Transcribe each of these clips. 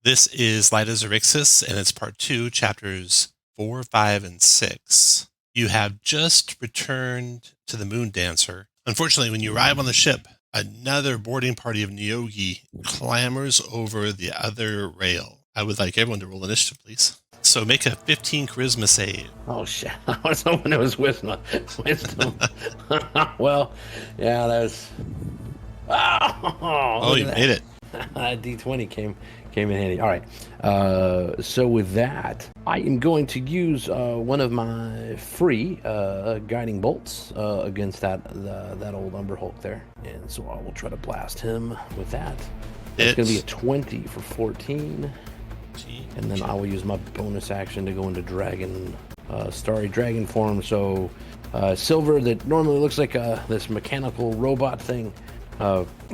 This is Light of Xaryxis, and it's part 2, chapters 4, 5, and 6. You have just returned to the Moon Dancer. Unfortunately, when you arrive on the ship, another boarding party of Nyogi clambers over the other rail. I would like everyone to roll initiative, please. So make a 15 charisma save. Oh, shit. I was hoping it was wisdom. Well, yeah, that was... Oh, you made it. D20 came in handy. All right. So with that, I am going to use one of my free guiding bolts against that old Umber Hulk there. And so I will try to blast him with that. It's going to be a 20 for 14. And then I will use my bonus action to go into starry dragon form. So silver that normally looks like this mechanical robot thing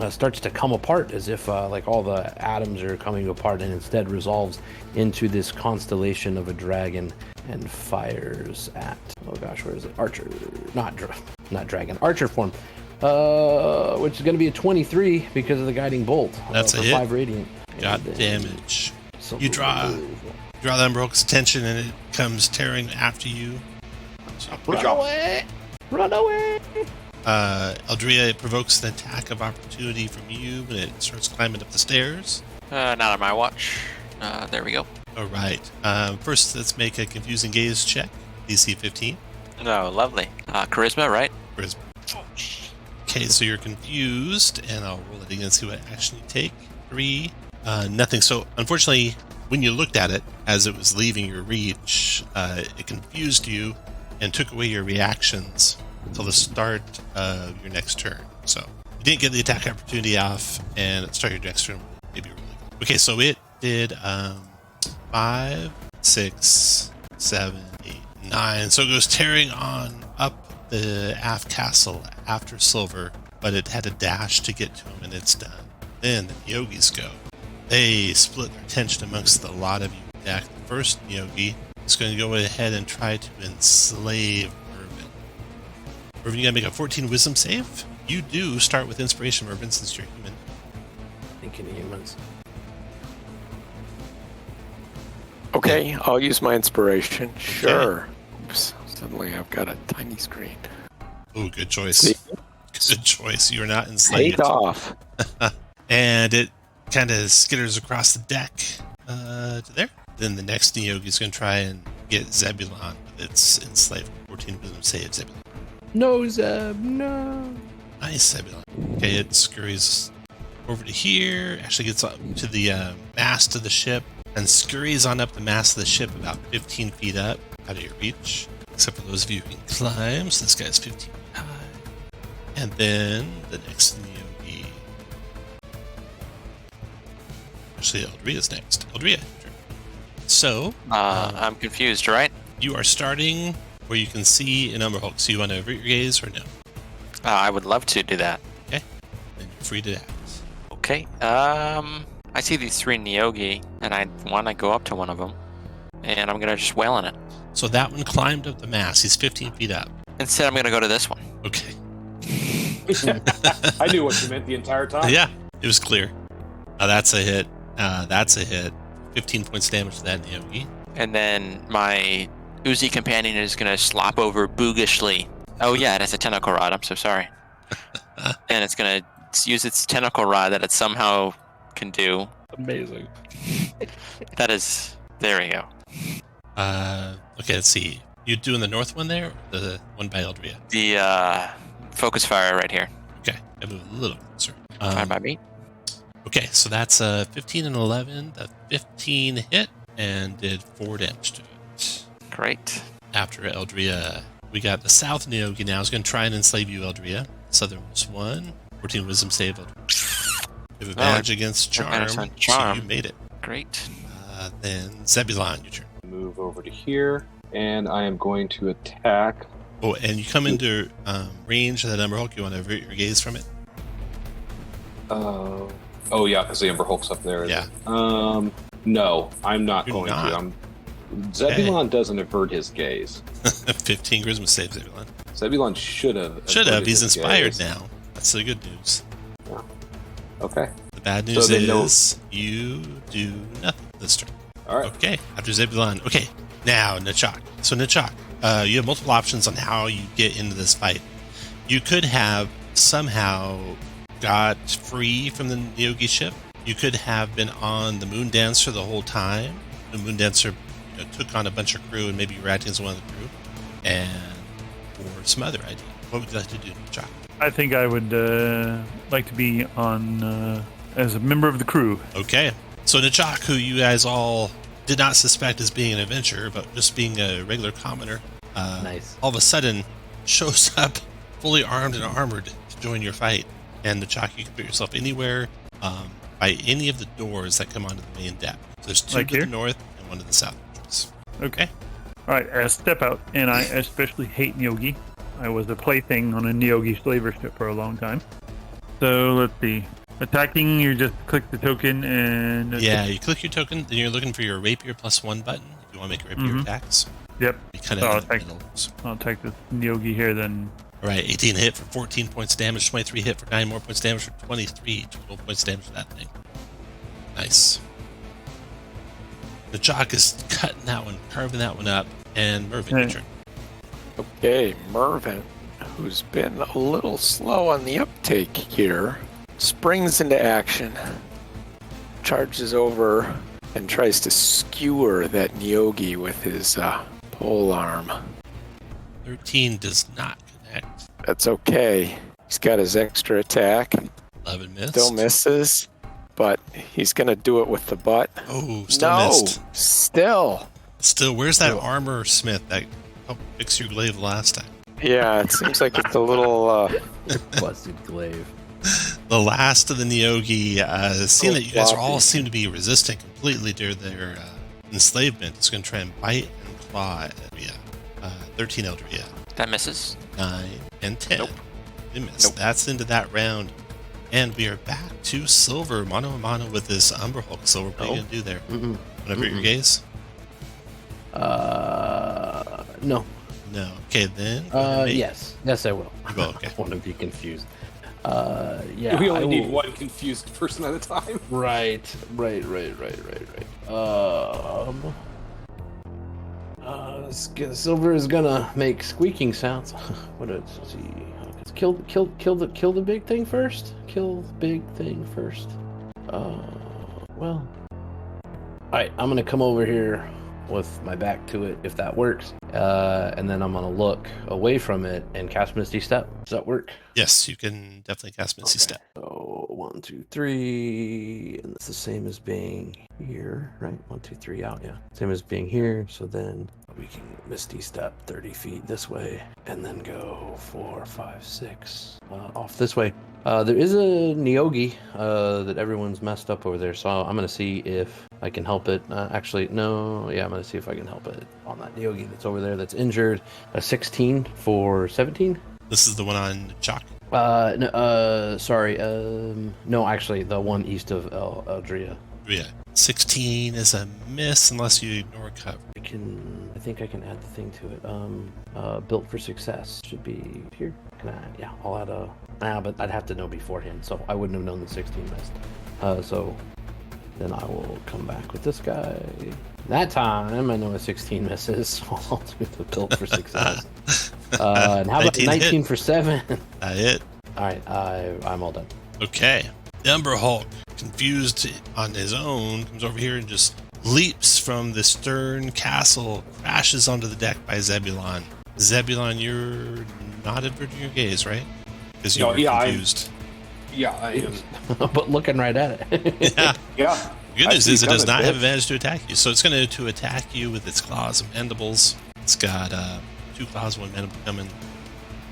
starts to come apart as if like all the atoms are coming apart, and instead resolves into this constellation of a dragon and fires at, oh gosh, where is it? Archer, not dragon, archer form, which is going to be a 23 because of the guiding bolt. That's a for hit. 5 radiant. Got damage. You draw the Umber Hulk's attention, and it comes tearing after you. Run away! Run away! Eldria, it provokes an attack of opportunity from you, and it starts climbing up the stairs. Not on my watch. There we go. All right. First, let's make a confusing gaze check. DC 15. Oh, lovely. Charisma, right? Charisma. Okay, so you're confused, and I'll roll it again and see what action you take. 3. Nothing. So, unfortunately, when you looked at it as it was leaving your reach, it confused you and took away your reactions until the start of your next turn. So, you didn't get the attack opportunity off, and it started your next turn. Maybe really good. Okay, so it did 5, 6, 7, 8, 9. So it goes tearing on up the aft castle after Silver, but it had a dash to get to him, and it's done. Then the Nyogis go. They split their attention amongst the lot of you. Jack, the first Nyogi, is going to go ahead and try to enslave Mervyn. Mervyn, you got to make a 14 wisdom save. You do start with inspiration, Mervyn, since you're human. Thinking of humans. Okay, I'll use my inspiration. Sure. Oops, suddenly I've got a tiny screen. Oh, good choice. Good choice. You're not enslaved. Take off. And it kind of skitters across the deck to there. Then the next Nyogi is going to try and get Zebulon with its enslaved 14 wisdom save. Zebulon. No, Zeb, no. Nice, Zebulon. Okay, it scurries over to here, actually gets up to the mast of the ship, and scurries on up the mast of the ship about 15 feet up, out of your reach, except for those of you who can climb. So this guy's 15 feet high. And then the next Nyogi. Actually, Eldria's next. Eldria. So, I'm confused, right? you are starting where you can see an Umber Hulk. So you want to avert your gaze or no? I would love to do that. Okay. Then you're free to act. Okay. I see these 3 Nyogi, and I want to go up to one of them, and I'm going to just wail on it. So that one climbed up the mast. He's 15 feet up. Instead, I'm going to go to this one. Okay. I knew what you meant the entire time. Yeah, it was clear. That's a hit. That's a hit. 15 points damage to that Nyogi. And then my Uzi companion is going to slop over boogishly. Oh, yeah, it has a tentacle rod. I'm so sorry. And it's going to use its tentacle rod that it somehow can do. Amazing. That is... There we go. Okay, let's see. You doing the north one there, or the one by Eldria? The focus fire right here. Okay, I move a little closer. Fine by me. Okay, so that's 15 and 11. The 15 hit and did 4 damage to it. Great. After Eldria, we got the south Nyogi now. Is going to try and enslave you, Eldria. Southernmost one. 14 wisdom save, Eldria. You have advantage against charm, charm. so you made it. Great. Then Zebulon, your turn. Move over to here, and I am going to attack. Oh, and you come into range of that Umber Hulk. You want to avert your gaze from it? Oh yeah, because the Umber Hulk's up there. Yeah. No, I'm not You're going not. to. Zebulon doesn't avert his gaze. 15 charisma save, Zebulon. Zebulon should have. Should have. He's his inspired gaze. now. That's the good news. Okay. The bad So news they know- is you do nothing this turn. All right. Okay, after Zebulon. Okay, now Nachak. So Nachak, you have multiple options on how you get into this fight. You could have somehow got free from the Neogi ship. You could have been on the Moon Dancer the whole time. The Moon Dancer took on a bunch of crew and maybe you were acting as one of the crew. Or some other idea. What would you like to do, Nachak? I think I would like to be on as a member of the crew. Okay. So Nachak, who you guys all did not suspect as being an adventurer, but just being a regular commoner, Nice. all of a sudden shows up fully armed and armored to join your fight. And Nachak, you can put yourself anywhere by any of the doors that come onto the main deck. So there's two Like to here? the north and one to the south entrance. Okay. All right, I step out, and I especially hate Neogi. I was a plaything on a Neogi slaver ship for a long time. So let's see. Attacking, you just click the token and... Yeah, you click your token, then you're looking for your rapier +1 button if you want to make rapier Mhm. attacks. Yep. Be kind So I'll of in the take- middle. So, I'll attack this Neogi here then. all right, 18 hit for 14 points damage, 23 hit for 9 more points damage for 23 total points damage for that thing. Nice. The jock is cutting that one, carving that one up, and Mervyn, your Hey. turn. Okay, Mervyn, who's been a little slow on the uptake here, springs into action, charges over, and tries to skewer that Neogi with his pole arm. 13 does not connect. That's okay. He's got his extra attack. 11 missed. Still misses, but he's going to do it with the butt. Oh, still No, missed. still. Still, where's that armor smith that helped fix your glaive last time? Yeah, it seems like it's a little... Busted glaive. The last of the Neogi, seeing that you guys floppy. all seem to be resistant completely to their enslavement, is going to try and bite and claw at Eldria. 13 Eldria, That misses. 9, and 10. Nope. They missed. Nope. That's into that round. And we are back to Silver, mano a mano with this Umber Hulk. Silver, what are you Oh. going to do there? Mm-mm. Whenever your gaze? No. No. Okay, then. go ahead and make- Yes. Yes, I will. You will, okay. I want to be confused. Yeah. we I only need will- one confused person at a time. Right. Silver is gonna make squeaking sounds. What is? Let's see. Kill the big thing first. Kill the big thing first. Well. All right. I'm gonna come over here with my back to it, if that works. And then I'm gonna look away from it and cast Misty Step. Does that work? Yes, you can definitely cast Misty Step. So 1, 2, 3, and it's the same as being here, right? 1, 2, 3 out, yeah. Same as being here. So then we can Misty Step 30 feet this way, and then go 4, 5, 6 off this way. There is a Neogi that everyone's messed up over there, so I'm gonna see if I can help it. Actually, no, yeah, I'm gonna see if I can help it on that Neogi that's over there that's injured. A 16 for 17. This is the one on Chalk. No, sorry. No, actually, the one east of Eldria. Yeah. 16 is a miss unless you ignore cover. I think I can add the thing to it. Built for success should be here. Can I? Yeah, I'll add a. But I'd have to know beforehand, so I wouldn't have known the 16 missed. So then I will come back with this guy. That time I know a 16 misses, so I'll do the built for success. And how about 19 19 hit. for 7? That it. All right, I'm all done. Okay. The Umber Hulk, confused on his own, comes over here and just leaps from the stern castle, crashes onto the deck by Zebulon. Zebulon, you're not averting your gaze, right? Because you No, were yeah, I'm- confused. Yeah, I am. But looking right at it. Yeah. Yeah. The good I news is it become does a not have bitch. advantage to attack you. So it's going to attack you with its claws and mandibles. It's got 2 claws, 1 mandible coming.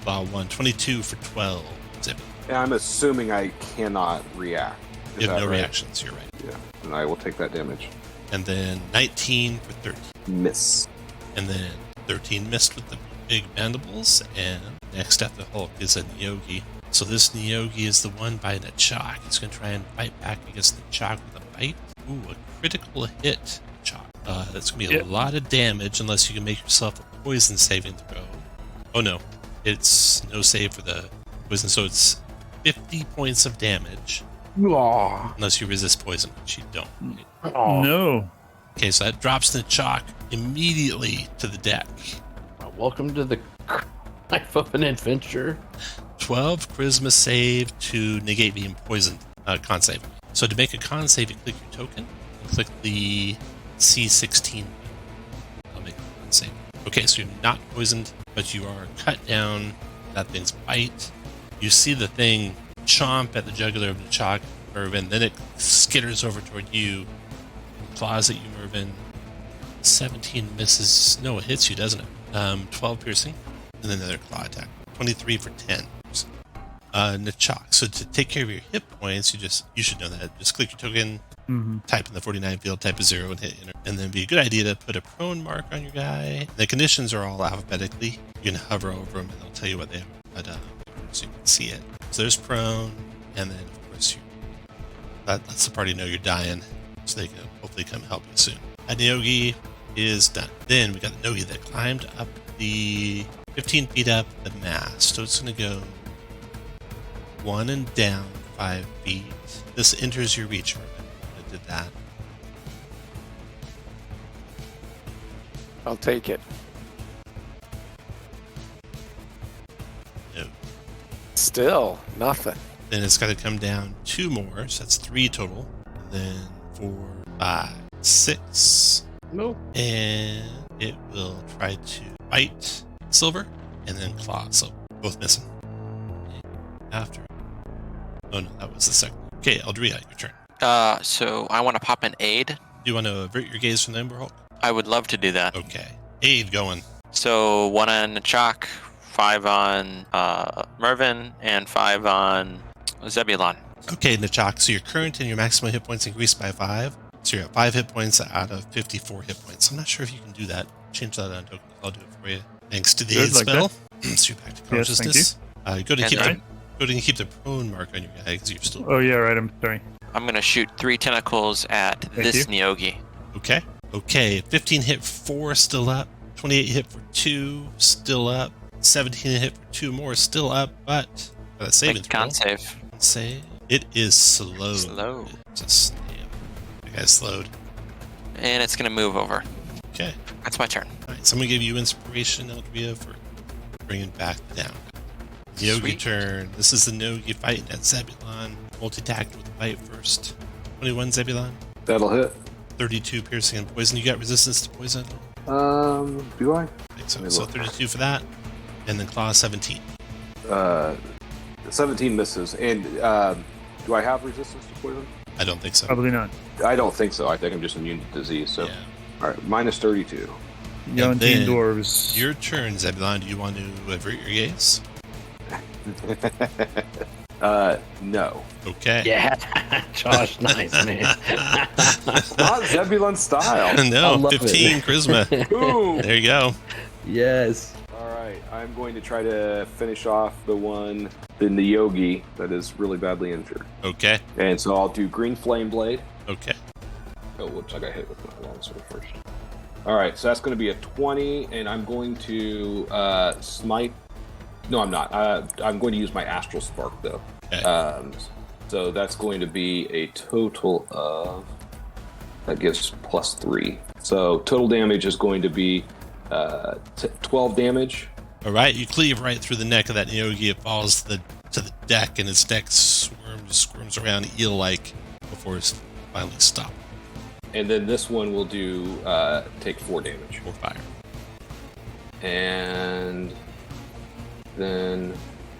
Claw 1, 22 for 12. Zebulon. And I'm assuming I cannot react. Is You have that no right? reactions, you're right. Yeah, and I will take that damage. And then 19 for 13. Miss. And then 13 missed with the big mandibles. And next after Hulk is a Neogi. So this Neogi is the one by Nachak. He's going to try and fight back against Nachak with a bite. Ooh, a critical hit, Nachak. That's going to be a Yep. lot of damage unless you can make yourself a poison saving throw. Oh no, it's no save for the poison. So it's 50 points of damage. Aw. Unless you resist poison, which you don't. Aw. No. Okay, so that drops the chalk immediately to the deck. Welcome to the life of an adventure. 12 charisma save to negate being poisoned. Con save. So to make a con save, you click your token and click the C16. I'll make a con save. Okay, so you're not poisoned, but you are cut down. That thing's bite. You see the thing chomp at the jugular of the chalk, Mervin. Then it skitters over toward you. Claws at you, Mervin. 17 misses. No, it hits you, doesn't it? 12 piercing. And then another claw attack. 23 for 10. Nachok. So to take care of your hit points, you should know that. Just click your token, type in the 49 field, type a 0 and hit enter. And then it'd be a good idea to put a prone mark on your guy. The conditions are all alphabetically. You can hover over them and they'll tell you what they are. But so you can see it. So there's prone, and then of course lets the party know you're dying, so they can hopefully come help you soon. Neogi is done. Then we got the Nogi that climbed up the 15 feet up the mast. So it's going to go 1 and down 5 feet. This enters your reach, Mervin. It did that. I'll take it. No. Still, nothing. Then it's got to come down 2 more, so that's 3 total. And then 4, 5, 6. Nope. And it will try to bite Silver and then claw Silver. Both missing. After. Oh no, that was the second. Okay, Eldria, your turn. So I want to pop an aid. Do you want to avert your gaze from the Ember Hulk? I would love to do that. Okay. Aid going. So 1 on Nachok, 5 on Mervin, and 5 on Zebulon. Okay, Nachok, so your current and your maximum hit points increased by 5. So you're at 5 hit points out of 54 hit points. I'm not sure if you can do that. Change that on token. I'll do it for you. Thanks to the Good, aid like spell. So you're back to Yes, thank consciousness. Go ahead and And keep then- keep the prone mark on your guy because you're still Oh, yeah, right. I'm sorry. I'm going to shoot 3 tentacles at this Neogi. okay. Okay, 15 hit 4 still up. 28 hit for 2 still up. 17 hit for 2 more still up. But that saving Make a con throw. save. Save. It is slow. Slow. It's a snail. The guy's slowed. And it's going to move over. Okay. That's my turn. All right, so I'm gonna give you inspiration, Eldria, for bringing back down. Yogi Sweet. turn. This is the Nogi fighting at Zebulon. Multi-tacked with the bite first. 21 Zebulon. That'll hit. 32 piercing and poison. You got resistance to poison? Do I? I think so. Let me So look. 32 for that. And then claw 17. 17 misses. And do I have resistance to poison? I don't think so. Probably not. I don't think so. I think I'm just immune to disease. So, Yeah. all right, minus 32. Young teen then dwarves. Your turn, Zebulon. Do you want to avert your gaze? No. Okay. Yeah, Josh, nice man. Not Zebulon style. I No, love 15 it. charisma. Boom. There you go. Yes. All right, I'm going to try to finish off the one in the Yogi that is really badly injured. Okay. And so I'll do Green Flame Blade. Okay. Oh, whoops, I got hit with my longsword first. All right, so that's going to be a 20, and I'm going to smite. No, I'm not. I'm going to use my Astral Spark, though. Okay. So that's going to be a total of... That gives +3. So total damage is going to be 12 damage. All right, you cleave right through the neck of that Neogi. It falls to the deck, and its neck squirms around eel-like before it's finally stopped. And then this one will do take 4 damage. Or fire. And then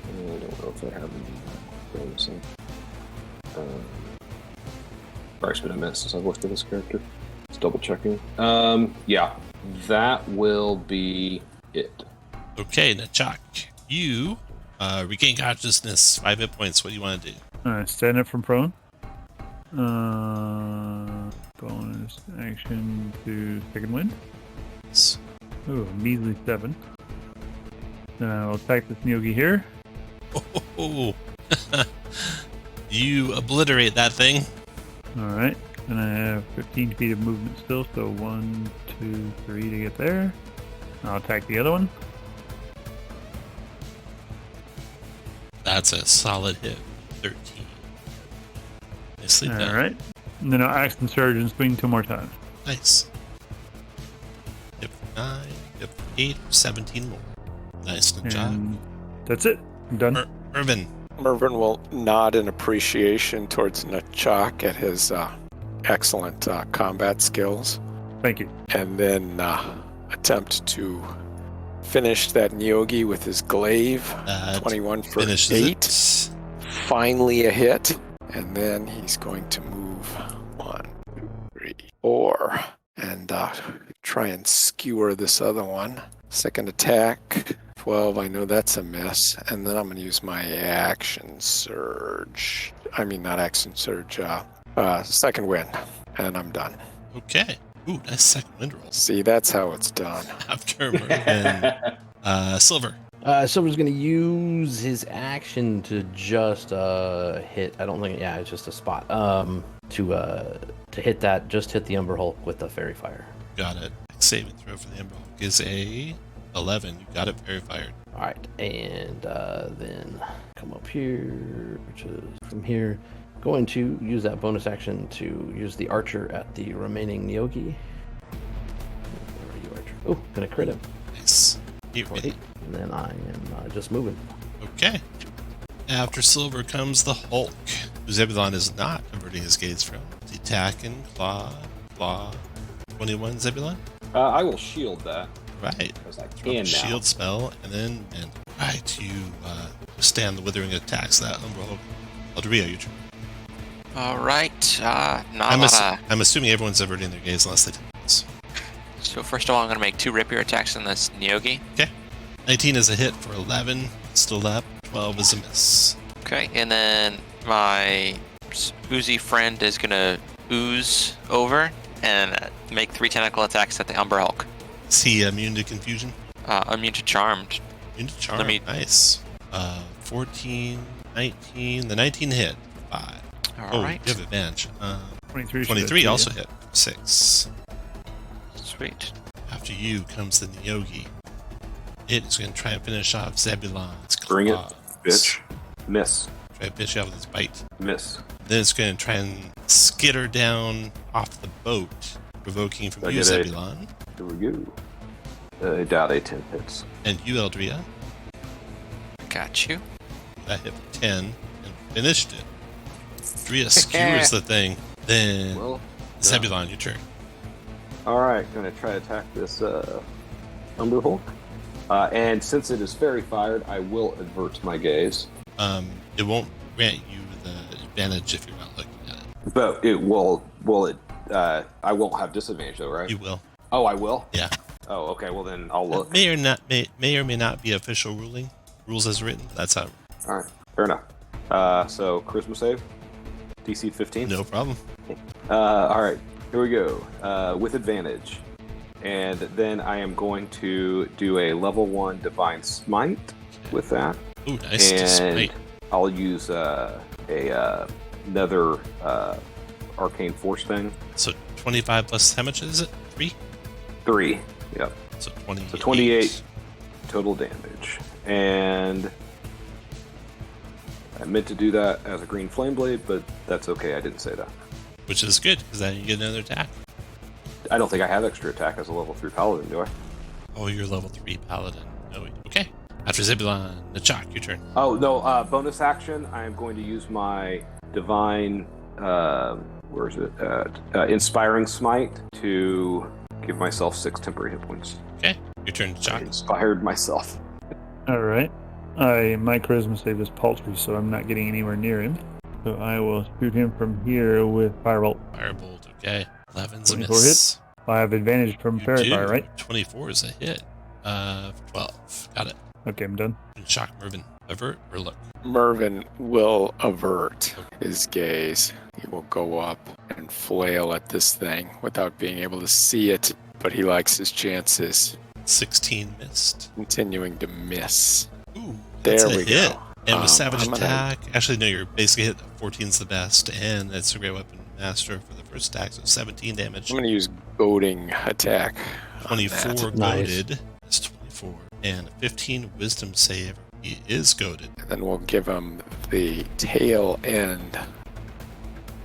I don't know if I have any bonusing. Probably it's been a minute since I've looked at this character. Just double checking. Yeah, that will be it. Okay, Nachok, you regain consciousness, 5 hit points. What do you want to do? Stand up from prone. Bonus action to second wind. Yes. Ooh, measly 7. Then I'll attack this Neogi here. Oh, you obliterate that thing. Alright. And I have 15 feet of movement still, so 1, 2, 3 to get there. I'll attack the other one. That's a solid hit. 13. Nicely All done. right. And then I'll action surge and swing 2 more times. Nice. Hit for 9, hit for 8, 17 more. Nice job. And that's it. I'm done. Irvin. Mervin will nod in appreciation towards Nachak at his excellent combat skills, Thank you. and then attempt to finish that Nyogi with his glaive. 21 for Finishes 8. it. Finally a hit. And then he's going to move 1, 2, 3, 4, and try and skewer this other one. Second attack, 12. I know that's a miss. And then I'm going to use my action surge. I mean, not action surge. Second wind, and I'm done. Okay. Ooh, nice second wind roll. See, that's how it's done. After Mervin. Silver. Silver's going to use his action to just hit. I don't think. Yeah, it's just a spot. To hit that. Just hit the Umber Hulk with the Fairy Fire. Got it. Saving throw for the Ember Hulk is a 11. You got it. Fairy fired. All right, and then come up here, which is from here. Going to use that bonus action to use the Archer at the remaining Nyogi. Where are you, Archer? Oh, gonna crit him. Nice. Get For ready. 8. And then I am just moving. Okay. After Silver comes the Hulk, who Zebulon is not averting his gaze from. The attack and claw. 21 Zebulon. I will shield that Right. because I Throw can the now. shield spell, and then right, you withstand the withering attacks that Umber Hulk. Aldria, your turn. All right. Not I'm, a lot of... I'm assuming everyone's averting their gaze unless they do this. So first of all, I'm going to make 2 rapier attacks on this Nyogi. 19 is a hit for 11. Still up. 12 is a miss. Okay, and then my oozy friend is going to ooze over and make 3 tentacle attacks at the Umber Hulk. Is he immune to confusion? Immune to charmed. Immune to charm. Let me- Nice. 14, 19. The 19 hit. 5. All right. You have advantage. 23. 23 also hit. 6. Sweet. After you comes the Nyogi. It is going to try and finish off Zebulon's claws. Bring it, bitch. Miss. Try to finish off with its bite. Miss. Then it's going to try and skitter down off the boat, provoking from I you, get a- Zebulon, Here we go. I doubt a 10 hits. and you, Eldria. Got you. That hit for 10 and finished it. Eldria skewers the thing. Then Well, Zebulon, your turn. alright, gonna try to attack this Umber Hulk. And since it is fairy fired, I will avert my gaze. It won't grant you the advantage if you're not looking at it. But it will I won't have disadvantage though, right? You will. Oh, I will? Yeah. Oh, okay, well then I'll look. May or may not be official rules as written. That's how. Alright, fair enough. So charisma save? DC 15? No problem. Alright, here we go. With advantage. And then I am going to do a level 1 Divine Smite with that. Ooh, nice. And Smite. I'll use another Arcane Force thing. So 25 plus how much is it? 3? 3. Yep. So 28. So 28 total damage. And I meant to do that as a green flame blade, but that's okay. I didn't say that. Which is good, because then you get another attack. I don't think I have extra attack as a level 3 paladin, do I? Oh, you're level 3 paladin. No, okay. After Zebulon, Nachak, your turn. Oh, no, bonus action. I am going to use my divine, where is it? Inspiring Smite to give myself 6 temporary hit points. Okay, your turn, I Nachak. inspired myself. All right. My charisma save is paltry, so I'm not getting anywhere near him. So I will shoot him from here with Firebolt. Firebolt, okay. 11's a 24 miss. I have advantage from You Fairy do. Fire, right? 24 is a hit. 12. Got it. Okay, I'm done. Shock Mervin. Avert or look? Mervin will avert his gaze. He will go up and flail at this thing without being able to see it, but he likes his chances. 16 missed. Continuing to miss. Ooh, that's There a we hit. go. And with Savage I'm gonna- Attack, actually, no, your basic hit 14's the best, and it's a great weapon master for the first attack, so 17 damage. I'm going to use goading attack. on 24 that. Nice. goaded. That's 24. And 15 wisdom save. He is goaded. And then we'll give him the tail end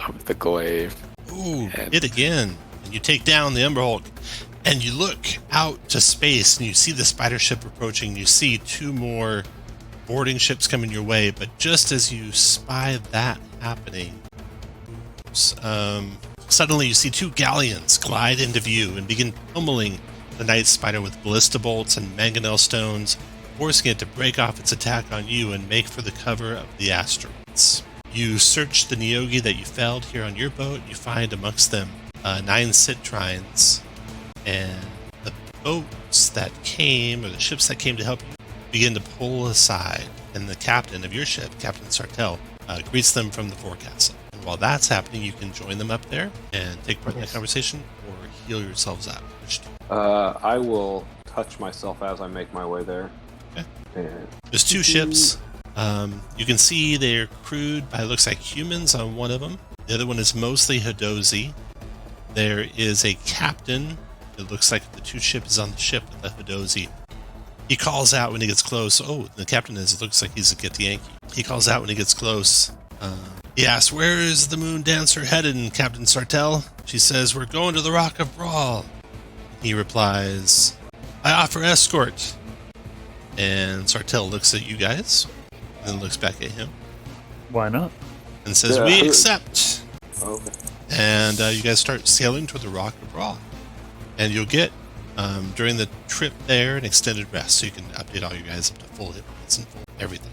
of the glaive. Ooh, And- hit again. And you take down the Ember Hulk. And you look out to space and you see the spider ship approaching. You see 2 more boarding ships coming your way. But just as you spy that happening, suddenly you see 2 galleons glide into view and begin pummeling the Night Spider with ballista bolts and mangonel stones, forcing it to break off its attack on you and make for the cover of the asteroids. You search the Neogi that you felled here on your boat. You find amongst them 9 Citrines. And the boats that came, or the ships that came to help you, begin to pull aside. And the captain of your ship, Captain Sartell, greets them from the forecastle. And while that's happening, you can join them up there and take part in the conversation or heal yourselves up. I will touch myself as I make my way there. Okay. And There's 2 ships. You can see they're crewed by, looks like, humans on one of them. The other one is mostly Hadozi. There is a captain. It looks like the 2 ships on the ship with the Hadozi. He calls out when he gets close. Oh, the captain is. It looks like he's a Get the Yankee. He calls out when he gets close. He asks, "Where is the Moon Dancer headed, Captain Sartell?" She says, "We're going to the Rock of Brawl." He replies, "I offer escort." And Sartell looks at you guys, and then looks back at him, Why not? and says, Yeah. "We accept." okay. And you guys start sailing toward the Rock of Brawl. And you'll get, during the trip there, an extended rest, so you can update all you guys up to full hit points and full everything.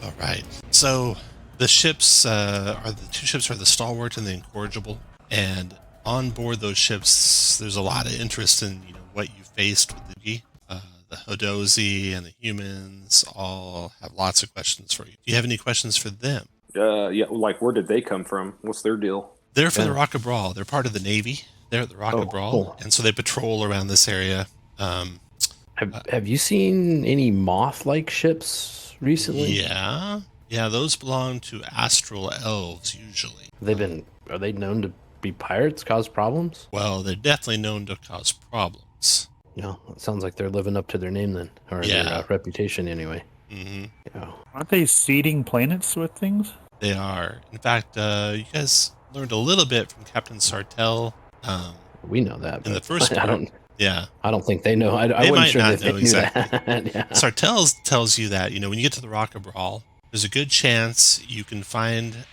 All right. So the ships the 2 ships are the Stalwart and the Incorrigible. And on board those ships, there's a lot of interest in what you faced with the Hadozi and the humans all have lots of questions for you. Do you have any questions for them? Yeah, like where did they come from? What's their deal? They're from the Rock of Brawl. They're part of the Navy. They're at the Rock of Brawl, cool. and so they patrol around this area. Have you seen any moth-like ships recently? Yeah, those belong to astral elves usually. Are they known to be pirates, cause problems? Well, they're definitely known to cause problems. No, it sounds like they're living up to their name then, or Yeah. their reputation anyway. Hmm. Yeah. Aren't they seeding planets with things? They are. In fact, you guys learned a little bit from Captain Sartell. We know that. In the but first I part. don't. Yeah. I don't think they know. I They wasn't might sure not that they know knew exactly. that. Yeah. Sartell tells you that, when you get to the Rock of Brawl, there's a good chance you can find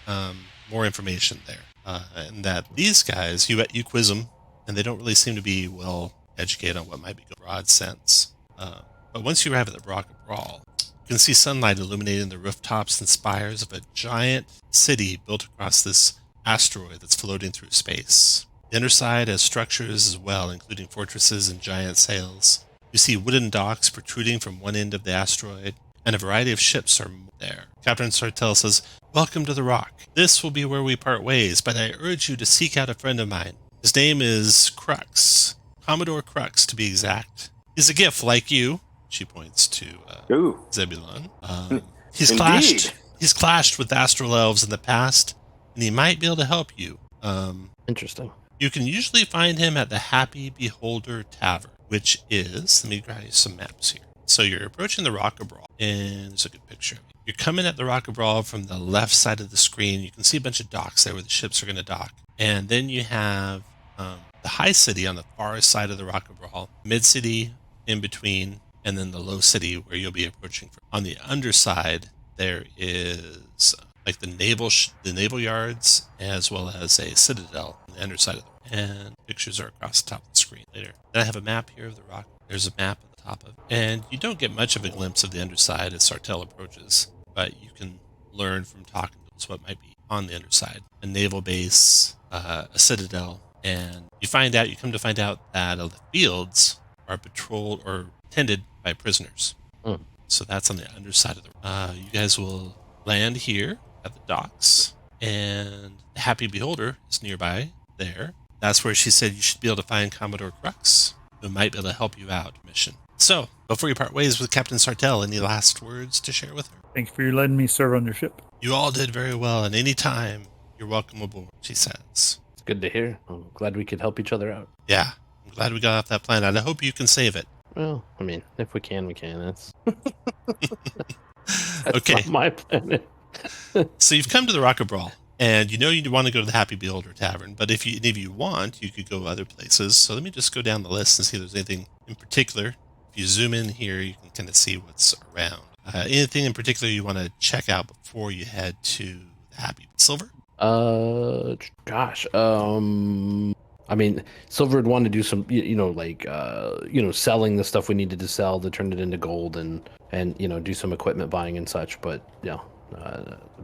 more information there. And that these guys, you quiz them, and they don't really seem to be well educated on what might be a broad sense. But once you arrive at the Rock of Brawl, you can see sunlight illuminating the rooftops and spires of a giant city built across this asteroid that's floating through space. The underside has structures as well, including fortresses and giant sails. You see wooden docks protruding from one end of the asteroid, and a variety of ships are there. Captain Sartell says, "Welcome to the Rock. This will be where we part ways, but I urge you to seek out a friend of mine. His name is Crux. Commodore Crux, to be exact. He's a gift like you." She points to Ooh. Zebulon. He's Indeed. clashed with astral elves in the past, and he might be able to help you. Interesting. You can usually find him at the Happy Beholder Tavern, which is, let me grab you some maps here. So you're approaching the Rock of Brawl, and there's a good picture. You're coming at the Rock of Brawl from the left side of the screen. You can see a bunch of docks there where the ships are going to dock. And then you have the High City on the far side of the Rock of Brawl, Mid City in between, and then the Low City where you'll be approaching from. On the underside, there is like the naval yards, as well as a citadel on the underside of it. And pictures are across the top of the screen later. Then I have a map here of the rock. There's a map at the top of it. And you don't get much of a glimpse of the underside as Sartell approaches, but you can learn from talking to us what might be on the underside. A naval base, a citadel, and you come to find out that the fields are patrolled or tended by prisoners. So that's on the underside of the you guys will land here at the docks, and the Happy Beholder is nearby there. That's where she said you should be able to find Commodore Crux, who might be able to help you out mission. So, before you part ways with Captain Sartell, any last words to share with her? Thanks for letting me serve on your ship. You all did very well, and any time you're welcome aboard, she says. It's good to hear. I'm glad we could help each other out. Yeah, I'm glad we got off that planet, and I hope you can save it. Well, I mean, if we can, we can. That's Okay. not my planet. So you've come to the Rock of Brawl. And you want to go to the Happy Beholder Tavern, but if you want, you could go other places. So let me just go down the list and see if there's anything in particular. If you zoom in here, you can kind of see what's around. Anything in particular you want to check out before you head to the Happy Silver? Gosh. I mean, Silver would want to do some, selling the stuff we needed to sell to turn it into gold and do some equipment buying and such. But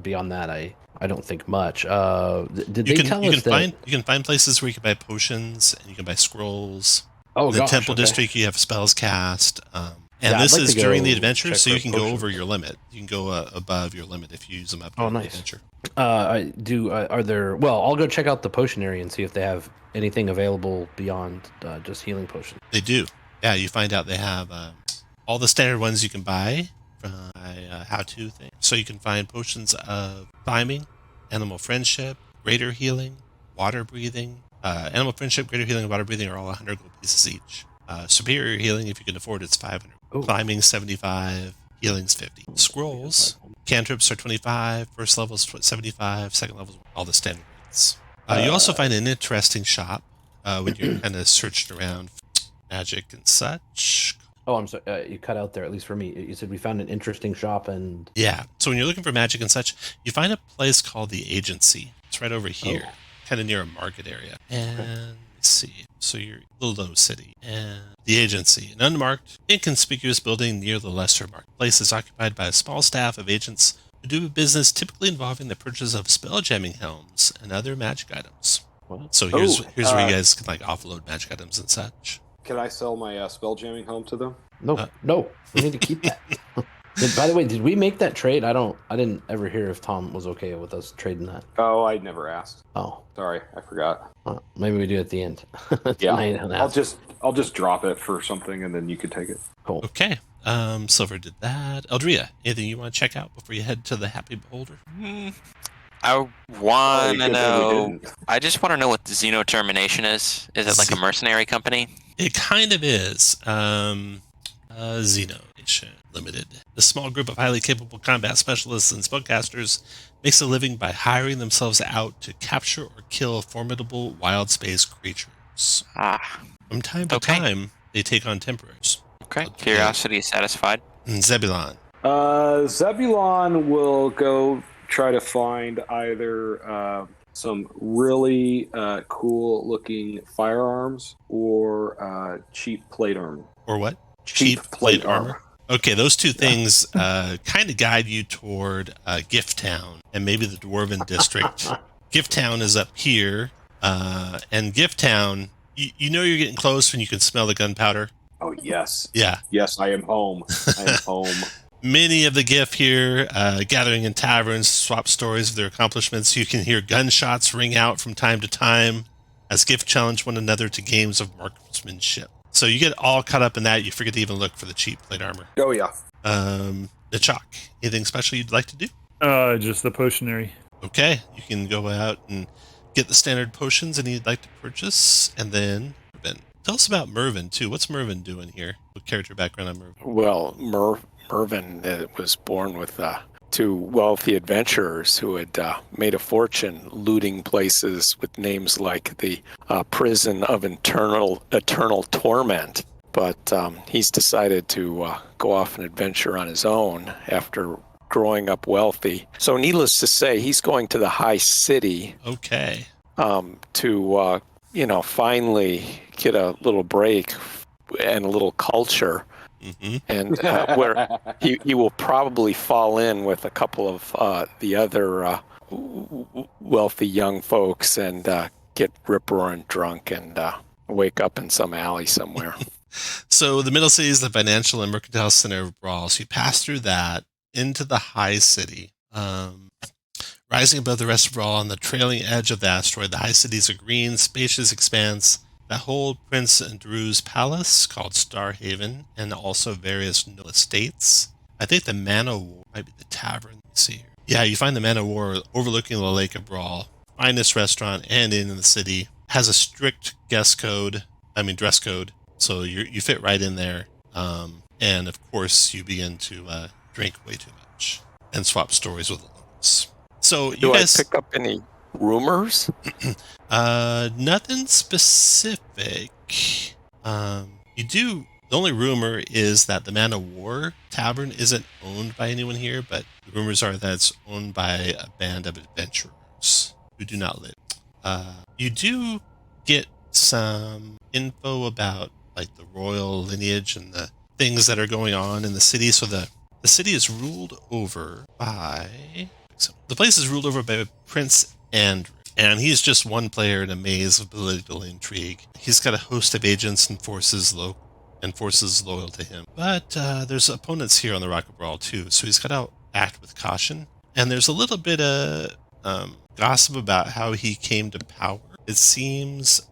beyond that, I don't think much. Did they tell us that you can find places where you can buy potions and you can buy scrolls. Oh, in the gosh, Temple okay. District, you have spells cast. And Yeah, this I'd like is to during go the adventure, check so for you can go over potions. your limit. You can go above your limit if you use them up Oh, during the nice. adventure. Are there? Well, I'll go check out the potion area and see if they have anything available beyond just healing potions. They do. Yeah, you find out they have all the standard ones you can buy from how-to thing. So you can find potions of climbing, animal friendship, greater healing, water breathing. Animal friendship, greater healing, and water breathing are all 100 gold pieces each. Superior healing, if you can afford, it's 500. Ooh. Climbing 75, healing's 50. Scrolls, cantrips are 25. First level's 75. Second level's all the standard rates. You also find an interesting shop when you're kind of searching around for magic and such. Oh, I'm sorry. You cut out there, at least for me. You said we found an interesting shop and... Yeah. So when you're looking for magic and such, you find a place called the Agency. It's right over here, kind of near a market area. And let's see. So you're Lilo City. And the Agency, an unmarked, inconspicuous building near the lesser market. The place is occupied by a small staff of agents who do business typically involving the purchase of spelljamming helms and other magic items. What? So here's where you guys can like offload magic items and such. Can I sell my spelljamming home to them? No. We need to keep that. By the way, did we make that trade? I didn't ever hear if Tom was okay with us trading that. Oh, I never asked. Oh, Sorry, I forgot. well, maybe we do at the end. Yeah, Tonight on that. I'll just drop it for something, and then you can take it. Cool. Okay. Silver did that. Eldria, anything you want to check out before you head to the Happy Beholder? I want to good thing we know. didn't. I just want to know what the Xeno Termination is. Is it like a mercenary company? It kind of is. Xeno Nation Limited. A small group of highly capable combat specialists and spellcasters makes a living by hiring themselves out to capture or kill formidable wild space creatures. Ah, From time to Okay. time, they take on temporars. okay. Curiosity is satisfied. And Zebulon. Zebulon will go try to find either some really cool-looking firearms or cheap plate armor. Or what? Cheap plate armor. Okay, those two things kind of guide you toward Gift Town and maybe the Dwarven District. Gift Town is up here, and Gift Town, you know you're getting close when you can smell the gunpowder. Oh, yes. Yeah. Yes, I am home. I am home. Many of the GIF here, gathering in taverns, swap stories of their accomplishments. You can hear gunshots ring out from time to time as GIF challenge one another to games of marksmanship. So you get all caught up in that. You forget to even look for the cheap plate armor. Oh, yeah. Nachok, anything special you'd like to do? Just the potionary. Okay, you can go out and get the standard potions and you'd like to purchase, and then Mervin. Tell us about Mervin too. What's Mervin doing here? What character background on Mervin? Well, Mervin was born with two wealthy adventurers who had made a fortune looting places with names like the Prison of Eternal Torment. But he's decided to go off and adventure on his own after growing up wealthy. So needless to say, he's going to the high city Okay. to, finally get a little break and a little culture. Mm-hmm. And where he will probably fall in with a couple of the other wealthy young folks and get rip-roaring drunk and wake up in some alley somewhere. So the Middle City is the financial and mercantile center of Brawl. So you pass through that into the High City. Rising above the rest of Brawl on the trailing edge of the asteroid, the High City is a green, spacious expanse that hold Prince Andrew's palace, called Starhaven, and also various estates. I think the Mana War might be the tavern. Let's see here. Yeah, you find the Mana War overlooking the Lake of Brawl. Finest restaurant and inn in the city. Has a strict dress code. So you fit right in there. And of course, you begin to drink way too much and swap stories with the locals. So Do you guys, I pick up any rumors? nothing specific. You do. The only rumor is that the Man of War Tavern isn't owned by anyone here, but the rumors are that it's owned by a band of adventurers who do not live. You do get some info about like the royal lineage and the things that are going on in the city. So the city is ruled over by the place is ruled over by Prince Andrew. And he's just one player in a maze of political intrigue. He's got a host of agents and forces loyal to him. But there's opponents here on the Rock of Brawl too, so he's got to act with caution. And there's a little bit of gossip about how he came to power. It seems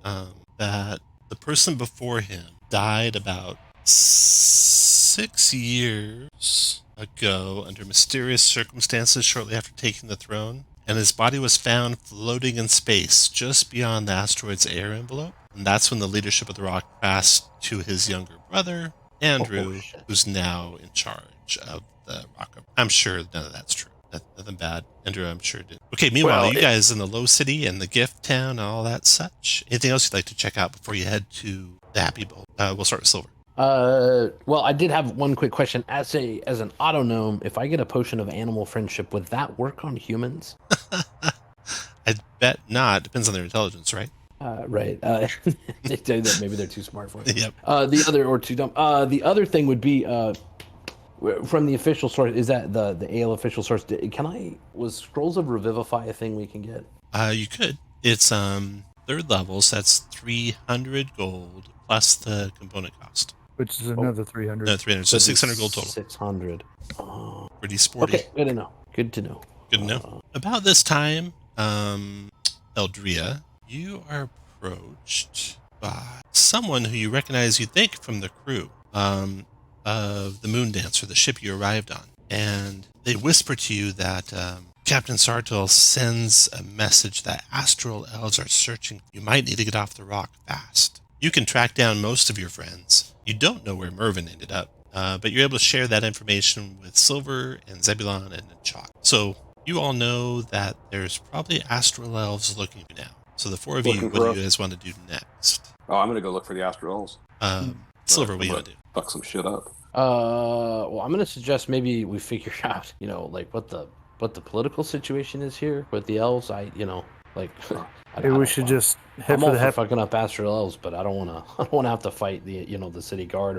that the person before him died about 6 years ago under mysterious circumstances shortly after taking the throne. And his body was found floating in space just beyond the asteroid's air envelope. And that's when the leadership of the rock passed to his younger brother, Andrew, who's now in charge of the rock. I'm sure none of that's true. Nothing bad. Andrew, I'm sure did. Okay, meanwhile, you guys in the Low City and the Gift Town and all that such. Anything else you'd like to check out before you head to the Happy Bowl? We'll start with Silver. Well, I did have one quick question. As an auto gnome, if I get a potion of animal friendship, would that work on humans? I bet not. Depends on their intelligence, right? Right. They say that maybe they're too smart for it. Yep. The other or too dumb. The other thing would be from the official source. Is that the AL official source? Was Scrolls of Revivify a thing we can get? You could. It's third level, so that's 300 gold plus the component cost. Which is another 300. No, 300. So 600 gold total. 600. Pretty sporty. Okay, good to know. Good to know. Good to know. About this time, Eldria, you are approached by someone who you recognize, you think, from the crew of the Moon Dancer, the ship you arrived on. And they whisper to you that Captain Sartel sends a message that astral elves are searching. You might need to get off the rock fast. You can track down most of your friends. You don't know where Mervyn ended up, but you're able to share that information with Silver and Zebulon and Chalk. So you all know that there's probably astral elves looking for you now. So the four of you, what do you guys want to do next? Oh, I'm gonna go look for the Astral Elves. Silver, what do you want to do? Fuck some shit up. Well, I'm gonna suggest maybe we figure out, like what the political situation is here with the elves. Maybe we should just head I'm for all the for fucking up astral elves, but I don't wanna have to fight the city guard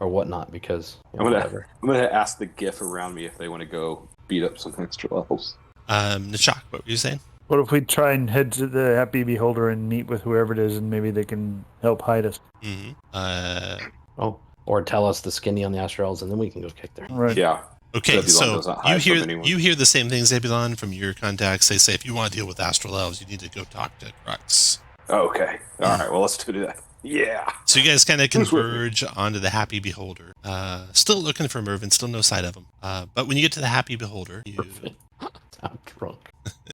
or whatnot because I'm gonna ask the GIF around me if they want to go beat up some extra elves. Nishak, what were you saying? What if we try and head to the Happy Beholder and meet with whoever it is, and maybe they can help hide us? Mm-hmm. Or tell us the skinny on the astral elves, and then we can go kick their. Right. Yeah. Okay, Zebulon so you hear the same thing, Zebulon, from your contacts. They say if you want to deal with astral elves, you need to go talk to Crux. Okay. All right. Well, let's do that. Yeah. So you guys kind of converge onto the Happy Beholder. Still looking for Mervyn, still no sight of him. But when you get to the Happy Beholder, I'm drunk.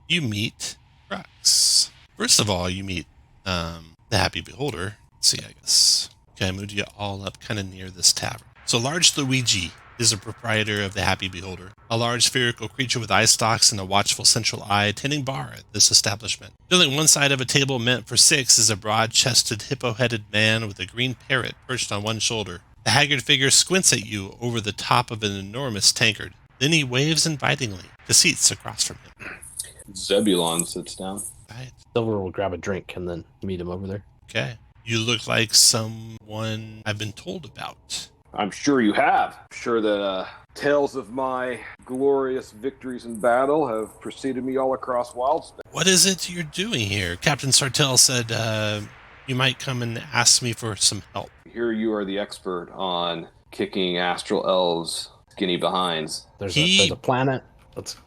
you meet Crux. First of all, you meet the Happy Beholder. Let's see, I guess. Okay, I moved you all up kind of near this tavern. So Large Luigi is a proprietor of the Happy Beholder, a large spherical creature with eye stalks and a watchful central eye tending bar at this establishment. Filling one side of a table meant for 6 is a broad-chested, hippo-headed man with a green parrot perched on one shoulder. The haggard figure squints at you over the top of an enormous tankard. Then he waves invitingly to seats across from him. Zebulon sits down. Right. Silver will grab a drink and then meet him over there. Okay. You look like someone I've been told about. I'm sure you have. I'm sure that tales of my glorious victories in battle have preceded me all across Wildspan. What is it you're doing here? Captain Sartell said you might come and ask me for some help. Here you are the expert on kicking astral elves' skinny behinds. There's a planet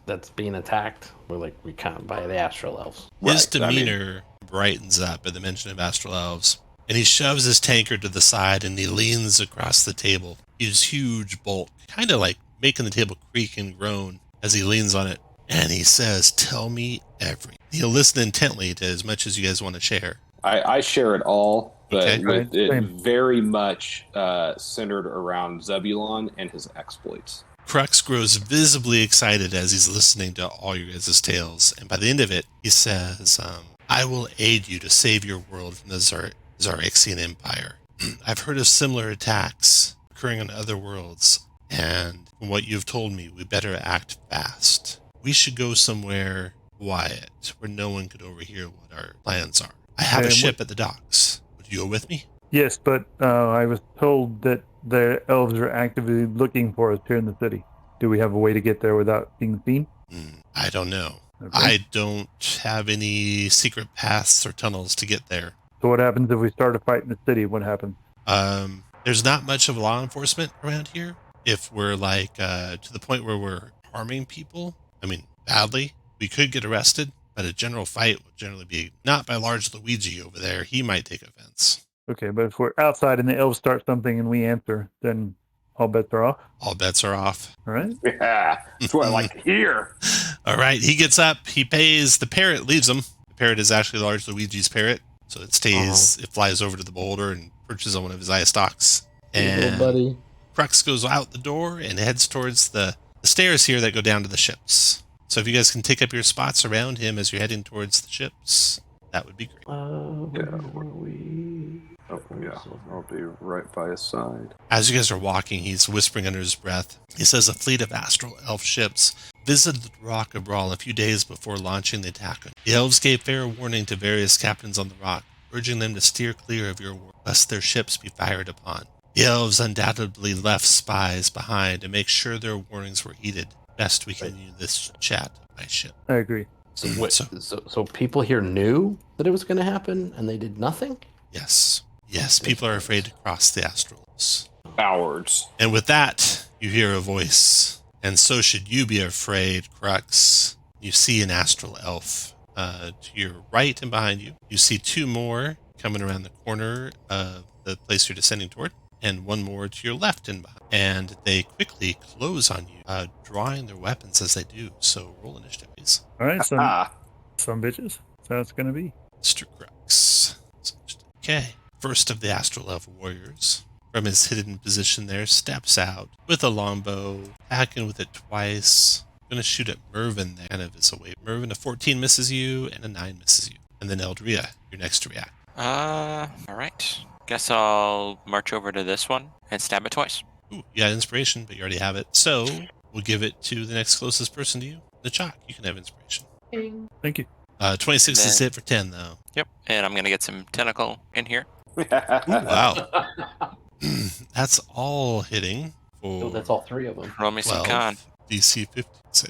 that's being attacked. We can't by the astral elves. His demeanor brightens up at the mention of astral elves. And he shoves his tankard to the side and he leans across the table. His huge bulk, kind of like making the table creak and groan as he leans on it. And he says, "Tell me everything." He'll listen intently to as much as you guys want to share. I share it all, but Okay. with it very much centered around Zebulon and his exploits. Crux grows visibly excited as he's listening to all your guys' tales, and by the end of it, he says, I will aid you to save your world from the Xaryxian Empire. I've heard of similar attacks occurring on other worlds, and from what you've told me, we better act fast. We should go somewhere quiet, where no one could overhear what our plans are. I have a ship at the docks. Would you go with me? Yes, but I was told that the elves are actively looking for us here in the city. Do we have a way to get there without being seen? I don't know. Okay. I don't have any secret paths or tunnels to get there. So what happens if we start a fight in the city? What happens? There's not much of law enforcement around here. If we're to the point where we're harming people, badly, we could get arrested, but a general fight would generally be not by large Luigi over there. He might take offense. Okay, but if we're outside and the elves start something and we answer, then all bets are off? All bets are off. All right. Yeah, that's what I like to hear. All right, he gets up, he pays, the parrot leaves him. The parrot is actually large Luigi's parrot, so it stays, it flies over to the boulder and perches on one of his eye stalks. And buddy. Crux goes out the door and heads towards the stairs here that go down to the ships. So if you guys can take up your spots around him as you're heading towards the ships, that would be great. Where were we? Oh, yeah, I'll be right by his side. As you guys are walking, he's whispering under his breath. He says a fleet of astral elf ships visited the Rock of Brawl a few days before launching the attack. The elves gave fair warning to various captains on the rock, urging them to steer clear of your world, lest their ships be fired upon. The elves undoubtedly left spies behind to make sure their warnings were heeded. Best we continue this chat of my ship. I agree. So people here knew that it was going to happen and they did nothing? Yes. Yes, people are afraid to cross the astrals. Cowards. And with that, you hear a voice. And so should you be afraid, Crux. You see an astral elf to your right and behind you. You see two more coming around the corner of the place you're descending toward, and one more to your left and behind. And they quickly close on you, drawing their weapons as they do. So roll initiative, please. All right, some bitches. That's how it's going to be. Mr. Crux. Okay. First of the astral elf warriors, from his hidden position there, steps out with a longbow, attacking with it twice. Gonna shoot at Mervin there, kind of is away. Mervin, a 14 misses you, and a 9 misses you. And then Eldria, you're next to react. All right. Guess I'll march over to this one and stab it twice. Ooh, you got inspiration, but you already have it. So we'll give it to the next closest person to you. The Chalk, you can have inspiration. Thank you. 26 is hit for 10, though. Yep. And I'm going to get some tentacle in here. Ooh, wow. That's all hitting for That's all three of them. Roll me some 12, con. DC 50. Say,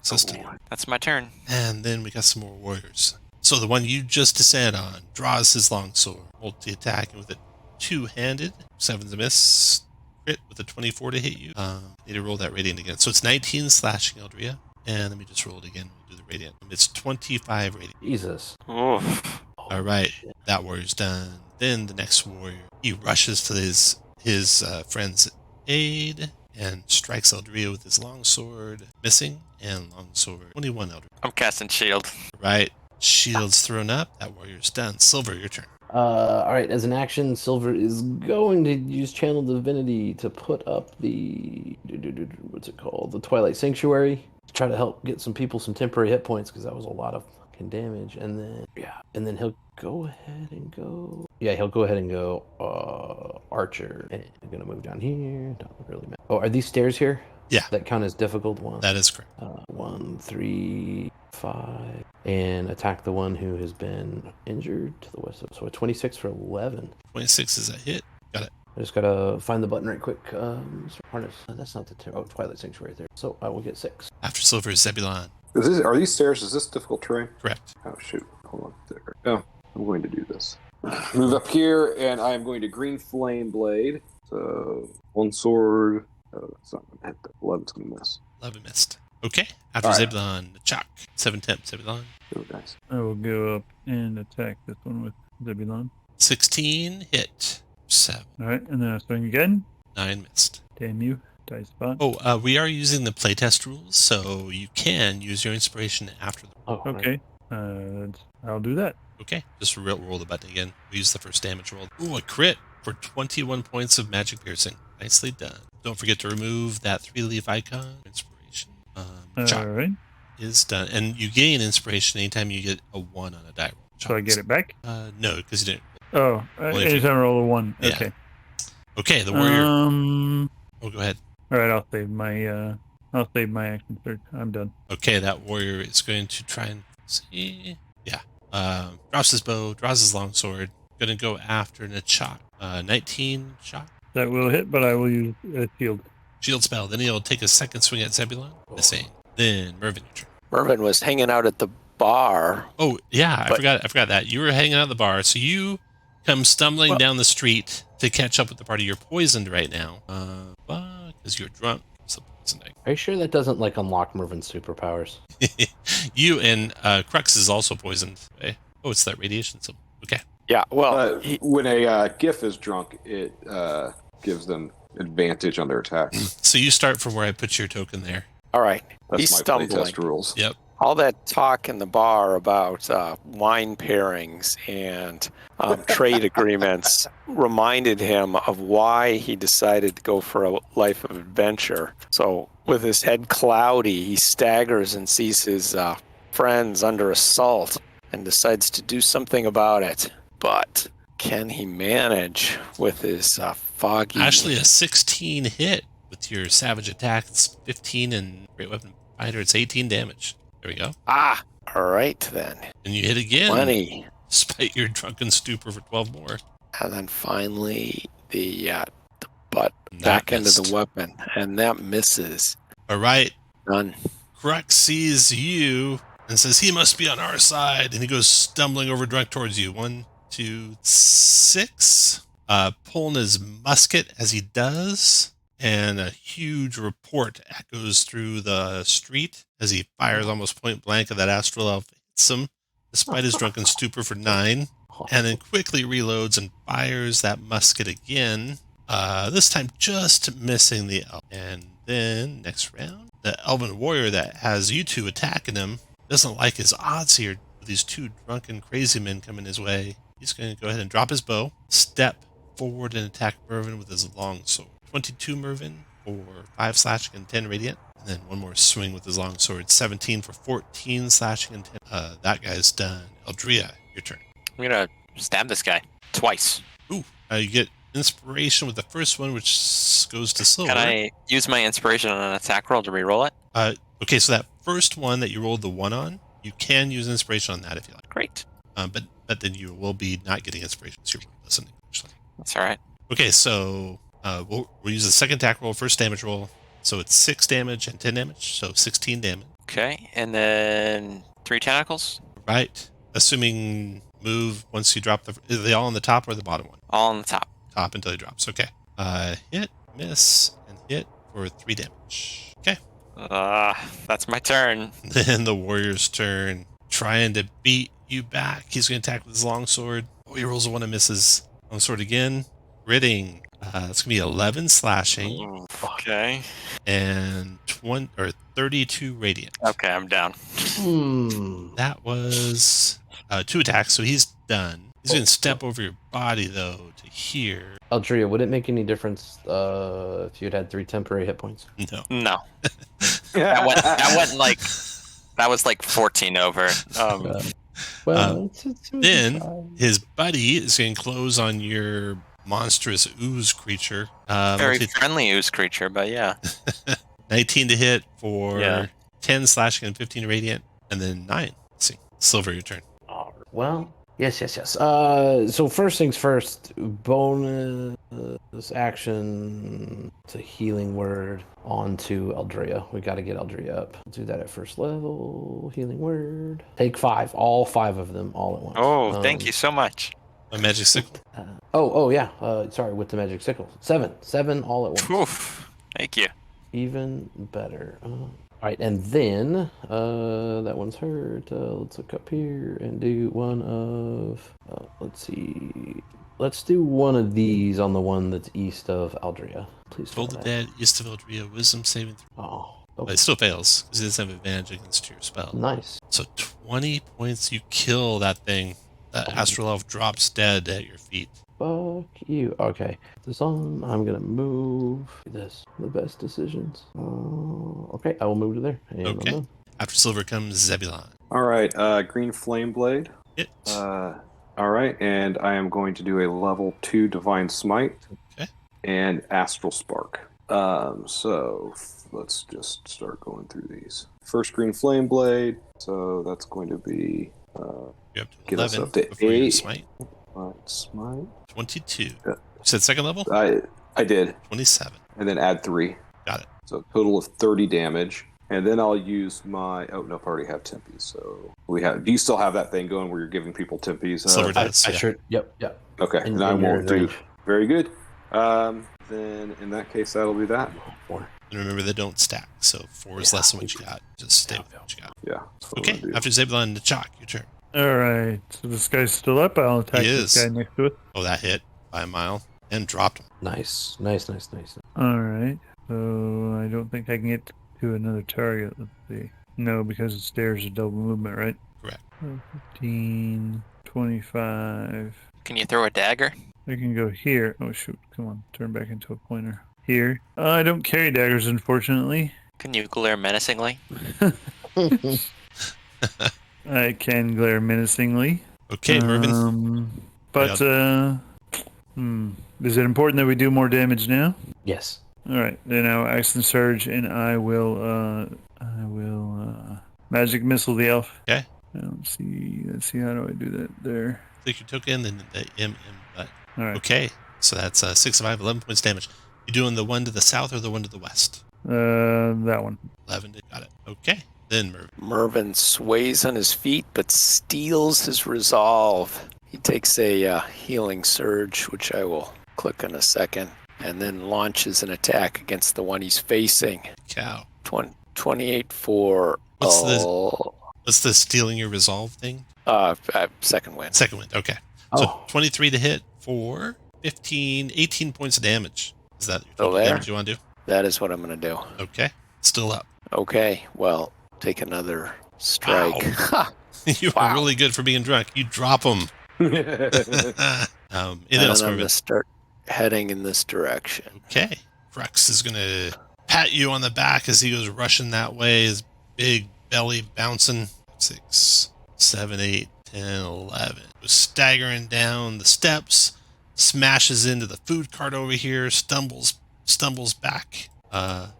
system. That's my turn. And then we got some more warriors. So the one you just descend on draws his longsword, multi-attacking with it two-handed. 7's a miss. Crit with a 24 to hit you. Need to roll that radiant again. So it's 19 slashing, Eldria. And let me just roll it again. We'll do the radiant. It's 25 radiant. Jesus. Oof. All right, that warrior's done. Then the next warrior, he rushes to his friend's aid and strikes Eldria with his longsword, missing, and longsword 21 Eldria. I'm casting shield. Right, shield's thrown up. That warrior's done. Silver, your turn. All right, as an action, Silver is going to use Channel Divinity to put up the what's it called? The Twilight Sanctuary. To try to help get some people some temporary hit points because that was a lot of fucking damage. And then he'll go ahead and go. Yeah, he'll go ahead and go Archer. And I'm gonna move down here. Don't really matter. Oh, are these stairs here? Yeah. That count as difficult one. That is correct. 1, 3, 5, and attack the one who has been injured to the west. So a 26 for 11. 26 is a hit. Got it. I just gotta find the button right quick. Harness. That's not the Twilight Sanctuary there. So I will get 6. After Silver is Zebulon. Are these stairs? Is this difficult terrain? Correct. Oh shoot! Hold on. There. Oh, I'm going to do this. Move up here, and I am going to green flame blade. So one sword. Oh, that's not going to hit. 11's going to miss. 11 missed. Okay. After All right. Zebulon, the Chalk. 7 temp, Zebulon. Oh, nice. I will go up and attack this one with Zebulon. 16 hit. 7. All right, and then I swing again. 9 missed. Damn you, dice spot. Oh, we are using the playtest rules, so you can use your inspiration after the. Oh, Okay, I'll do that. Okay, just roll the button again. We use the first damage roll. Ooh, a crit for 21 points of magic piercing. Nicely done. Don't forget to remove that 3-leaf icon. Inspiration. All Chop right. is done. And you gain inspiration anytime you get a 1 on a die roll. So I get it back? No, because you didn't. Oh, Only if you- anytime I roll a 1. Yeah. Okay. Okay, the warrior. All Go ahead. right, I'll save my action search. I'm done. Okay, that warrior is going to try and see. Yeah. Drops his bow, draws his longsword. Going to go after an Achak. 19 shot. That will hit, but I will use a shield. Shield spell. Then he'll take a second swing at Zebulon. Missing. Then Mervin, your turn. Mervin was hanging out at the bar. Oh yeah, I But- forgot that. You were hanging out at the bar, so you come stumbling down the street to catch up with the party. You're poisoned right now. Because you're drunk. So poisoned. Are you sure that doesn't like unlock Mervin's superpowers? You and Crux is also poisoned. Okay. Oh, it's that radiation symbol. Okay. Yeah, well, When a GIF is drunk, it gives them advantage on their attacks. So you start from where I put your token there. all right. That's He's my stumbling. playtest rules. Yep. All that talk in the bar about wine pairings and trade agreements reminded him of why he decided to go for a life of adventure. So, with his head cloudy, he staggers and sees his friends under assault and decides to do something about it. But can he manage with his foggy... Actually, a 16 hit with your savage attack. It's 15 and great weapon fighter. It's 18 damage. There we go. Ah, all right then. And you hit again. 20. Despite your drunken stupor for 12 more. And then finally the butt That back into missed. the weapon. And that misses. All right. None. Crux sees you and says he must be on our side. And he goes stumbling over drunk towards you. 1, 2, 6. Pulling his musket as he does. And a huge report echoes through the street as he fires almost point blank at that astral elf. Hits him, despite his drunken stupor, for 9. And then quickly reloads and fires that musket again. This time just missing the elf. And then next round, the elven warrior that has you two attacking him doesn't like his odds here with these 2 drunken crazy men coming his way. He's going to go ahead and drop his bow, step forward and attack Mervin with his longsword. 22 Mervin for 5 slashing and 10 radiant. And then one more swing with his longsword. 17 for 14 slashing and 10. That guy's done. Eldria, your turn. I'm gonna stab this guy twice. Ooh, you get inspiration with the first one, which goes to silver. Can I use my inspiration on an attack roll to reroll it? Okay, so that first one that you rolled the 1 on, you can use inspiration on that if you like. Great. But then you will be not getting inspiration. So you're listening, actually. That's all right. Okay, so we'll use the second attack roll, first damage roll. So it's 6 damage and 10 damage, so 16 damage. Okay, and then 3 tentacles, Right. Assuming move once you drop are they all on the top or the bottom one? all on the top. Top until he drops. Okay. Hit, miss, and hit for 3 damage. Okay. That's my turn. Then the warrior's turn. Trying to beat you back. He's going to attack with his longsword. Oh, he rolls a 1 and misses. Longsword again. Critting. It's going to be 11 slashing Okay. and 32 radiant. Okay, I'm down. That was 2 attacks, so he's done. He's going to step over your body, though, to here. Eldria, would it make any difference if you'd had 3 temporary hit points? No. No. That was like 14 over. Then his buddy is going to close on your monstrous ooze creature. Very friendly ooze creature, but yeah. 19 to hit for Yeah. 10 slashing and 15 radiant, and then 9. Let's see. Silver, your turn. Well, yes. So first things first, bonus action. It's a healing word onto Eldria. We got to get Eldria up. Do that at first level. Healing word. Take 5. All 5 of them all at once. Oh, thank you so much. My magic sickle. Yeah. Sorry, with the magic sickle. 7 all at once. Oof. Thank you. Even better. All right, and then that one's hurt. Let's look up here and do one of. Let's see. Let's do one of these on the one that's east of Aldria. Please. Toll the dead, east of Eldria, wisdom saving throw. Oh, But it still fails because it doesn't have advantage against your spell. nice. So 20 points, you kill that thing. The astral elf drops dead at your feet. Fuck you. Okay. This on. I'm gonna move this. The best decisions. Okay, I will move to there. And I'm Okay. done. After Silver comes Zebulon. All right, green flame blade. Hit. All right, and I am going to do a level 2 divine smite. Okay. And astral spark. So let's just start going through these. First green flame blade. So that's going to be You're up to get us 11 up to before you 8. smite. Smite. 22. Yeah. You said second level? I did, 27. and then add 3. Got it. So total of 30 damage. And then I'll use my. Oh no, I already have tempies. So we have. Do you still have that thing going where you're giving people tempies? Silver does. I yeah. sure. Yep. Okay, And and I you're in won't do. range. Very good. Then in that case, that'll be that. 4. And remember, they don't stack. So 4 is less than what you got. Just stay with what you got. Yeah. that's what I'm Okay. gonna do. After Zebulon, Nachok, your turn. All right. So this guy's still up. I'll attack He this is. guy next to it. Oh, that hit by a mile and dropped him. Nice. All right. So I don't think I can get to another target. Let's see. No, because the stairs are double movement, right? Correct. 15, 25. Can you throw a dagger? I can go here. Oh, shoot. Come on. Turn back into a pointer. Here. I don't carry daggers, unfortunately. Can you glare menacingly? I can glare menacingly. Okay, Mervin. But, is it important that we do more damage now? Yes. All right. Then I'll action surge, and I will magic missile the elf. Okay. I don't see. Let's see. How do I do that there? Click your token and the M button. All right. Okay. So that's 6 of 5, 11 points damage. You doing the one to the south or the one to the west? That one. 11. Got it. Okay. Then Mervin. Mervin sways on his feet, but steals his resolve. He takes a healing surge, which I will click in a second, and then launches an attack against the one he's facing. Cow. 28 for What's the stealing your resolve thing? second win. Second wind. Okay. So Oh. 23 to hit for 18 points of damage. Is that Still the there? damage you want to do? That is what I'm going to do. Okay. Still up. Okay, well, take another strike. You are really good for being drunk. You drop them. Anything And else, I'm going Mervin? to start heading in this direction. Okay. Crux is going to pat you on the back as he goes rushing that way, his big belly bouncing. 6, 7, 8, 10, 11. Goes staggering down the steps, smashes into the food cart over here, stumbles back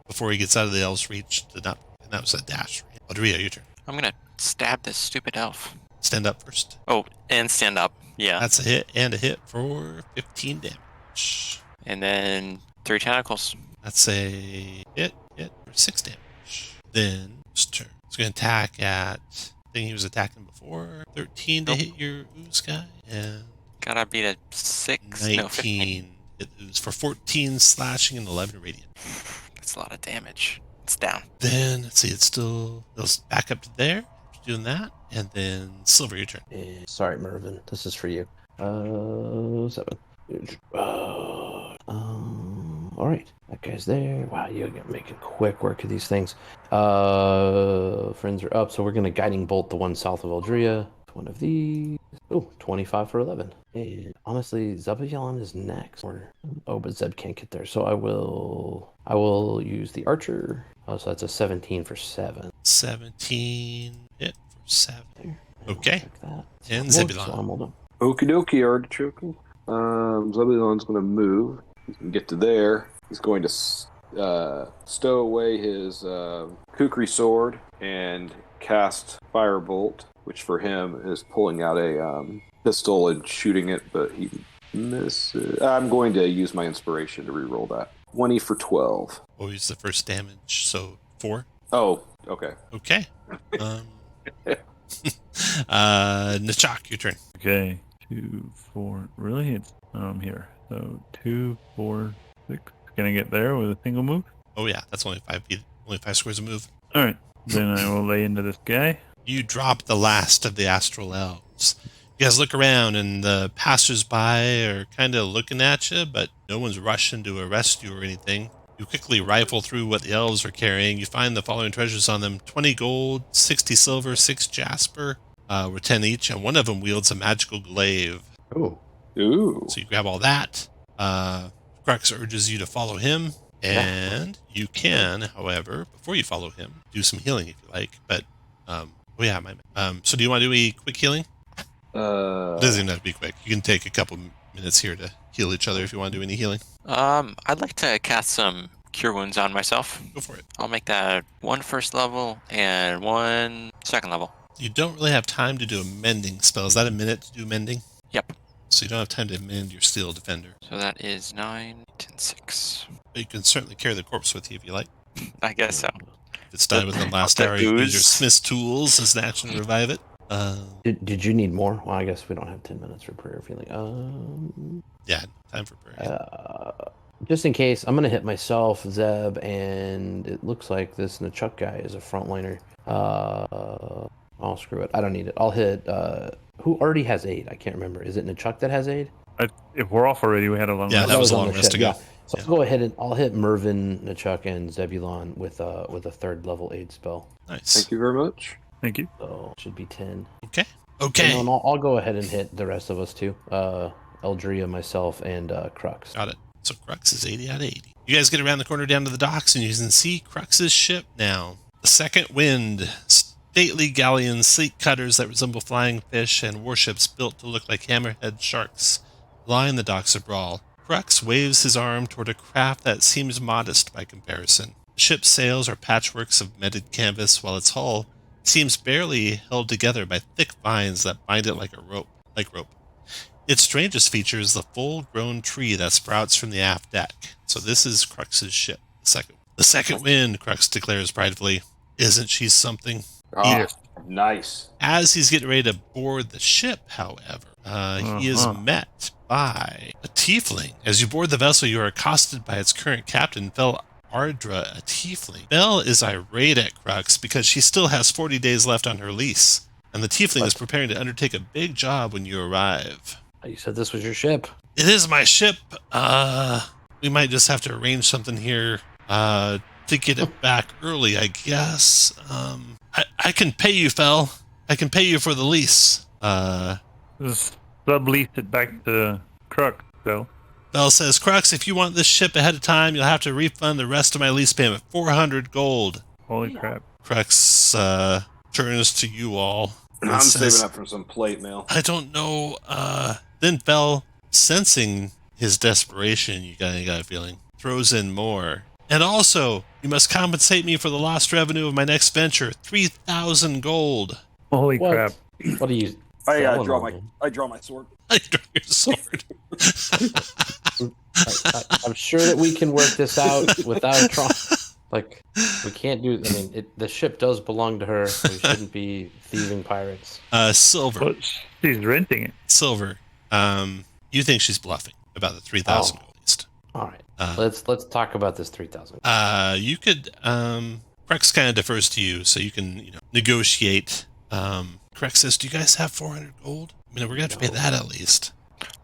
before he gets out of the elf's reach. And that was a dash. Audrey, your turn. I'm gonna stab this stupid elf. Stand up first. Oh, and stand up. Yeah. That's a hit and a hit for 15 damage. And then 3 tentacles. That's a hit for 6 damage. Then his turn. He's going to attack at the thing he was attacking before. 13 to hit your ooze guy. And Gotta beat a 6. No, 15. 19 hit ooze for 14 slashing and 11 radiant. That's a lot of damage. It's down. Then, let's see, it'll back up to there. Doing that. And then Silver, your turn. Sorry, Mervin. This is for you. 7. All right. That guy's there. Wow, you're making quick work of these things. Friends are up, so we're going to Guiding Bolt the one south of Eldria. One of these. Oh, 25 for 11. And honestly, Zebulon is next. But Zeb can't get there, so I will use the Archer. Oh, so that's a 17 for 7. 17 hit for 7. There. Okay. Check that. And So Zebulon. I'm all done. Okie dokie, artichoke. Zebulon's going to move. He can get to there. He's going to stow away his kukri sword and cast Firebolt, which for him is pulling out a pistol and shooting it, but he misses. I'm going to use my inspiration to reroll that. 20 for 12. We'll use the first damage, so 4. Oh, okay. Okay. Nachok, your turn. Okay. 2, 4. Really? It's here. So 2, 4, 6. Can I get there with a single move? Oh yeah, that's only 5 feet. Only 5 squares of move. All right. Then I will lay into this guy. You drop the last of the astral elves. You guys look around, and the passersby are kind of looking at you, but no one's rushing to arrest you or anything. You quickly rifle through what the elves are carrying. You find the following treasures on them: 20 gold, 60 silver, 6 jasper, With 10 each, and one of them wields a magical glaive. Ooh. Ooh. So you grab all that. Crux urges you to follow him, and you can, however, before you follow him, do some healing if you like. But, so do you want to do a quick healing? It doesn't even have to be quick. You can take a couple minutes here to heal each other if you want to do any healing. I'd like to cast some Cure Wounds on myself. Go for it. I'll make that 1 first level and 1 second level. You don't really have time to do a mending spell. Is that a minute to do mending? Yep. So you don't have time to mend your steel defender. So that is 9, 10, 6. But you can certainly carry the corpse with you if you like. I guess so. If it's died within the last The hour, you can use your ooze. smith's tools as an action to revive it. Did you need more? Well, I guess we don't have 10 minutes for prayer feeling. Yeah, time for prayer. Just in case, I'm gonna hit myself, Zeb, and it looks like this Nachuk guy is a frontliner. I'll screw it. I don't need it. I'll hit. Who already has aid? I can't remember. Is it Nachuk that has aid? If we're off already, we had a long Yeah, rest. that was a on long the rest ship, to go. yeah. So I'll go ahead and I'll hit Mervin, Nachuk, and Zebulon with a 3rd level aid spell. Nice. Thank you very much. Thank you. So it should be 10. Okay. And I'll go ahead and hit the rest of us too. Eldria, myself, and Crux. Got it. So Crux is 80 out of 80. You guys get around the corner down to the docks, and you can see Crux's ship now. The Second Wind. Stately galleons, sleek cutters that resemble flying fish, and warships built to look like hammerhead sharks line the docks of Brawl. Crux waves his arm toward a craft that seems modest by comparison. The ship's sails are patchworks of matted canvas, while its hull seems barely held together by thick vines that bind it like rope. Its strangest feature is the full-grown tree that sprouts from the aft deck. So this is Crux's ship. The second Wind, Crux declares pridefully. Isn't she something? Oh, nice. As he's getting ready to board the ship, however, he is met by a tiefling. As you board the vessel, you are accosted by its current captain, Fel Ardra, a tiefling. Belle is irate at Crux because she still has 40 days left on her lease, and the tiefling is preparing to undertake a big job when you arrive. You said this was your ship. It is my ship. We might just have to arrange something here to get it back early, I guess. I can pay you, Fel. I can pay you for the lease. Just sublease it back to Crux, though. Bell says, Crux, if you want this ship ahead of time, you'll have to refund the rest of my lease payment, 400 gold. Holy crap. Crux turns to you all. I'm saving up for some plate mail. I don't know. Then Bell, sensing his desperation, you got a feeling, throws in more. And also, you must compensate me for the lost revenue of my next venture, 3,000 gold. Holy What? crap. What are you? I selling draw on them? my sword. I draw your sword. I'm sure that we can work this out without trauma. Like, we can't do. I mean, the ship does belong to her. We shouldn't be thieving pirates. Silver. Well, she's renting it. Silver. You think she's bluffing about the 3,000 gold least. All right, let's talk about this 3,000. You could. Crux kind of defers to you, so you can negotiate. Crux says, "Do you guys have 400 gold? I mean, we're gonna have to pay that at least."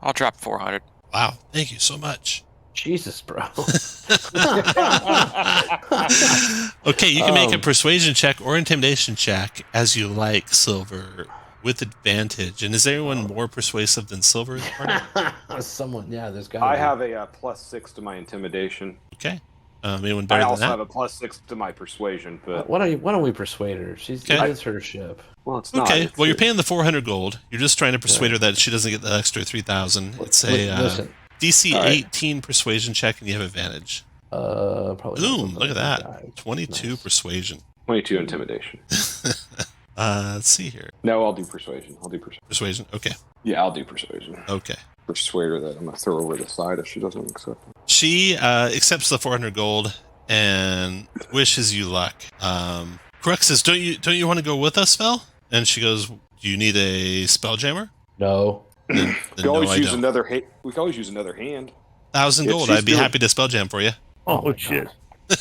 I'll drop 400. Wow, thank you so much. Jesus, bro. Okay, you can make a persuasion check or intimidation check as you like, Silver, with advantage. And is anyone more persuasive than Silver in the party? Someone, yeah, there's got. I have a +6 to my intimidation. Okay. Anyone I better than also that? have a +6 to my persuasion, but Why don't we persuade her? It's her ship. well, it's not. Okay, It's well, you're paying the 400 gold. You're just trying to persuade her that she doesn't get the extra 3,000. It's a Listen, DC All right. 18 persuasion check, and you have advantage. probably. Boom, look at that. Guys. 22 Nice. persuasion. 22 intimidation. Let's see here. No, I'll do persuasion. Persuasion, okay. Yeah, I'll do persuasion. Okay. Persuade her that I'm gonna throw over the side if she doesn't accept it. She accepts the 400 gold and wishes you luck. Crux says, don't you want to go with us, Fel? And she goes, do you need a Spelljammer? No. Then We can no, always I use don't. another. We can always use another hand. 1,000 If gold. she's I'd be doing- happy to Spelljam for you. Oh, my shit.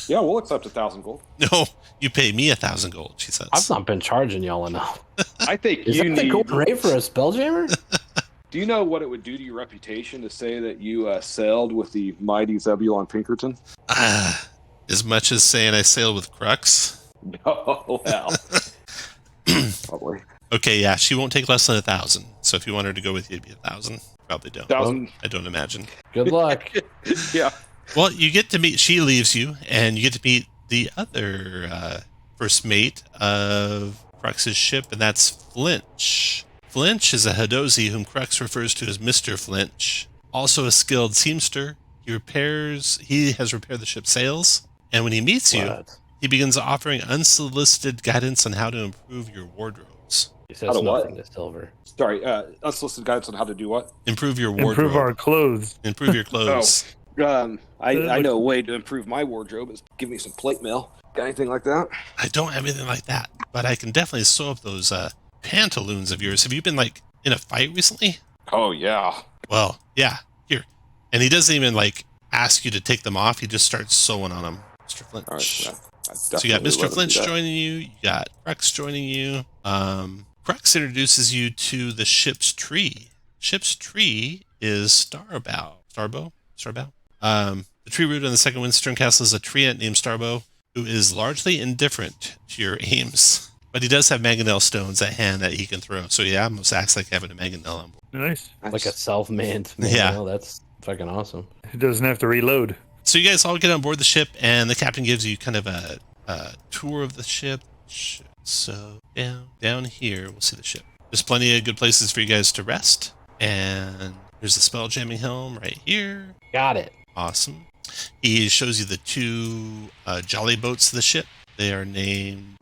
Yeah, we'll accept 1,000 gold. No, you pay me 1,000 gold, she says. I've not been charging y'all enough. I think Is you that the need. golden rate for a spelljammer? Do you know what it would do to your reputation to say that you sailed with the mighty Zebulon Pinkerton? As much as saying I sailed with Crux. Oh well. Probably. Okay, yeah, she won't take less than 1,000. So if you want her to go with you, it'd be 1,000. Probably don't. 1,000. I don't imagine. Good luck. Yeah. Well, you get to meet. She leaves you, and you get to meet the other first mate of Crux's ship, and that's Flinch. Flinch is a Hadozi whom Crux refers to as Mr. Flinch. Also a skilled seamster. He has repaired the ship's sails, and when he meets you, What? he begins offering unsolicited guidance on how to improve your wardrobes. He says How to what? nothing to Silver. Sorry, unsolicited guidance on how to do what? Improve your wardrobe. Improve our clothes. Improve your clothes. I know a way to improve my wardrobe is give me some plate mail. Got anything like that? I don't have anything like that, but I can definitely sew up those pantaloons of yours. Have you been like in a fight recently? Oh yeah. Well, yeah. Here, and he doesn't even like ask you to take them off. He just starts sewing on them, Mr. Flinch. All right. Yeah, So you got Mr. Flinch joining you. You got Crux joining you. Crux introduces you to the ship's tree. Ship's tree is Starbow. The tree root on the second Windstern Castle is a tree ant named Starbow, who is largely indifferent to your aims. But he does have mangonel stones at hand that he can throw. So yeah, almost acts like having a mangonel on board. Nice. Like a self-manned. Yeah. Well, that's fucking awesome. It doesn't have to reload. So you guys all get on board the ship, and the captain gives you kind of a tour of the ship. So down here, we'll see the ship. There's plenty of good places for you guys to rest. And there's the spell jamming helm right here. Got it. Awesome. He shows you the two jolly boats of the ship. They are named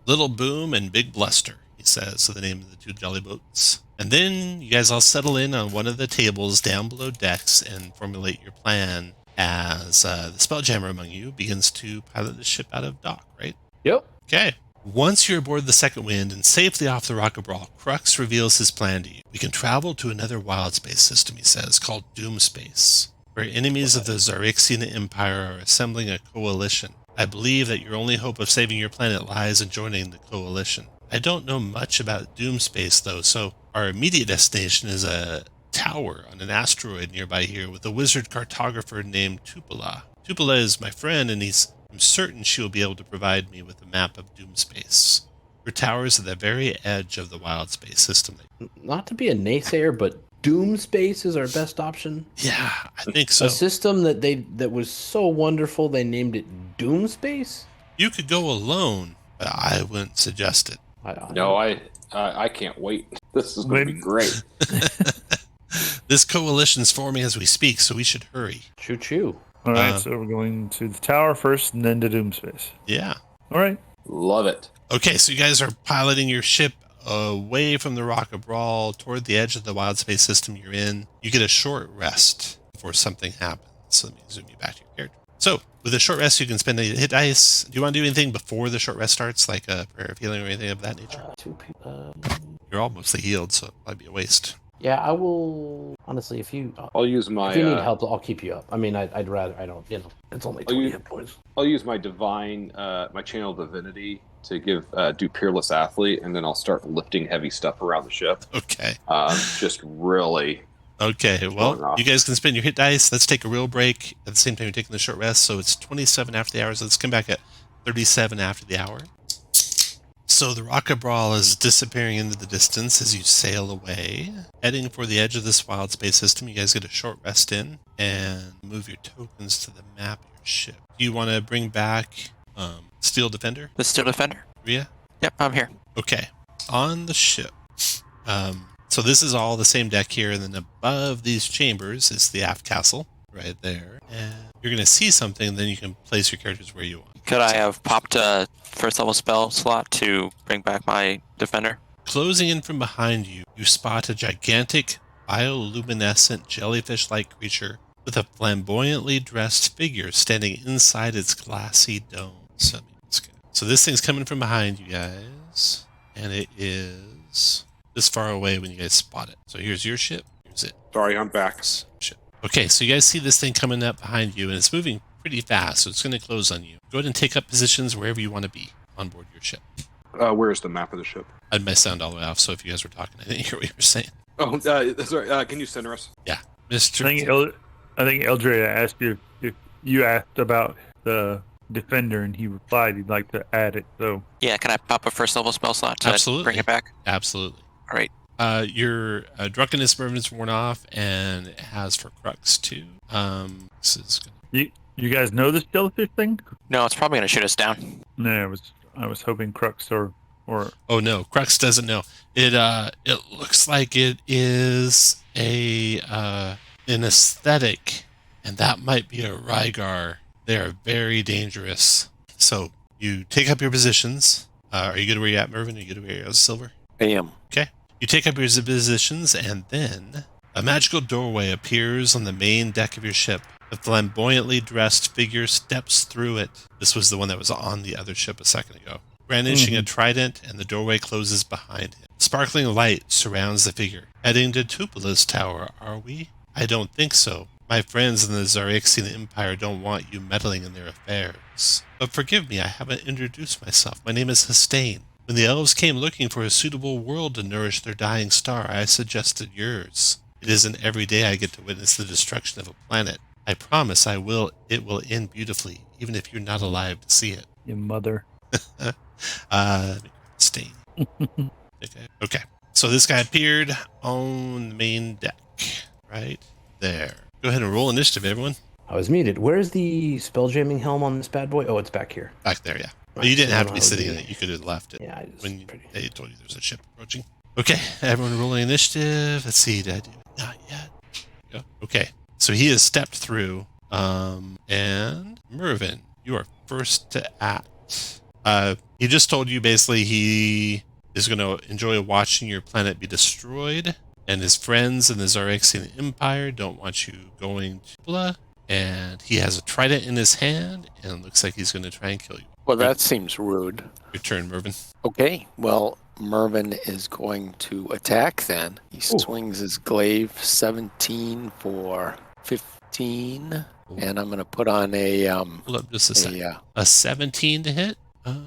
Little Boom and Big Bluster, he says, so the name of the two jolly boats. And then you guys all settle in on one of the tables down below decks and formulate your plan as the Spelljammer among you begins to pilot the ship out of dock, right? Yep. Okay. Once you're aboard the second wind and safely off the Rocket Brawl, Crux reveals his plan to you. We can travel to another wild space system, he says, called Doom Space, where enemies of the Xaryxian Empire are assembling a coalition. I believe that your only hope of saving your planet lies in joining the coalition. I don't know much about Doom Space, though, so our immediate destination is a tower on an asteroid nearby here with a wizard cartographer named Tupola. Tupola is my friend, and I'm certain she will be able to provide me with a map of Doom Space. Her tower is at the very edge of the wild space system. Not to be a naysayer, but Doom Space is our best option. Yeah, I think so. A system that was so wonderful they named it Doom Space? You could go alone, but I wouldn't suggest it. I can't wait. This is going to be great. This coalition's forming as we speak, so we should hurry. Choo choo. All right, so we're going to the tower first and then to Doom Space. Yeah. All right. Love it. Okay, so you guys are piloting your ship away from the Rocket Brawl toward the edge of the wild space system you're in. You get a short rest before something happens. So let me zoom you back to your character. So with a short rest, you can spend a hit dice. Do you want to do anything before the short rest starts, like a prayer of healing or anything of that nature? Two people. You're all mostly healed, so it might be a waste. Yeah, I will. Honestly, if you I'll use my. if you need help, I'll keep you up. I mean, I'd rather I don't. It's only 20 hit points. I'll use my divine, my channel divinity to do Peerless Athlete, and then I'll start lifting heavy stuff around the ship. Okay. Just really. Okay, well, you guys can spend your hit dice. Let's take a real break. At the same time, you're taking the short rest, so it's 27 after the hour. So let's come back at 37 after the hour. So the Rocket Brawl is disappearing into the distance as you sail away. Heading for the edge of this wild space system, you guys get a short rest in and move your tokens to the map of your ship. Do you want to bring back Steel Defender? The Steel Defender? Rhea? Yep, I'm here. Okay. On the ship. So this is all the same deck here, and then above these chambers is the aft castle right there. And you're going to see something, and then you can place your characters where you want. Could I have popped a first level spell slot to bring back my defender? Closing in from behind you, you spot a gigantic bioluminescent jellyfish-like creature with a flamboyantly dressed figure standing inside its glassy dome. So this thing's coming from behind you guys, and it is this far away when you guys spot it. So here's your ship. Here's it. Sorry, I'm back. Ship. Okay, so you guys see this thing coming up behind you, and it's moving pretty fast, so it's going to close on you. Go ahead and take up positions wherever you want to be on board your ship. Where's the map of the ship? I had my sound all the way off, so if you guys were talking, I didn't hear what you were saying. Oh, sorry. Can you center us? Yeah. Mr. I think Eldrea asked you if you asked about the defender, and he replied he'd like to add it. So Yeah, can I pop a first level spell slot to Absolutely. bring it back? Absolutely. All right. Your drunkenness Mervin's worn off, and it has for Crux too. This is gonna... you guys know this jellyfish thing? No, it's probably gonna shoot us down. No, I was hoping Crux or Oh no, Crux doesn't know. It looks like it is an aesthetic, and that might be a Rygar. They are very dangerous. So you take up your positions. Are you good where you're at, Mervin? Are you good where you're at, Silver? I am. Okay. You take up your positions, and then a magical doorway appears on the main deck of your ship. A flamboyantly dressed figure steps through it. This was the one that was on the other ship a second ago. Brandishing a trident, and the doorway closes behind him. Sparkling light surrounds the figure. Heading to Tupola's tower, are we? I don't think so. My friends in the Xaryxian Empire don't want you meddling in their affairs. But forgive me, I haven't introduced myself. My name is Hastane. When the elves came looking for a suitable world to nourish their dying star, I suggested yours. It isn't every day I get to witness the destruction of a planet. I promise it will end beautifully, even if you're not alive to see it. your mother. Stain. Okay. So this guy appeared on the main deck. Right there. Go ahead and roll initiative, everyone. I was muted. Where's the spelljamming helm on this bad boy? Oh, it's back here. Back there, yeah. Right, You didn't so have to be that'll sitting be- in it. You could have left it Yeah, I just when pretty. they told you there's a ship approaching. Okay, everyone rolling initiative. Let's see, did I do it? Not yet. Go. Okay, so he has stepped through. And Mervin, you are first to act. He just told you basically he is going to enjoy watching your planet be destroyed, and his friends in the Xaryxian Empire don't want you going to Blah. And he has a trident in his hand, and it looks like he's going to try and kill you. Well, that seems rude. Your turn, Mervin. Okay, well, Mervin is going to attack then. He swings his glaive 17 for 15, and I'm going to put on a Hold up just a second. A 17 to hit?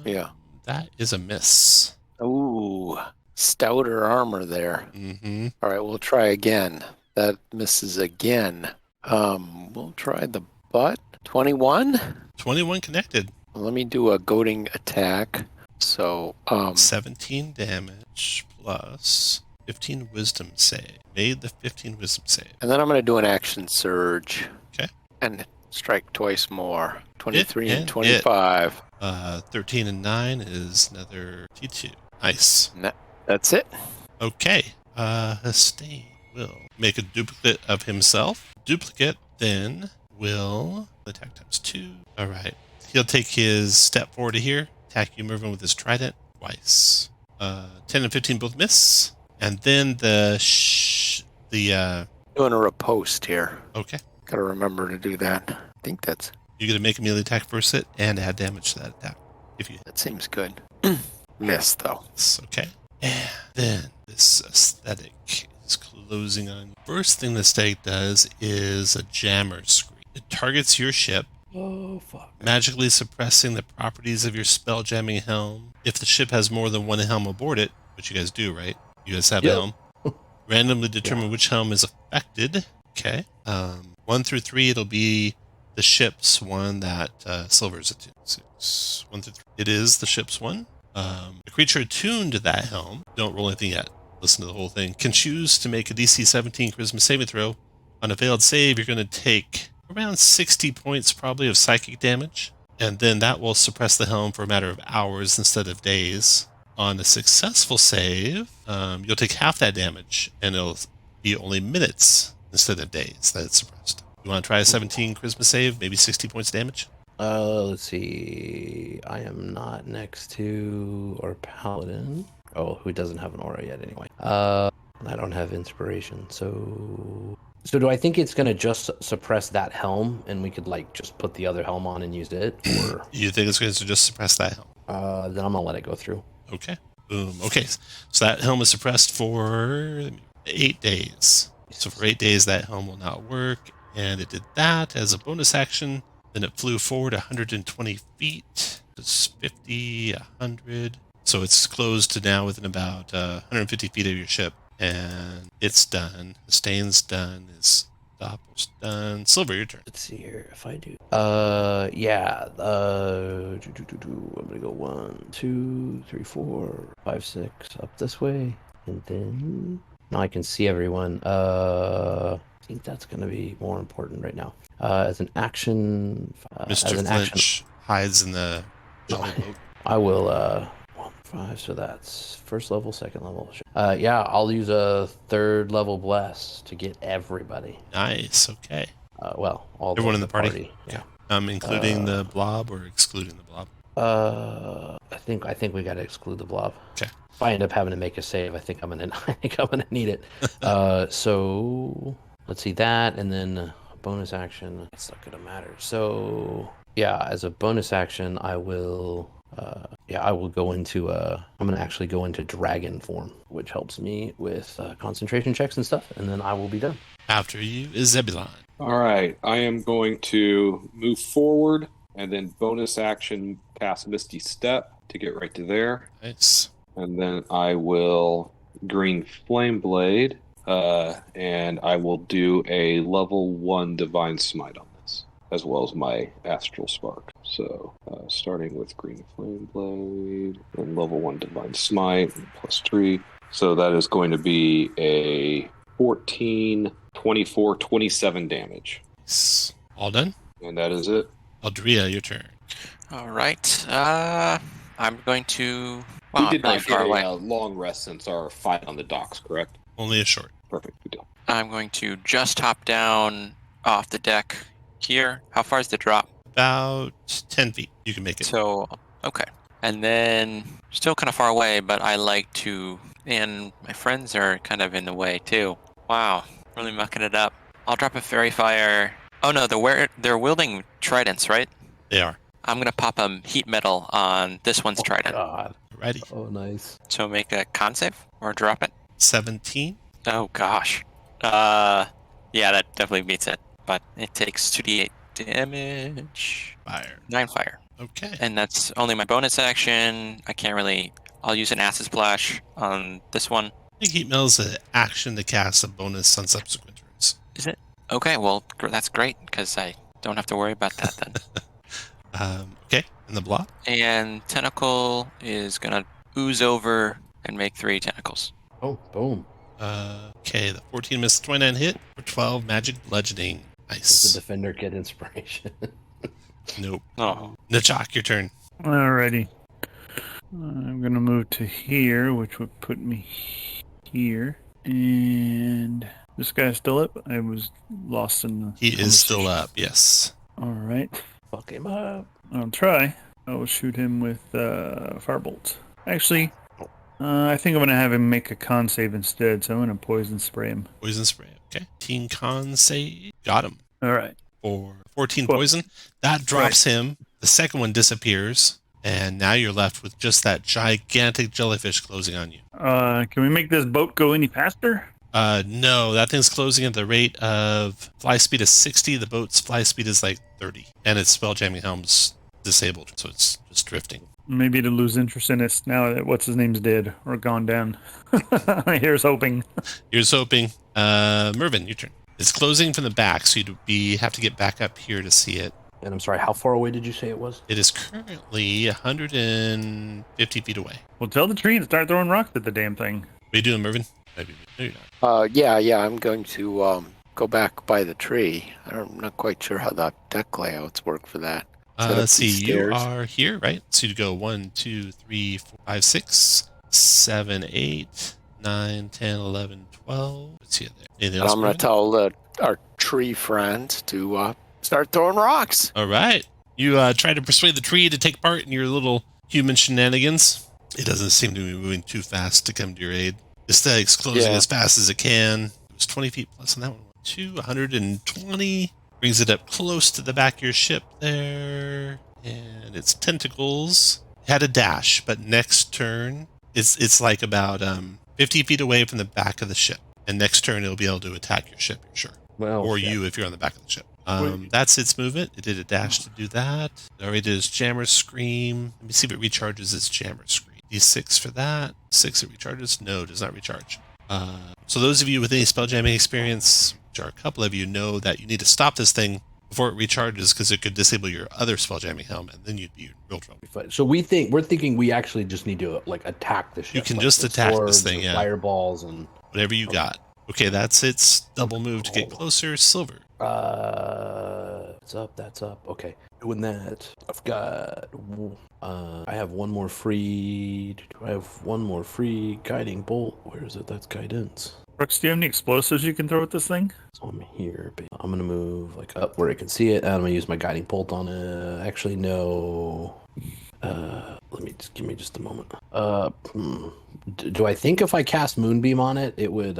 Yeah. That is a miss. Ooh, stouter armor there. Mm-hmm. All right, we'll try again. That misses again. We'll try the butt. 21? 21 connected. Let me do a goading attack. So, 17 damage plus 15 wisdom save. Made the 15 wisdom save. and then I'm going to do an action surge. Okay. And strike twice more. 23 and and 25. 13 and 9 is another T2. Nice. That's it. Okay. Hastane will make a duplicate of himself. Duplicate then will attack times 2. All right. He'll take his step forward to here. Attack you, Mervin, with his trident twice. 10 and 15 both miss. And then Doing a riposte here. okay. Got to remember to do that. I think that's You're going to make a melee attack first hit and add damage to that attack. that seems good. Miss though. It's okay. And then this aesthetic is closing on you. First thing the aesthetic does is a jammer screen. It targets your ship, Oh, fuck. magically suppressing the properties of your spell jamming helm. If the ship has more than one helm aboard it, which you guys do, right? You guys have a Yep. helm. Randomly determine which helm is affected. Okay. 1 through 3, it'll be the ship's one that Silver's attuned. 6, 1 through 3. It is the ship's one. A creature attuned to that helm, don't roll anything yet, listen to the whole thing, can choose to make a DC 17 charisma saving throw. On a failed save, you're going to take around 60 points probably of psychic damage, and then that will suppress the helm for a matter of hours instead of days. On a successful save, you'll take half that damage, and it'll be only minutes instead of days that it's suppressed. You want to try a 17 charisma save, maybe 60 points damage? Let's see. I am not next to our paladin. Oh, who doesn't have an aura yet anyway. I don't have inspiration. So do I think it's gonna just suppress that helm, and we could like just put the other helm on and use it, or You think it's going to just suppress that helm? then I'm gonna let it go through. Okay. Boom. Okay. So that helm is suppressed for 8 days. So for 8 days, that helm will not work. And it did that as a bonus action. Then it flew forward 120 feet. It's 50, 100. So it's closed to now within about 150 feet of your ship. And it's done. The stain's done. His Doppel's done. Silver, your turn. Let's see here if I do. Yeah. I'm gonna go 1, 2, 3, 4, 5, 6 up this way, and then now I can see everyone. I think that's gonna be more important right now. As an action, Mr. as an Flinch action, hides in the jelly boat. I will. 1, 5. So that's first level, second level. Yeah, I'll use a third level bless to get everybody. Nice. Okay. Well, all Everyone in the the party? Yeah. Including the blob or excluding the blob? I think we gotta exclude the blob. Okay. If I end up having to make a save, I think I'm gonna need it. So let's see that, and then bonus action. It's not gonna matter. So yeah, as a bonus action, I will. I will go into. I'm gonna actually go into dragon form, which helps me with concentration checks and stuff, and then I will be done. After you is Zebulon. All right, I am going to move forward and then bonus action cast Misty Step to get right to there. Nice. And then I will green Flame Blade, and I will do a level 1 Divine Smite on this, as well as my Astral Spark. So, starting with green Flame Blade, and level 1 Divine Smite, plus 3. So that is going to be a 14, 24, 27 damage. Nice. All done? And that is it. Aldria, your turn. All right. I'm going to. Well, We I'm did really not far get away. a long rest since our fight on the docks, correct? Only a short. Perfect, good deal. I'm going to just hop down off the deck here. How far is the drop? About 10 feet. You can make it. So, okay. And then, still kind of far away, but I like to. And my friends are kind of in the way too. Wow, really mucking it up. I'll drop a fairy fire. Oh no, they're wielding tridents, right? They are. I'm gonna pop a heat metal on this one's trident. God. Ready. Oh, nice. So make a con save or drop it. 17. Oh gosh. Yeah, that definitely beats it. But it takes 2d8 damage. Fire. 9 fire. Okay. And that's only my bonus action. I can't really. I'll use an acid splash on this one. I think Heat Metal is an action to cast a bonus on subsequent turns. Is it? Okay, well, that's great, because I don't have to worry about that then. Okay. And the blob? And Tentacle is going to ooze over and make 3 tentacles. Oh, boom. Okay. The 14 missed 29 hit for 12 magic bludgeoning. Does Nice. the defender get inspiration? Nope. Oh. Nachok, your turn. Alrighty. I'm gonna move to here, which would put me here. And this guy's still up. I was lost in the. He is still up. Yes. All right. Fuck him up. I'll try. I will shoot him with firebolt. Actually, I think I'm gonna have him make a con save instead. So I'm gonna poison spray him. Poison spray. Okay. Teen con save. Got him. All right. For 14 Well, poison. That drops him. The second one disappears. And now you're left with just that gigantic jellyfish closing on you. Can we make this boat go any faster? No, that thing's closing at the rate of fly speed is 60. The boat's fly speed is like 30. And its spelljamming helm's disabled, so it's just drifting. Maybe to lose interest in it now that what's his name's dead or gone down. Here's hoping. Here's hoping. Mervin, your turn. It's closing from the back, so you'd have to get back up here to see it. And I'm sorry, how far away did you say it was? It is currently 150 feet away. Well, tell the tree and start throwing rocks at the damn thing. What are you doing, Mervin? Maybe. No, you're not. Yeah, I'm going to go back by the tree. I'm not quite sure how the deck layouts work for that. Set up Let's see. these You stairs. are here, right? So you go 1, 2, 3, 4, 5, 6, 7, 8, 9, 10, 11, 12. Let's see it there. Anything And else? I'm going to Mervin? tell our tree friends to start throwing rocks. All right. You try to persuade the tree to take part in your little human shenanigans. It doesn't seem to be moving too fast to come to your aid. The steg's closing Yeah. as fast as it can. It was 20 feet plus on that one. 120. Brings it up close to the back of your ship there. And its tentacles had a dash, but next turn, it's like about 50 feet away from the back of the ship. And next turn, it'll be able to attack your ship, you're sure. Well, Or shit. you if you're on the back of the ship. That's its movement. It did a dash to do that. It already did its Jammer Scream. Let me see if it recharges its Jammer Scream. D6 for that. 6 it recharges? No, it does not recharge. So those of you with any spell jamming experience which are a couple of you, know that you need to stop this thing before it recharges because it could disable your other spelljamming helmet, and then you'd be in real trouble. So we're thinking we actually just need to like attack the ship. You can like, just with attack this swords thing, or yeah. Fireballs and Whatever you got. Okay, that's its double move to get closer. Silver. it's up. That's up. Okay, doing that. I've got. I have one more free. Do I have one more free guiding bolt? Where is it? That's guidance. Brooks, do you have any explosives you can throw at this thing? So I'm here. I'm gonna move like up where I can see it, and I'm gonna use my guiding bolt on it. Actually, no. Give me just a moment. Do I think if I cast Moonbeam on it, it would?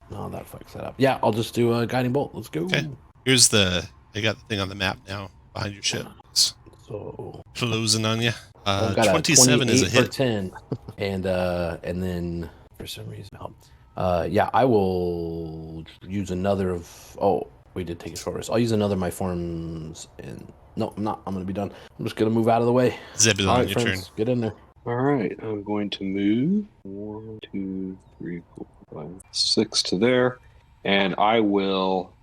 No, that fucks that up. Yeah, I'll just do a guiding bolt. Let's go. Okay. I got the thing on the map now behind your ship. It's So closing on you. I've got 27 is a 28 for hit. 10, and then for some reason, yeah, I will use another of. Oh, we did take a short rest. I'll use another of my forms, and no, I'm not. I'm gonna be done. I'm just gonna move out of the way. Zebulon, All right, your friends, turn. get in there. All right, I'm going to move 1, 2, 3, 4, 5, 6 to there, and I will.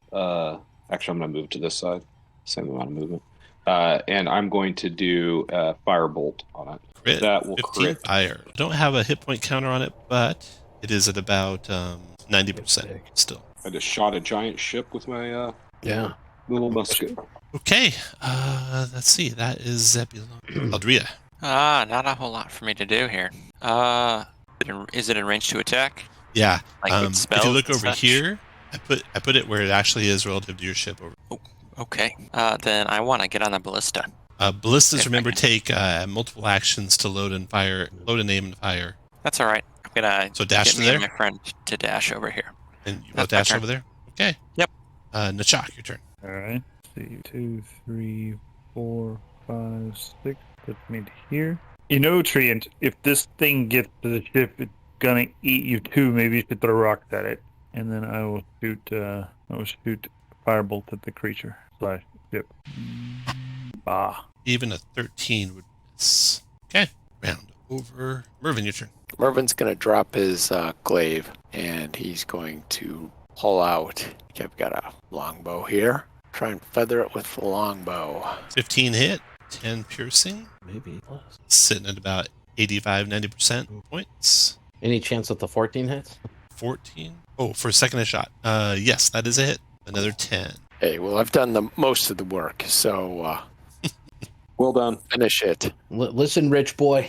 Actually, I'm going to move to this side. Same amount of movement, and I'm going to do firebolt on it. Crit. That will 15 crit. fire. I don't have a hit point counter on it, but it is at about 90% still. I just shot a giant ship with my Yeah. little musket. Okay, let's see. That is Zebulon. Aldria. Not a whole lot for me to do here. Is it in range to attack? Yeah. Like with If spells you look and over such? here, I put it where it actually is relative to your ship. Okay. Then I want to get on the ballista. Ballistas, If I remember, can. take multiple actions to load and aim and fire. That's all right. I'm gonna So dash get to me there? and my friend to dash over here. And you That's both my dash turn. over there? Okay. Yep. Nachak, your turn. All right. Let's see, 2, 3, 4, 5, 6. Puts me to here. You know, Treant, if this thing gets to the ship, it's gonna eat you too. Maybe you should throw rocks at it, and then I will shoot. Firebolt at the creature / ship. Even a 13 would miss. Okay. Round over. Mervin, your turn. Mervin's going to drop his glaive, and he's going to pull out. I've got a longbow here. Try and feather it with the longbow. 15 hit, 10 piercing. Maybe. Sitting at about 85-90% points. Any chance that the 14 hits? 14. Oh, for a second shot. Yes, that is a hit. Another 10. Hey, well, I've done the most of the work, so Well done. finish it. Listen, rich boy,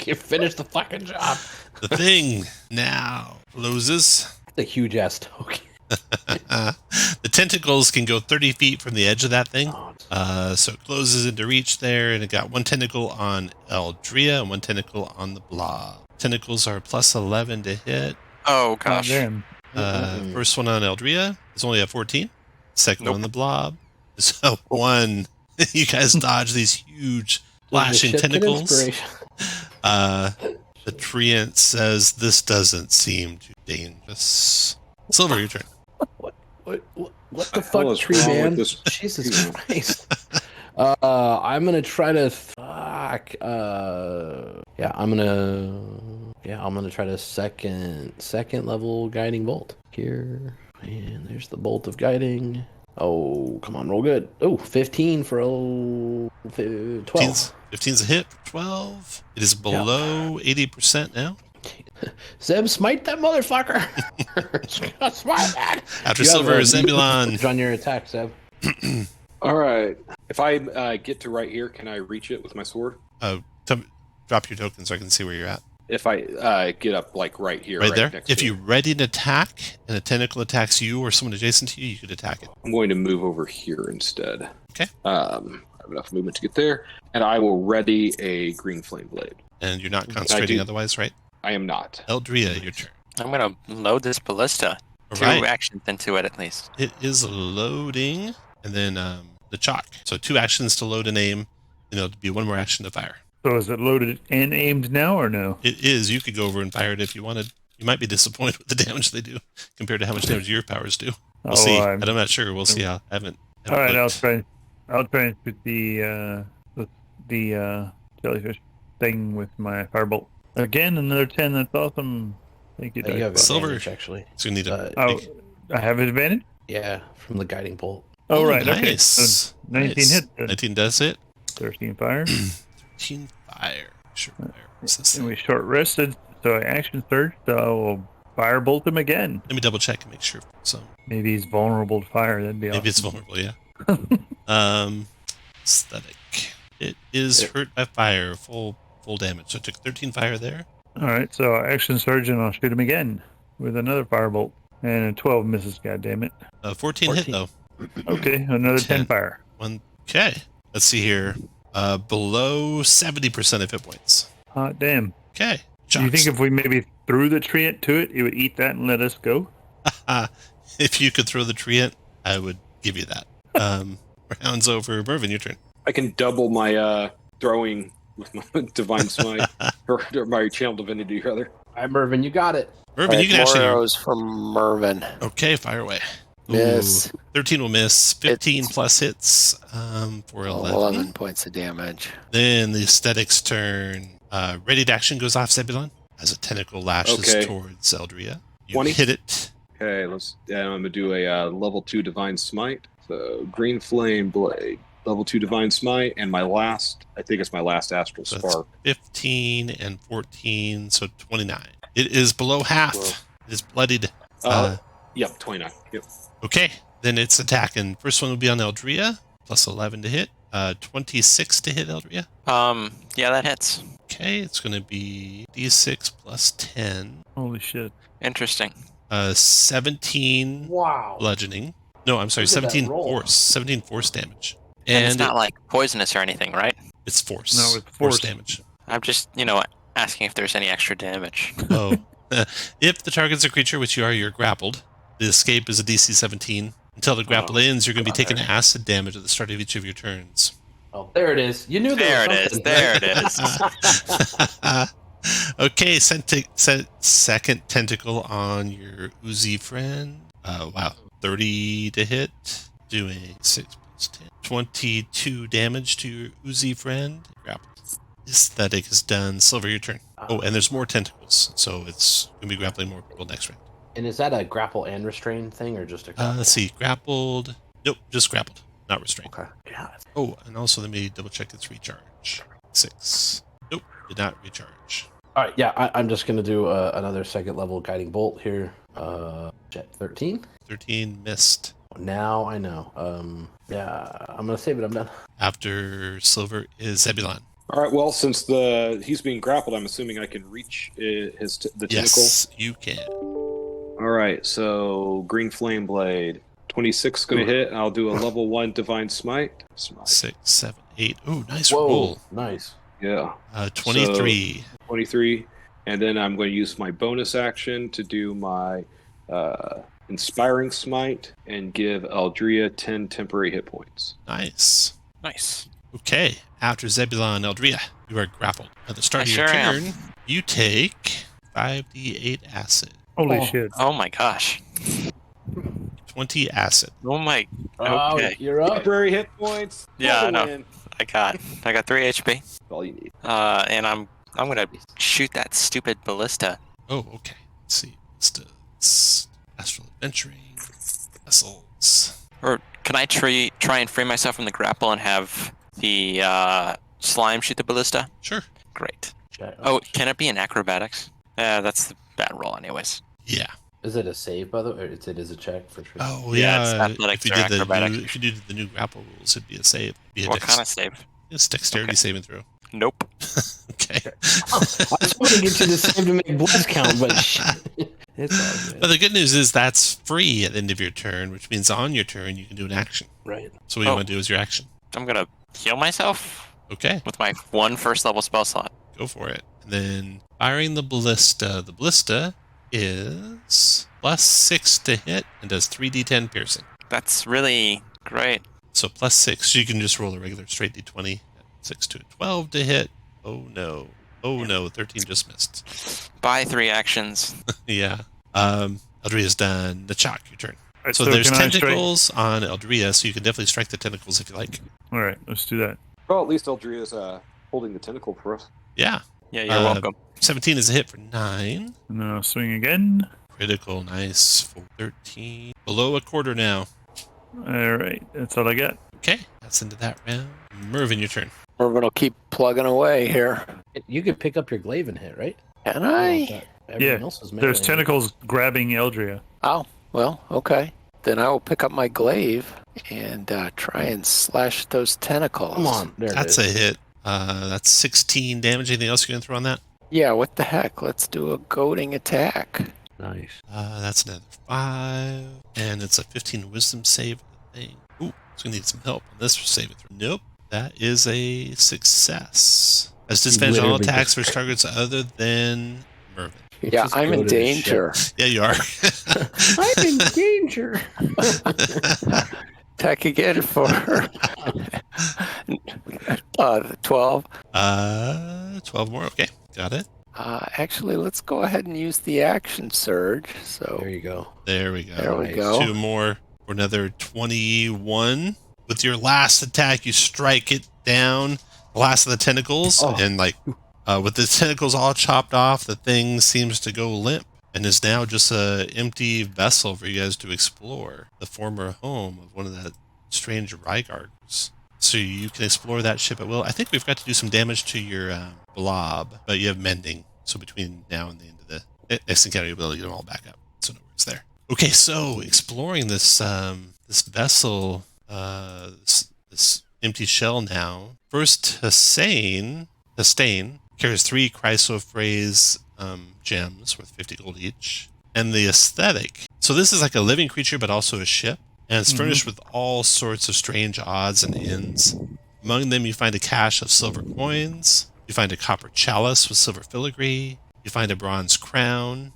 you finish the fucking job. The thing now closes. That's a huge ass token. The tentacles can go 30 feet from the edge of that thing. Oh, So it closes into reach there, and it got one tentacle on Eldria and one tentacle on the blob. Tentacles are plus 11 to hit. Oh Oh, gosh. damn. First one on Eldria is only a 14. Second one on the blob is a 1. You guys dodge these huge flashing The ship get tentacles. inspiration. The treant says this doesn't seem too dangerous. Silver, your turn. What the hell fuck, is tree wrong man? with this Jesus tree? Christ. I'm gonna try to fuck. I'm gonna try to second level guiding bolt here. And there's the bolt of guiding. Oh, come on, roll good. Oh, 15 for 12. 15's a hit for 12. It is below 80% now. Zeb, smite that motherfucker. Smite that. After You have Silver a- is Zebulon. on your attack, Zeb. All right. If I get to right here, can I reach it with my sword? Drop your token so I can see where you're at. If I get up like right here, Right there. next If to you it. ready to attack and a tentacle attacks you or someone adjacent to you, you could attack it. I'm going to move over here instead. Okay. I have enough movement to get there, and I will ready a green flame blade. And you're not concentrating do- otherwise, right? I am not. Eldria, your turn. I'm gonna load this ballista. All 2 right. actions into it at least. It is loading. And then the chalk. So 2 actions to load and aim. And it'll be 1 more action to fire. So is it loaded and aimed now or no? It is. You could go over and fire it if you wanted. You might be disappointed with the damage they do compared to how much damage your powers do. We'll see. I'm not sure. We'll see. I haven't All right, looked. I'll try and shoot the jellyfish thing with my firebolt. Again, another 10. That's awesome. Thank you, You have Dice. Silver. advantage, actually. So you need a Oh, I have advantage? Yeah, from the guiding bolt. Oh, right. Okay. Nice. So 19 Nice. hits. Then. 19 does it. 13 fire. 13 fire. Sure fire. What's this And thing? we short rested, so I action surge, so I will fire bolt him again. Let me double check and make sure. So Maybe he's vulnerable to fire. That'd be maybe it's awesome. vulnerable, yeah. Aesthetic. It is hurt by fire, full damage. So it took 13 fire there. All right, so action surge, and I'll shoot him again with another firebolt. And a 12 misses, goddammit. 14 hit though. Okay, another 10 10. fire. Okay. Let's see here. Below 70% of hit points. Hot damn. Okay. Do you think if we maybe threw the treant to it, it would eat that and let us go? if you could throw the treant, I would give you that. Rounds over. Mervin, your turn. I can double my throwing with my divine smite or my channel divinity, rather. All right, Mervin, you got it. Mervin, All you right, can more actually. arrows from Mervin. Okay, fire away. Miss. 13 will miss. 15 plus hits for 11. 11 points of damage. Then the aesthetics turn. Ready to action goes off Zebulon as a tentacle lashes Okay. towards Eldria. You 20? hit it. Okay, I'm gonna do a level 2 divine smite. So green flame blade, level 2 divine smite, and my last, I think it's my last astral So that's spark. 15 and 14, so 29. It is below half. Whoa. It is bloodied. Yep, 29. Yep. Okay, then it's attacking. First one will be on Eldria, plus 11 to hit. 26 to hit Eldria. Yeah, that hits. Okay, it's going to be D6 plus 10. Holy shit. Interesting. 17 Wow. bludgeoning. No, I'm sorry, Look at that 17 roll. force. 17 force damage. And it's And not like poisonous or anything, right? it's force. No, it's force force. damage. I'm just, asking if there's any extra damage. Oh. If the target's a creature, which you are, you're grappled. The escape is a DC 17. Until the grapple ends, you're going to be taking acid damage at the start of each of your turns. Oh, there it is. You knew There there it was is. There it is. Okay, second tentacle on your Uzi friend. Wow, 30 to hit, doing 6 plus 10. 22 damage to your Uzi friend. Grappled. Aesthetic is done. Silver, your turn. Oh, and there's more tentacles, so it's going to be grappling more people next round. And is that a grapple and restrain thing, or just a grapple? Let's see, grappled. Nope, just grappled, not restrained. Okay. Yeah. Oh, and also let me double check its recharge. 6. Nope, did not recharge. All right. Yeah, I'm just gonna do another second level guiding bolt here. 13. 13 missed. Now I know. Yeah, I'm gonna save it. I'm done. After Silver is Zebulon. All right. Well, since he's being grappled, I'm assuming I can reach the tentacle. Yes, you can. All right. So green flame blade, 26 going to hit. I'll do a level 1 divine smite. 6, 7, 8. Oh, nice Whoa. roll. Nice. Yeah. 23. 23, and then I'm going to use my bonus action to do my inspiring smite and give Eldria 10 temporary hit points. Nice. Nice. Okay, after Zebulon, Eldria, you are grappled. At the start I of your sure am. turn, you take 5d8 acid. Holy Oh. shit. Oh my gosh. 20 acid. Oh my. Oh, Okay. you're up. Temporary hit points. Yeah, I know. Win. I got 3 HP. That's all you need. And I'm gonna shoot that stupid ballista. Oh, okay. Let's see. It's astral adventuring. Vessels. Or can I try and free myself from the grapple and have the slime shoot the ballista? Sure. Great. Check. Oh, can it be in acrobatics? That's the bad roll, anyways. Yeah. Is it a save, by the way? It is a check for sure. Oh, Yeah, it's yeah. athletics If you or did acrobatics. if you did the new grapple rules, it'd be a save. It'd be a What kind of save? It's dexterity Okay. saving throw. Nope. Okay. I was hoping to get you to save to make blitz count, but shit. It's all But good. the good news is that's free at the end of your turn, which means on your turn you can do an action. Right. So what you Oh. want to do is your action. I'm gonna heal myself Okay, with my 1 first level spell slot. go for it. And then firing the ballista. The ballista is plus 6 to hit and does 3d10 piercing. That's really great. So plus 6, you can just roll a regular straight d20. 6 to 12 to hit. Oh no. Oh no, 13 just missed. Buy 3 actions. Yeah. Eldria's done. Nachak, your turn. All right, So there's can I strike- tentacles on Eldria, so you can definitely strike the tentacles if you like. All right, let's do that. Well, at least Eldria's holding the tentacle for us. Yeah. Yeah, you're welcome. 17 is a hit for 9. And then I'll swing again. Critical, nice. For 13. Below a quarter now. All right, that's all I got. Okay, that's into that round. Mervin, your turn. Mervin will keep plugging away here. You could pick up your glaive and hit, right? Can I don't know I? if everyone Yeah, else is there's melee. tentacles grabbing Eldria. Oh, well, okay. Then I will pick up my glaive and try and slash those tentacles. Come on, there it is. That's a hit. That's 16 damage. Anything else you're going to throw on that? Yeah, what the heck? Let's do a goading attack. Nice. That's another 5. And it's a 15 wisdom save. Thing. Ooh, it's going to need some help on this save it through. Nope. That is a success. As disadvantage on all Literally attacks just- for targets other than Mervin. You Yeah, just I'm in goaded the shit. danger. Yeah, you are. I'm in danger. Attack again for 12. 12 more. Okay, got it. Actually, let's go ahead and use the action surge. So There you go. There we go. there we Nice. go. 2 more for another 21. With your last attack, you strike it down, the last of the tentacles, Oh. and with the tentacles all chopped off, the thing seems to go limp and is now just a empty vessel for you guys to explore, the former home of one of the strange Rygargs. So you can explore that ship at will. I think we've got to do some damage to your blob, but you have mending. So between now and the end of the next encounter, you'll be able to get them all back up. So no worries there. Okay, so exploring this this vessel, this empty shell now. First, Hussein carries 3 chrysoprase gems worth 50 gold each, and the aesthetic. So this is like a living creature, but also a ship, and it's furnished with all sorts of strange odds and ends. Among them, you find a cache of silver coins. You find a copper chalice with silver filigree. You find a bronze crown,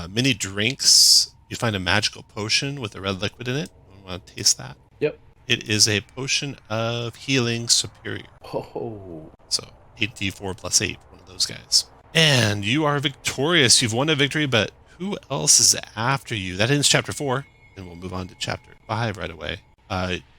many drinks. You find a magical potion with a red liquid in it. You want to taste that? Yep. It is a potion of healing superior. Oh. So 8d4 plus 8, one of those guys. And you are victorious. You've won a victory, but who else is after you? That ends chapter 4, and we'll move on to chapter 5 right away.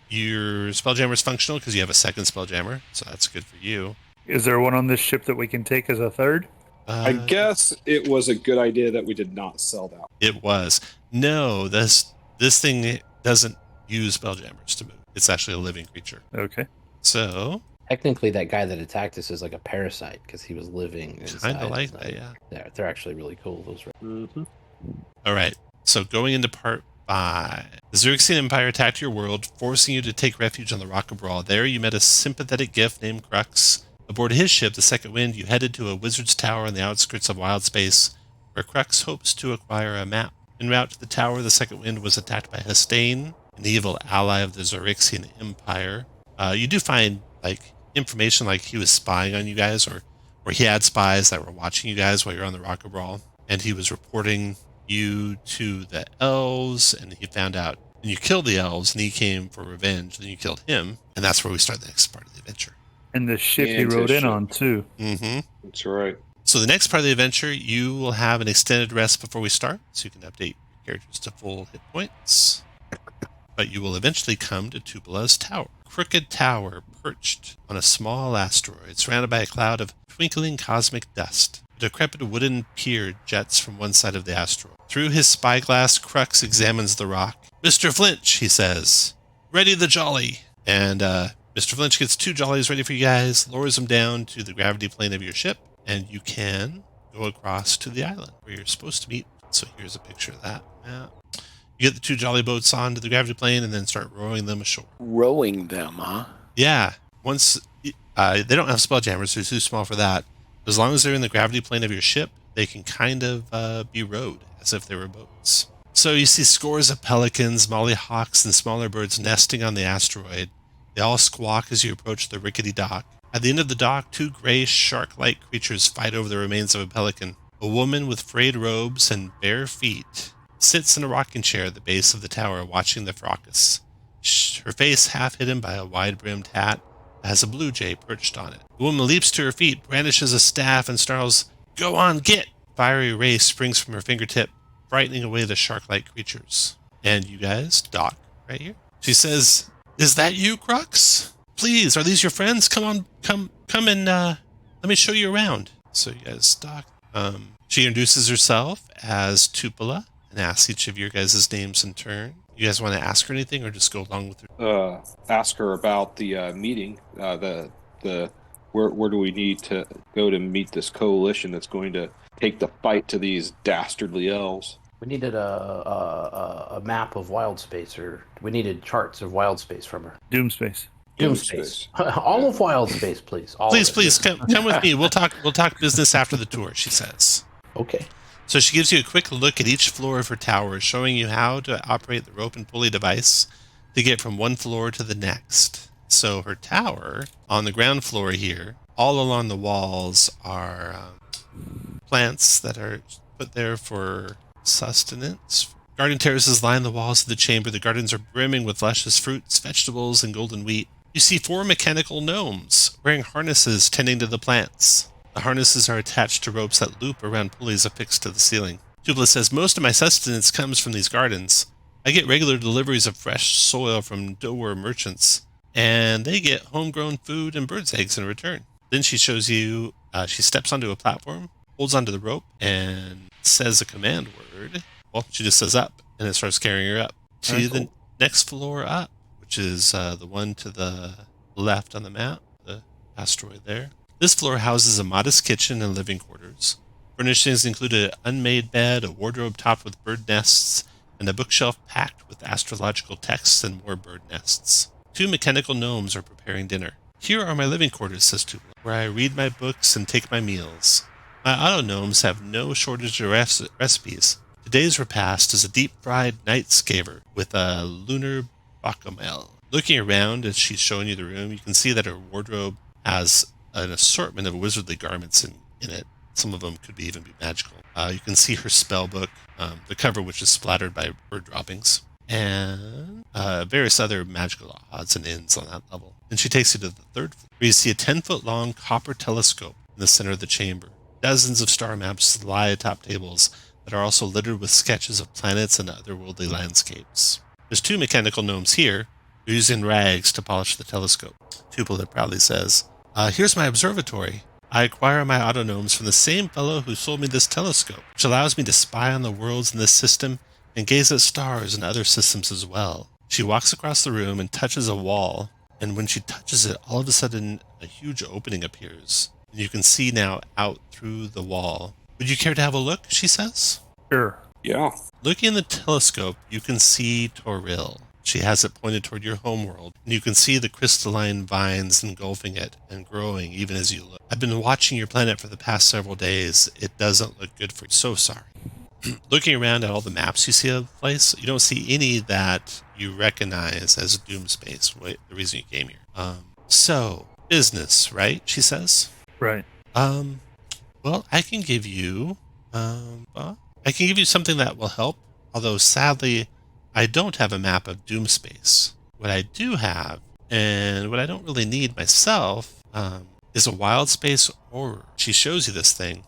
Your Spelljammer is functional because you have a second Spelljammer, so that's good for you. Is there one on this ship that we can take as a third? I guess it was a good idea that we did not sell that. It was. No, this thing doesn't use Spelljammers to move. It's actually a living creature. Okay. So, Technically, that guy that attacked us is like a parasite because he was living inside. kind of like that, yeah. They're actually really cool. Those. Mm-hmm. All right. So going into part 5. The Xaryxian Empire attacked your world, forcing you to take refuge on the Rock of Brawl. There you met a sympathetic gift named Crux. Aboard his ship, the Second Wind, you headed to a wizard's tower on the outskirts of Wild Space, where Crux hopes to acquire a map. En route to the tower, the Second Wind was attacked by Hussein, an evil ally of the Xaryxian Empire. You do find information like he was spying on you guys, or he had spies that were watching you guys while you're on the Rock of Brawl, and he was reporting you to the elves, and he found out, and you killed the elves, and he came for revenge, then you killed him, and that's where we start the next part of the adventure. And the ship he And rode his in ship. on, too. Mm-hmm. That's right. So the next part of the adventure, you will have an extended rest before we start, so you can update your characters to full hit points. But you will eventually come to Tupela's tower. Crooked tower perched on a small asteroid, surrounded by a cloud of twinkling cosmic dust. A decrepit wooden pier jets from one side of the asteroid. Through his spyglass, Crux examines the rock. "Mr. Flinch," he says, "ready the jolly." And Mr. Flinch gets 2 jollies ready for you guys, lowers them down to the gravity plane of your ship, and you can go across to the island where you're supposed to meet. So here's a picture of that map. You get the 2 jolly boats onto the gravity plane and then start rowing them ashore. Rowing them, huh? Yeah, once they don't have spelljammers, they're too small for that. As long as they're in the gravity plane of your ship, they can kind of be rowed as if they were boats. So you see scores of pelicans, mollyhawks, and smaller birds nesting on the asteroid. They all squawk as you approach the rickety dock. At the end of the dock, 2 gray shark-like creatures fight over the remains of a pelican. A woman with frayed robes and bare feet sits in a rocking chair at the base of the tower watching the fracas. Her face half hidden by a wide-brimmed hat that has a blue jay perched on it. The woman leaps to her feet, brandishes a staff, and snarls, "Go on, get!" Fiery ray springs from her fingertip, frightening away the shark-like creatures. And you guys dock right here. She says, "Is that you, Crux? Please, are these your friends? Come on, come and let me show you around." So you guys dock. She introduces herself as Tupela and asks each of your guys' names in turn. You You guys want to ask her anything, or just go along with her? Ask her about the meeting. Where do we need to go to meet this coalition that's going to take the fight to these dastardly elves? We needed a map of wild space, or we needed charts of wild space from her. Doom space. Doom space. All of wild space, please. All Please, of it. please come with me. We'll talk business after the tour, she says. Okay. So she gives you a quick look at each floor of her tower, showing you how to operate the rope and pulley device to get from one floor to the next. So her tower, on the ground floor here, all along the walls are plants that are put there for sustenance. Garden terraces line the walls of the chamber. The gardens are brimming with luscious fruits, vegetables, and golden wheat. You see 4 mechanical gnomes wearing harnesses tending to the plants. The harnesses are attached to ropes that loop around pulleys affixed to the ceiling. Tubla says, most of my sustenance comes from these gardens. I get regular deliveries of fresh soil from Dower merchants, and they get homegrown food and birds' eggs in return. Then she shows you, she steps onto a platform, holds onto the rope, and says a command word. Well, she just says up, and it starts carrying her up to the next floor up, which is the one to the left on the map, the asteroid there. This floor houses a modest kitchen and living quarters. Furnishings include an unmade bed, a wardrobe topped with bird nests, and a bookshelf packed with astrological texts and more bird nests. 2 mechanical gnomes are preparing dinner. Here are my living quarters, says Tubla, where I read my books and take my meals. My auto gnomes have no shortage of recipes. Today's repast is a deep-fried night scaver with a lunar bacamel. Looking around as she's showing you the room, you can see that her wardrobe has an assortment of wizardly garments in it. Some of them could even be magical. You can see her spell book, the cover which is splattered by bird droppings, and various other magical odds and ends on that level. Then she takes you to the 3rd floor, where you see a 10-foot-long copper telescope in the center of the chamber. Dozens of star maps lie atop tables that are also littered with sketches of planets and otherworldly landscapes. There's 2 mechanical gnomes here. They're using rags to polish the telescope. Tubla proudly says, here's my observatory. I acquire my autognomes from the same fellow who sold me this telescope, which allows me to spy on the worlds in this system and gaze at stars and other systems as well. She walks across the room and touches a wall, and when she touches it, all of a sudden a huge opening appears. And you can see now out through the wall. Would you care to have a look, she says? Sure. Yeah. Looking in the telescope, you can see Toril. She has it pointed toward your homeworld, and you can see the crystalline vines engulfing it and growing even as you look. I've been watching your planet for the past several days. It doesn't look good for you. So sorry. Looking around at all the maps you see of the place, you don't see any that you recognize as Doom Space, the reason you came here. So, business, right? She says. Right. Well, I can give you something that will help, although sadly, I don't have a map of Doom Space. What I do have, and what I don't really need myself, is a wild space aura. She shows you this thing.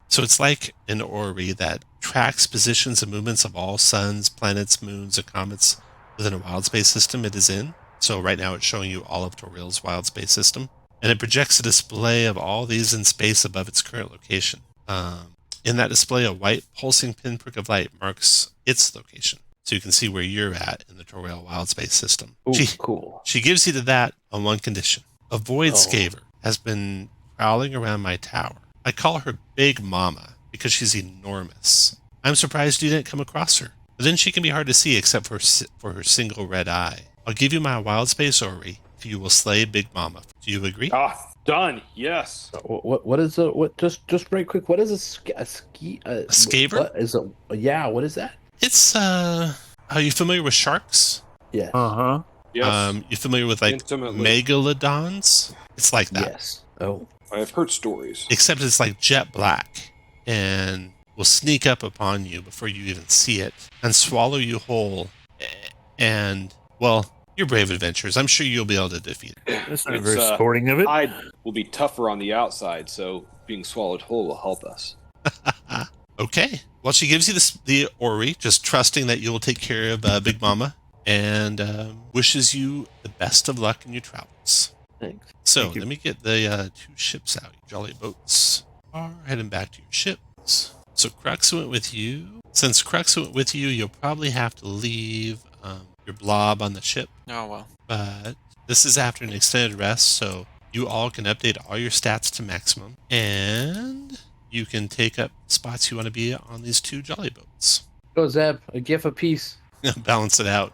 So it's like an orrery that tracks positions and movements of all suns, planets, moons, and comets within a wild space system it is in. So right now it's showing you all of Toril's wild space system. And it projects a display of all these in space above its current location. In that display, a white pulsing pinprick of light marks its location. So you can see where you're at in the Toril wild space system. Ooh, cool. She gives you to that on one condition. A void scaver has been prowling around my tower. I call her Big Mama because she's enormous. I'm surprised you didn't come across her. But then she can be hard to see except for her single red eye. I'll give you my wild space orrery if you will slay Big Mama. Do you agree? Done. Yes. What is a what? Just very quick. What is a scaver? What is a What is that? It's are you familiar with sharks? Yes. Uh-huh. Yes. You familiar with like Intimately. megalodons? It's like that. Yes. Oh. I've heard stories. Except it's like jet black and will sneak up upon you before you even see it and swallow you whole. And, well, you're brave adventurers. I'm sure you'll be able to defeat it. That's not It's, very sporting of it. I will be tougher on the outside, so being swallowed whole will help us. Okay. Well, she gives you the orrery, just trusting that you'll take care of Big Mama, and wishes you the best of luck in your travels. Thanks. So, Thank you. let me get the 2 ships out. Jolly boats are heading back to your ships. So Crux went with you. Since Crux went with you, you'll probably have to leave your blob on the ship. Oh, well. But this is after an extended rest, so you all can update all your stats to maximum. And you can take up spots you want to be on these 2 jolly boats. Go, Zeb. A gift apiece. Balance it out.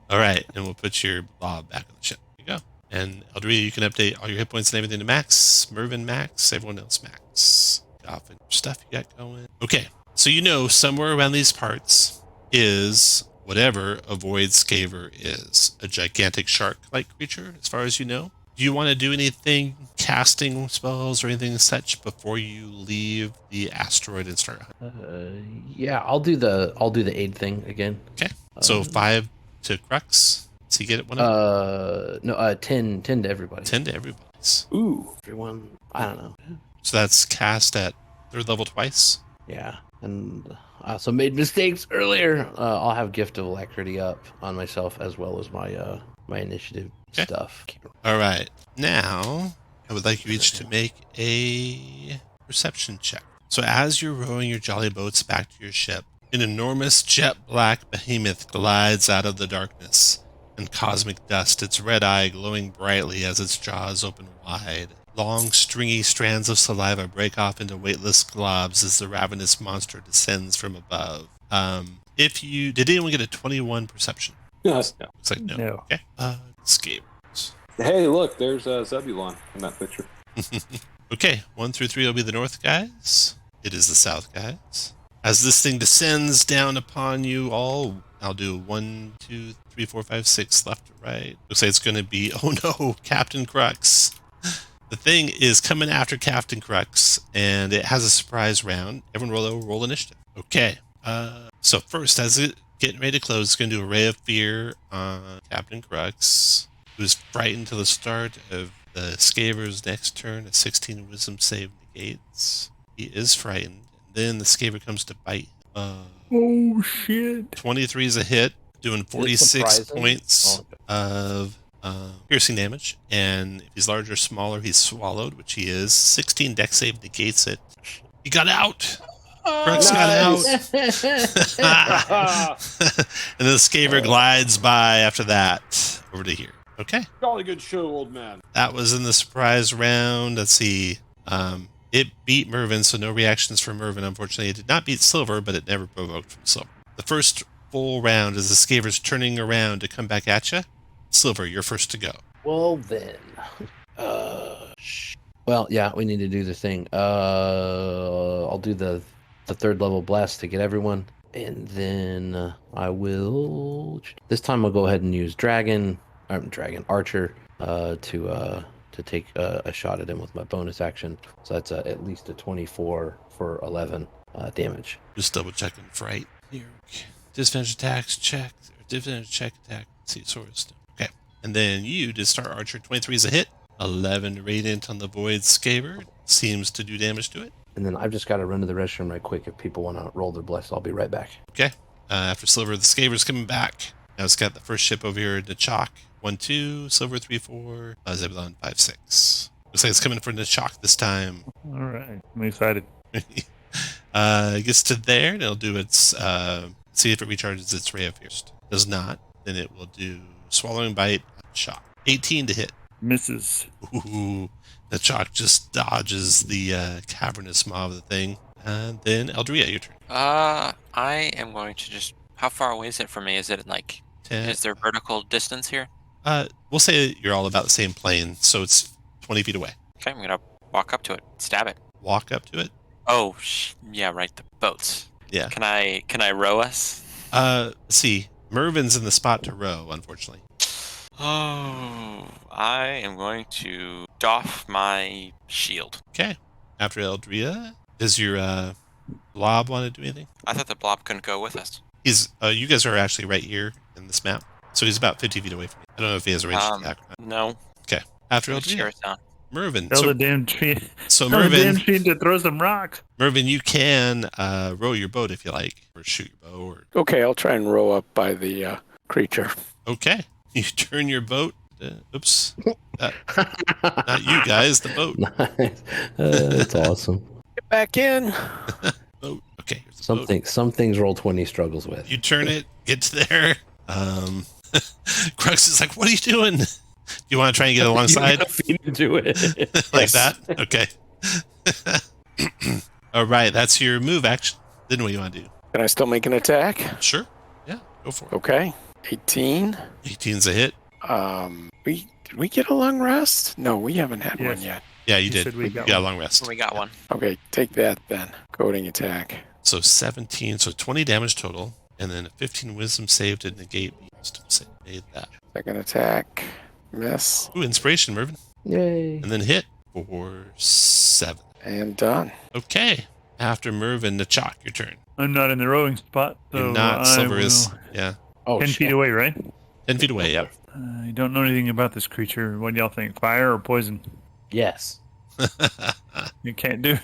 All right, and we'll put your blob back on the ship. There you go. And Eldria, you can update all your hit points and everything to max. Mervin max. Everyone else max. Off and stuff you got going. Okay, so you know somewhere around these parts is whatever a void scaver is. A gigantic shark-like creature, as far as you know. Do you want to do anything, casting spells or anything such, before you leave the asteroid and start hunting? Yeah, I'll do the aid thing again. Okay, so 5 to Crux. Does he get it one up? No, 10 to everybody. 10 to everybody's. Ooh. Everyone, I don't know. So that's cast at 3rd level twice. Yeah, and I also made mistakes earlier. I'll have Gift of Alacrity up on myself as well as my my initiative Okay. stuff. All right. Now, I would like you each to make a perception check. So as you're rowing your jolly boats back to your ship, an enormous jet black behemoth glides out of the darkness and cosmic dust, its red eye glowing brightly as its jaws open wide. Long, stringy strands of saliva break off into weightless globs as the ravenous monster descends from above. Did anyone get a 21 perception? Yes. Looks like no. No. Okay. Scavers. Hey, look, there's Zebulon in that picture. Okay, 1 through 3 will be the north guys. It is the south guys. As this thing descends down upon you all, I'll do 1, 2, 3, 4, 5, 6 left to right. Looks like it's going to be, oh no, Captain Crux. The thing is coming after Captain Crux, and it has a surprise round. Everyone roll initiative. Okay. So first, as it getting ready to close, it's going to do a Ray of Fear on Captain Crux, who's frightened to the start of the Scaver's next turn. A 16 Wisdom save negates. He is frightened. And then the Scaver comes to bite. Oh, shit. 23 is a hit, doing 46 surprising? points Oh, of piercing damage. And if he's large or smaller, he's swallowed, which he is. 16 dex save negates it. He got out! Crux got out! And the Scaver glides by after that, over to here. Okay. Jolly good show, old man. That was in the surprise round. Let's see. It beat Mervin, so no reactions for Mervin. Unfortunately, it did not beat Silver, but it never provoked from Silver. The first full round is the Scaver's turning around to come back at you. Silver, you're first to go. Well then. Well, yeah, we need to do the thing. I'll do the 3rd level blast to get everyone, and then I will. This time I'll go ahead and use Archer, to take a shot at him with my bonus action. So that's at least a 24 for 11 damage. Just double checking fright. Here. Disadvantage attacks, check. Disadvantage check, attack. Let's see, swords. Okay. And then you did start Archer. 23 is a hit. 11 radiant on the Void Scaver. Seems to do damage to it. And then I've just got to run to the restroom right quick. If people want to roll their bless, I'll be right back. Okay. After Silver, the Scaver's coming back. Now it's got the first ship over here to Chalk. 1, 2, Silver 3, 4, Zebulon 5, 6. Looks like it's coming for Chalk this time. All right. I'm excited. It gets to there, and it'll do its, see if it recharges its Ray of Fear. Does not, then it will do Swallowing Bite on Chalk. 18 to hit. Misses. Ooh, the Chalk just dodges the cavernous maw of the thing. And then Eldria, your turn. I am going to just. How far away is it from me? Is it like? 10. Is there vertical distance here? We'll say you're all about the same plane, so it's 20 feet away. Okay, I'm gonna walk up to it, stab it. Walk up to it. Oh, yeah, right. The boats. Yeah. Can I row us? Let's see. Mervin's in the spot to row, unfortunately. Oh, I am going to doff my shield. Okay. After Eldria, does your blob want to do anything? I thought the blob couldn't go with us. He's you guys are actually right here in this map, so he's about 50 feet away from you. I don't know if he has a ranged attack or not. No. Okay. After Let's hear Eldria, it down. Mervin. Tell the damn tree. So Tell the damn Mervin, tree to throw some rocks. Mervin, you can row your boat if you like, or shoot your bow, or Okay, I'll try and row up by the creature. okay. You turn your boat. Oops. Not you guys, the boat. Nice. That's awesome. Get back in. Boat. Okay, here's the boat. Some things Roll20 struggles with. You turn it, get to there. Crux is like, what are you doing? Do you want to try and get alongside? You gotta do it. Like that? Okay. All right, that's your move action. Then what do you want to do? Can I still make an attack? Sure. Yeah, go for it. Okay. 18. 18's a hit. Did we get a long rest? No, we haven't had Yes. one yet. Yeah, you You did. said we You got got a long rest. We got one. Okay, take that then. Coding attack. So 17, so 20 damage total, and then a 15 wisdom save to negate the wisdom save. Made that. Second attack. Miss. Ooh, inspiration, Mervin. Yay. And then hit for 7. And done. Okay. After Mervin, the chalk, your turn. I'm not in the rowing spot, so You're not. I Silver will... is. Yeah. Oh, 10 shit. feet away, right? 10 feet away, yep. I don't know anything about this creature. What do y'all think? Fire or poison? Yes. You can't do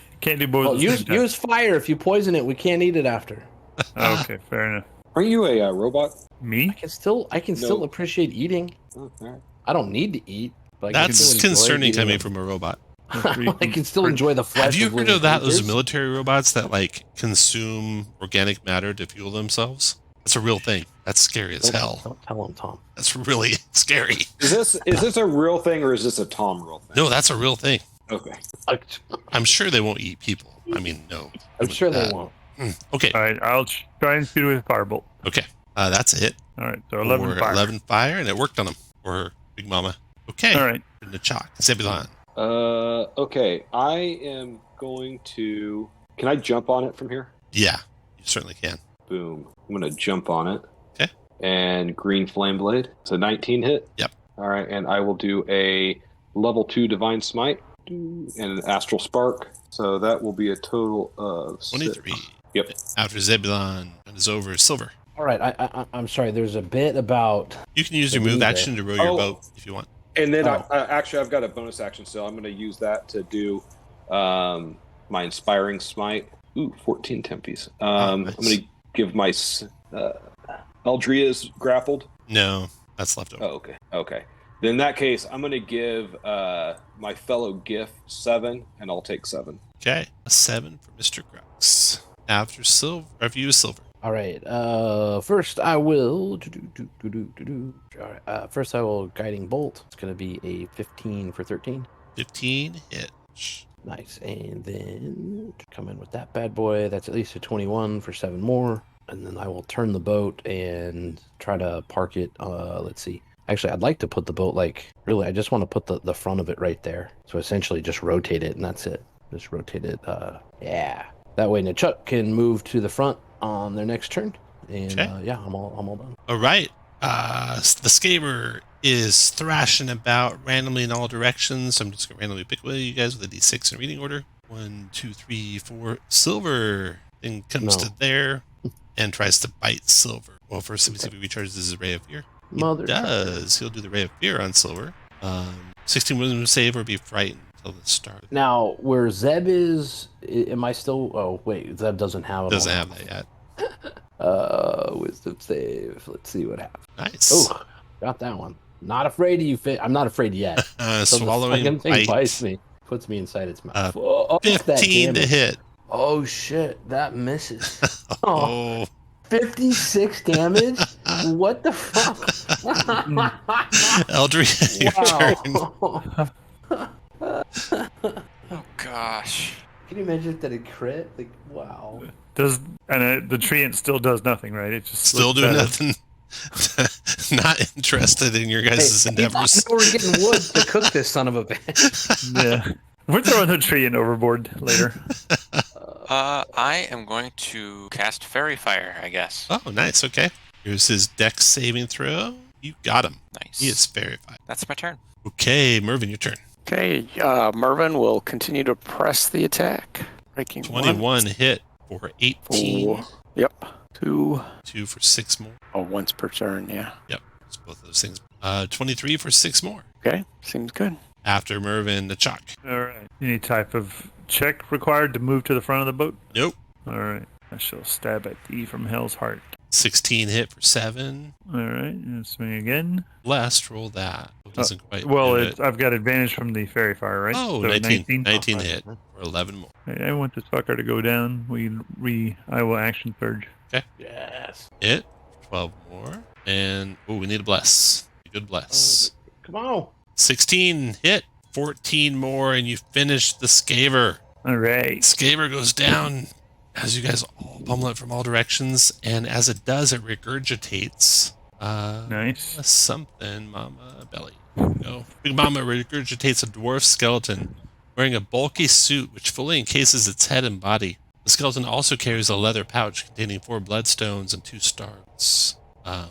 both. Well, at the same time. use fire. If you poison it, we can't eat it after. Okay, fair enough. Aren't you a robot? Me? I can still appreciate eating. Oh, all right. I don't need to eat. But I can That's still enjoy concerning eating coming them. from a robot. I can still enjoy the flesh. Have you of heard living of that? Those creatures. military robots that like consume organic matter to fuel themselves? That's a real thing. That's scary as hell. Don't tell him, Tom. That's really scary. Is this a real thing or is this a Tom real thing? No, that's a real thing. Okay. I'm sure they won't eat people. I mean, no. I'm sure they won't. Okay. All right, I'll try and shoot it with a firebolt. Okay. That's a hit. All right, so 11 Or fire. 11 fire, and it worked on him. Or Big Mama. Okay. All right. In the chalk. Zebulon. Okay. I am going to. Can I jump on it from here? Yeah, you certainly can. Boom. I'm going to jump on it. Okay. And green flame blade. It's a 19 hit. Yep. All right. And I will do a level 2 divine smite and an astral spark. So that will be a total of 23. Yep. After Zebulon is over, Silver. All right. I'm sorry. There's a bit about. You can use The your move move action to row your Oh. boat if you want. And then Oh. actually, I've got a bonus action, so I'm going to use that to do my inspiring smite. Ooh, 14 tempies. Nice. I'm going to give my Eldria's grappled. No, that's left over. Oh, okay. Okay. Then in that case, I'm going to give my fellow Gif 7, and I'll take 7. Okay. A 7 for Mr. Crux. After Silver, after you is Silver. All right. First I will. All right. First I will guiding bolt. It's gonna be a 15 for 13. 15 hit. Nice. And then come in with that bad boy. That's at least a 21 for 7 more. And then I will turn the boat and try to park it. Let's see. Actually, I'd like to put the boat really. I just want to put the front of it right there. So essentially, just rotate it, and that's it. Just rotate it. Yeah. That way, Nechuk can move to the front on their next turn. And Okay. yeah, I'm all done. All right. The Scaber is thrashing about randomly in all directions. I'm just going to randomly pick one of you guys with a d6 in reading order. 1, 2, 3, 4. Silver then comes No. to there and tries to bite Silver. Well, first, let me see if he recharges his Ray of Fear. He Mother. does. He'll do the Ray of Fear on Silver. 16 wisdom save or be frightened until the start. Now, where Zeb is, am I still? Oh wait, Zeb doesn't have it. Doesn't on. have that yet. Wisdom save. Let's see what happens. Nice. Oh, got that one. Not afraid of you. I'm not afraid yet. Till the Swallowing fucking thing bite. bites me, puts me inside its mouth. Uh, Oh, that 15 to damage. hit. Oh shit, that misses. Oh. 56 damage. What the fuck? Eldria, your turn. Wow. Oh gosh. Can you imagine that a crit? Like, wow. The treant still does nothing, right? It just Still looks doing better. nothing. Not interested in your guys' endeavors. I know we're getting wood to cook this son of a bitch. Yeah, we're throwing the treant overboard later. I am going to cast Fairy Fire, I guess. Oh, nice. Okay. Here's his dex saving throw. You got him. Nice. He is verified. That's my turn. Okay, Mervin, your turn. Okay, Mervin will continue to press the attack. Breaking 21 hit for 18. 4. Yep. 2. 2 for 6 more. Oh, once per turn, yeah. Yep. It's both of those things. 23 for 6 more. Okay, seems good. After Mervin, the chalk. All right. Any type of check required to move to the front of the boat? Nope. All right. I shall stab at thee from hell's heart. 16 hit for 7. All right. And swing again. Blessed, roll that. Doesn't quite Well, do it. I've got advantage from the fairy fire, right? Oh, So 19 Oh, hit for 11 more. I want this fucker to go down. I will action surge. Yes. Hit 12 more, and we need a bless. A good bless. Come on. 16 hit, 14 more, and you finish the Skaver. All right. Skaver goes down as you guys all pummel it from all directions, and as it does, it regurgitates. Nice. Something, Mama Belly. No. Big Mama regurgitates a dwarf skeleton wearing a bulky suit which fully encases its head and body. The skeleton also carries a leather pouch containing 4 bloodstones and 2 stars. A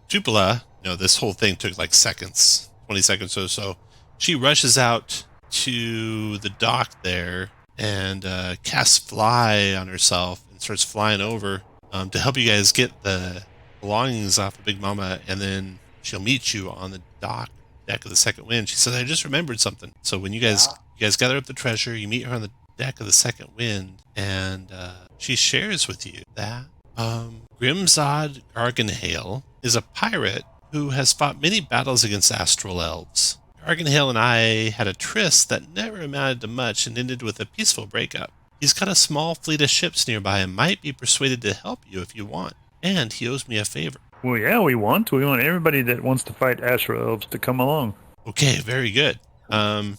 Tupela, this whole thing took like seconds, 20 seconds or so. She rushes out to the dock there and casts Fly on herself and starts flying over to help you guys get the belongings off of Big Mama, and then she'll meet you on the deck of the Second Wind. She says, I just remembered something. So when you guys gather up the treasure, you meet her on the deck of the Second Wind, and she shares with you that Grimzod Garganhale is a pirate who has fought many battles against astral elves. Garganhale and I had a tryst that never amounted to much and ended with a peaceful breakup. He's got a small fleet of ships nearby and might be persuaded to help you if you want. And he owes me a favor. Well, yeah, we want everybody that wants to fight astral elves to come along. Okay, very good. Y'all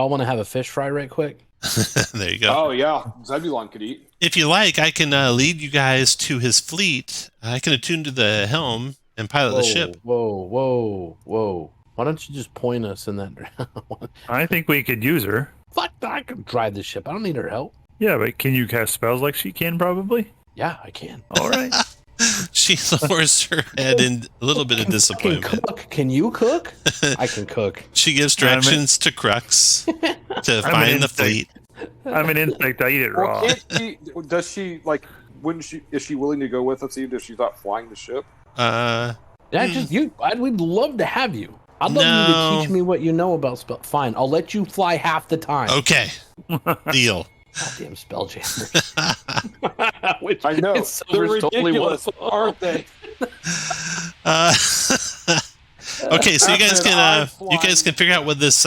want to have a fish fry right quick? There you go. Oh yeah, Zebulon could eat. If you like, I can lead you guys to his fleet. I can attune to the helm and pilot the ship. Whoa. Why don't you just point us in that direction? I think we could use her. Fuck, I can drive the ship. I don't need her help. Yeah, but can you cast spells like she can, probably? Yeah, I can. All right. She lowers her head in a little bit of I can disappointment. cook. Can you cook? I can cook. She gives directions to Crux to find the fleet. I'm an insect. I eat it raw. Well, does she like? Wouldn't she? Is she willing to go with us even if she's not flying the ship? Yeah, just you. We'd love to have you. I'd love you to teach me what you know about spell. Fine, I'll let you fly half the time. Okay. Deal. Goddamn Spelljammer. I know. They're ridiculous, aren't they? Okay, so you guys can figure out what this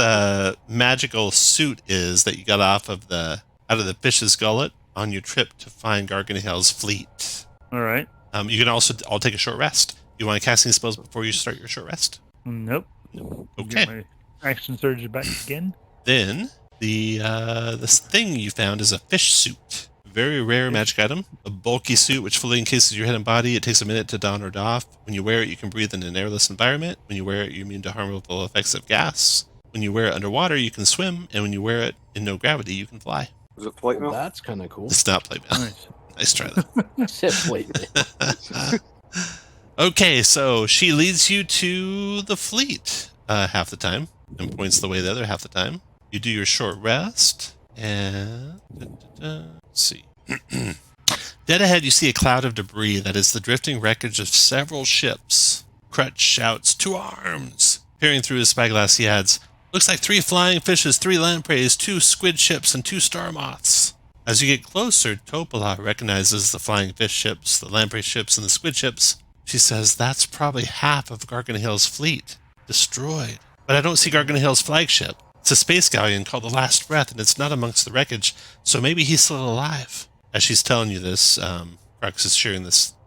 magical suit is that you got out of the fish's gullet on your trip to find Garganhale's fleet. All right. You can also all take a short rest. You want to cast any spells before you start your short rest? Nope. Okay. Get my action surge back again. Then this thing you found is a fish suit. Very rare magic item. A bulky suit which fully encases your head and body. It takes a minute to don or doff. When you wear it, you can breathe in an airless environment. When you wear it, you're immune to harmful effects of gas. When you wear it underwater, you can swim. And when you wear it in no gravity, you can fly. Is it plate mail? That's kind of cool. It's not play mail. Nice. Nice try, though. Shit, wait. Okay, so she leads you to the fleet half the time and points the way the other half the time. You do your short rest, and let's see. Dead ahead, you see a cloud of debris that is the drifting wreckage of several ships. Crutch shouts, "To arms!" Peering through his spyglass, he adds, "Looks like 3 flying fishes, 3 lampreys, 2 squid ships, and 2 star moths." As you get closer, Topala recognizes the flying fish ships, the lamprey ships, and the squid ships. She says, "That's probably half of Garganhale's fleet. Destroyed. But I don't see Garganhale's flagship. It's a space galleon called the Last Breath, and it's not amongst the wreckage, so maybe he's still alive." As she's telling you this, Crux is